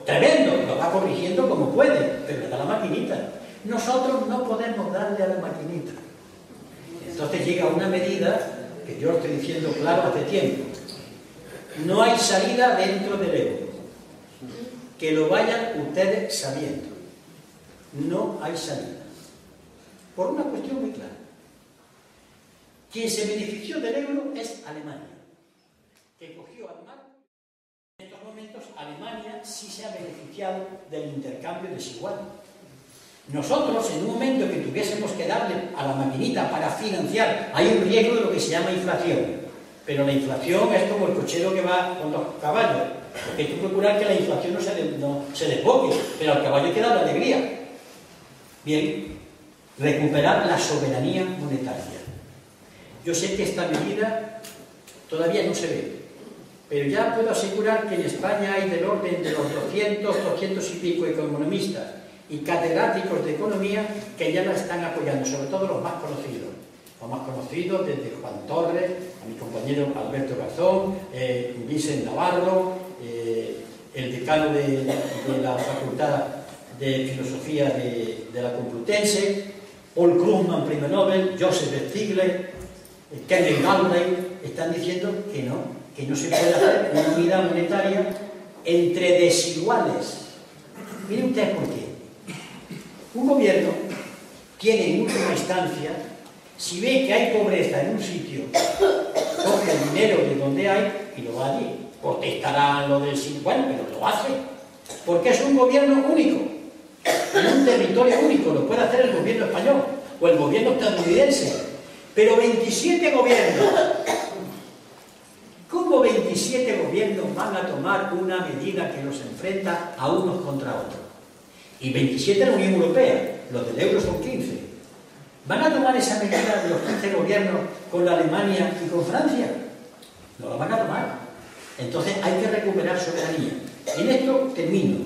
tremendo, lo va corrigiendo como puede, pero le da la maquinita. Nosotros no podemos darle a la maquinita. Entonces llega una medida que yo estoy diciendo claro hace tiempo. No hay salida dentro del euro. Que lo vayan ustedes sabiendo. No hay salida. Por una cuestión muy clara. Quien se benefició del euro es Alemania, que cogió al mar. En estos momentos Alemania sí se ha beneficiado del intercambio desigual. Nosotros, en un momento que tuviésemos que darle a la maquinita para financiar, hay un riesgo de lo que se llama inflación. Pero la inflación es como el cochero que va con los caballos. Porque hay que procurar que la inflación no se desboque, pero al caballo hay que darle alegría. Bien, recuperar la soberanía monetaria. Yo sé que esta medida todavía no se ve, pero ya puedo asegurar que en España hay del orden de los 200 y pico economistas y catedráticos de economía que ya la están apoyando, sobre todo los más conocidos. Los más conocidos, desde Juan Torres, a mi compañero Alberto Garzón, Vicente Navarro, el decano de la Facultad de Filosofía de la Complutense, Paul Krugman, premio Nobel, Joseph Stiglitz, Kenneth Galbraith, están diciendo que no se puede hacer una unidad monetaria entre desiguales. Miren ustedes por qué. Un gobierno tiene en última instancia, si ve que hay pobreza en un sitio, coge el dinero de donde hay y lo va allí. Protestarán lo del 50, pero lo hace. Porque es un gobierno único, en un territorio único. Lo puede hacer el gobierno español o el gobierno estadounidense. Pero 27 gobiernos, ¿cómo 27 gobiernos van a tomar una medida que los enfrenta a unos contra otros? Y 27 en la Unión Europea, los del euro son 15. ¿Van a tomar esa medida de los 15 gobiernos con la Alemania y con Francia? No la van a tomar. Entonces hay que recuperar soberanía. En esto termino.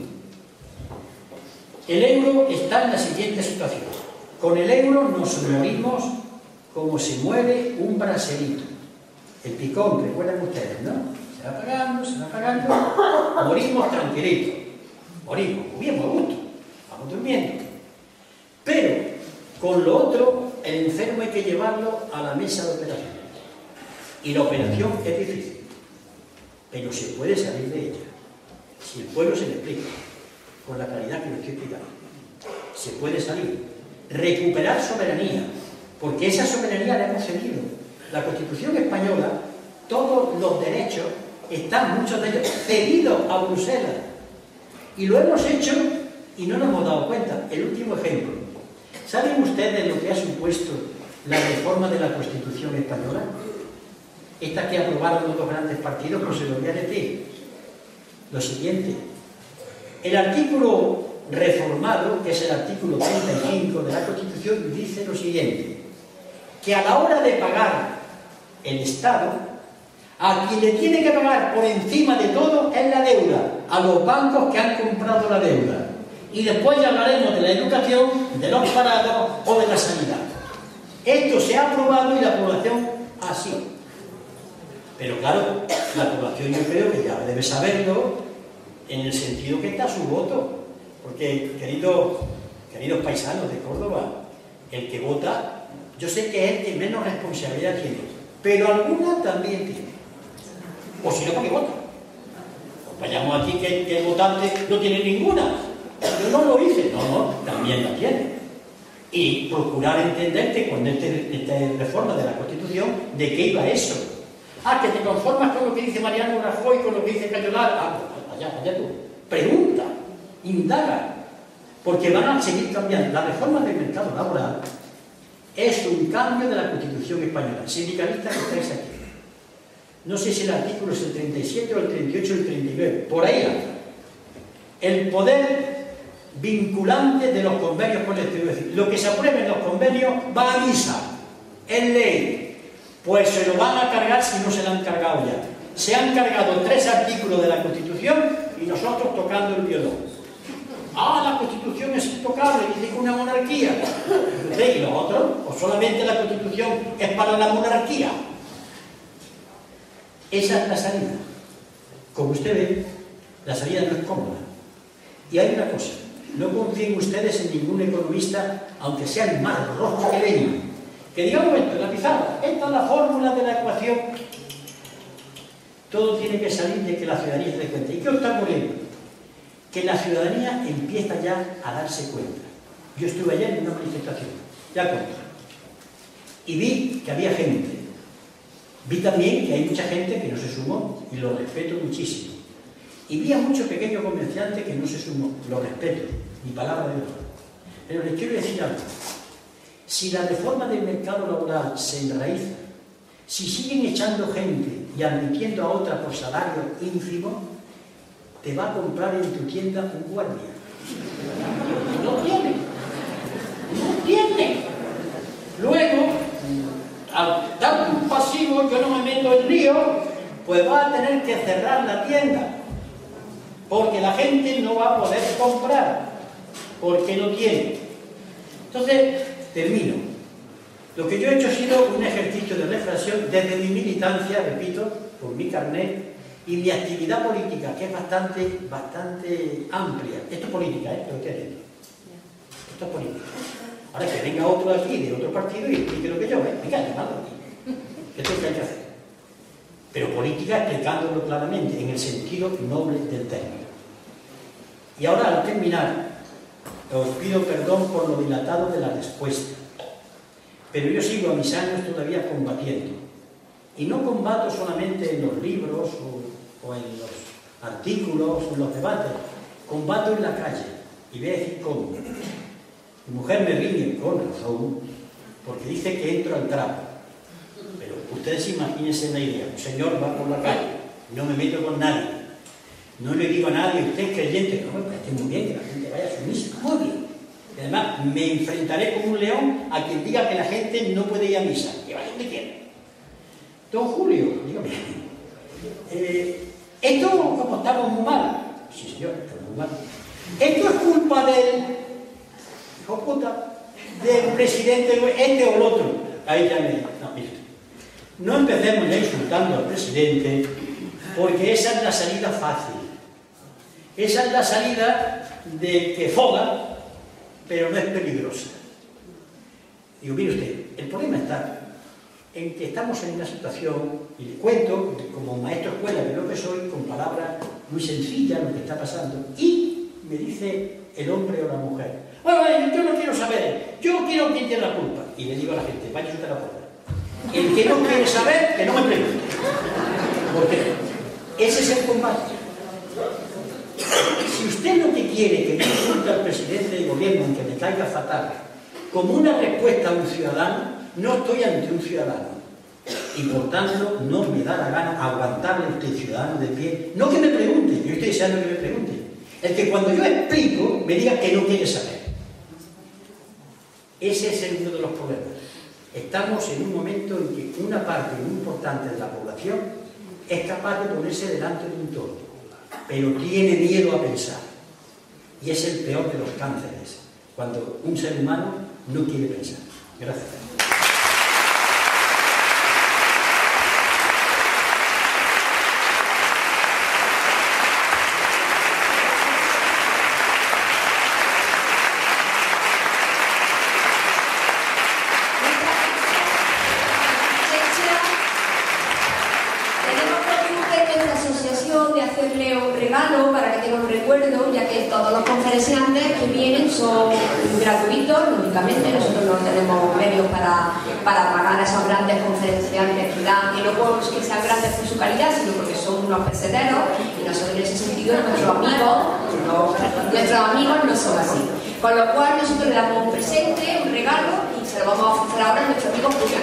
El euro está en la siguiente situación. Con el euro nos morimos como se muere un braserito. El picón, recuerdan ustedes, ¿no? Se va apagando, morimos tranquilitos. Morimos, bien, por gusto. Vamos durmiendo. Pero, con lo otro, el enfermo hay que llevarlo a la mesa de operación. Y la operación es difícil. Pero se puede salir de ella. Si el pueblo se le explica, con la claridad que lo estoy explicando. Se puede salir. Recuperar soberanía. Porque esa soberanía la hemos cedido. La Constitución española, todos los derechos, están muchos de ellos cedidos a Bruselas. Y lo hemos hecho y no nos hemos dado cuenta. El último ejemplo. ¿Saben ustedes lo que ha supuesto la reforma de la Constitución española? Esta que aprobaron los dos grandes partidos, pues se lo voy a decir. Lo siguiente. El artículo reformado, que es el artículo 35 de la Constitución, dice lo siguiente. Que a la hora de pagar el Estado, a quien le tiene que pagar por encima de todo es la deuda, a los bancos que han comprado la deuda. Y después ya hablaremos de la educación, de los parados o de la sanidad. Esto se ha aprobado y la población así. Pero claro, la población yo creo que ya debe saberlo en el sentido que está su voto. Porque, queridos paisanos de Córdoba, el que vota, yo sé que es el que menos responsabilidad tiene, pero alguna también tiene. O si no, ¿para qué vota? Pues vayamos aquí que el votante no tiene ninguna. Yo no lo hice. No, también la tiene. Y procurar entender que con esta reforma de la Constitución, ¿de qué iba eso? Que te conformas con lo que dice Mariano Rajoy, con lo que dice Cayolar. Allá tú. Pregunta, indaga, porque van a seguir cambiando. La reforma del mercado laboral es un cambio de la Constitución española. Sindicalistas que estáis aquí. No sé si el artículo es el 37 o el 38 o el 39. Por ahí anda. El poder vinculante de los convenios colectivos. Es decir, lo que se apruebe en los convenios va a misa. Es ley. Pues se lo van a cargar si no se lo han cargado ya. Se han cargado 3 artículos de la Constitución y nosotros tocando el violón. La Constitución es intocable, dice que una monarquía. ¿Y los otros? ¿O solamente la Constitución es para la monarquía? Esa es la salida. Como usted ve, la salida no es cómoda. Y hay una cosa, no confíen ustedes en ningún economista, aunque sea el más rojo que leña, que diga un momento, la pizarra, esta es la fórmula de la ecuación. Todo tiene que salir de que la ciudadanía se dé cuenta. ¿Y qué está ocurriendo? Que la ciudadanía empieza ya a darse cuenta. Yo estuve ayer en una manifestación, ya conté, y vi que había gente. Vi también que hay mucha gente que no se sumó, y lo respeto muchísimo. Y vi a muchos pequeños comerciantes que no se sumó, lo respeto, mi palabra de honor. Pero les quiero decir algo. Si la reforma del mercado laboral se enraiza, si siguen echando gente y admitiendo a otra por salario ínfimo, te va a comprar en tu tienda un guardia. No tiene. No tiene. Luego, al dar un pasivo, yo no me meto en lío, pues va a tener que cerrar la tienda. Porque la gente no va a poder comprar. Porque no tiene. Entonces, termino. Lo que yo he hecho ha sido un ejercicio de reflexión desde mi militancia, repito, por mi carnet, y mi actividad política, que es bastante amplia. Esto es política, lo que estoy esto es política. Ahora que venga otro de aquí, de otro partido, y explique lo que yo, venga, llamadlo aquí. Esto es lo que hay que hacer. Pero política explicándolo claramente, en el sentido noble del término. Y ahora, al terminar, os pido perdón por lo dilatado de la respuesta. Pero yo sigo a mis años todavía combatiendo. Y no combato solamente en los libros o en los artículos o en los debates. Combato en la calle. Y voy a decir cómo. Mi mujer me riñe con razón porque dice que entro al trapo. Pero ustedes imagínense la idea. Un señor va por la calle. No me meto con nadie. No le digo a nadie, usted es creyente. No, me parece muy bien que la gente vaya a su misa. Muy bien. Y además me enfrentaré como un león a quien diga que la gente no puede ir a misa. Que vaya donde quiera. Don Julio, dígame. Esto, como estamos muy mal. Sí, señor, estamos muy mal. Esto es culpa del hijo puta, del presidente, este o el otro. Ahí ya me... No, mire. No empecemos ya insultando al presidente, porque esa es la salida fácil. Esa es la salida de que foga, pero no es peligrosa. Digo, mire usted, el problema está en que estamos en una situación, y le cuento, como maestro de escuela, que lo que soy, con palabras muy sencillas lo que está pasando, y me dice el hombre o la mujer, bueno, yo no quiero saber, yo quiero quién tiene la culpa. Y le digo a la gente, vaya usted a la puerta. El que no quiere saber, que no me pregunte. Porque ese es el combate. Si usted lo que quiere que yo insulte al presidente del gobierno, aunque me caiga fatal, como una respuesta a un ciudadano, no estoy ante un ciudadano. Y por tanto, no me da la gana aguantarle a usted, ciudadano de pie. No que me pregunte, yo estoy deseando que me pregunte. El que cuando yo explico, me diga que no quiere saber. Ese es uno de los problemas. Estamos en un momento en que una parte muy importante de la población es capaz de ponerse delante de un toro, pero tiene miedo a pensar. Y es el peor de los cánceres, cuando un ser humano no quiere pensar. Gracias. Que vienen son gratuitos, lógicamente, nosotros no tenemos medios para pagar a esos grandes conferenciantes que dan, y no porque sean grandes por su calidad, sino porque son unos peseteros, y nosotros en ese sentido nuestros amigos no son así. Con lo cual nosotros le damos un presente, un regalo, y se lo vamos a ofrecer ahora a nuestros amigos cuya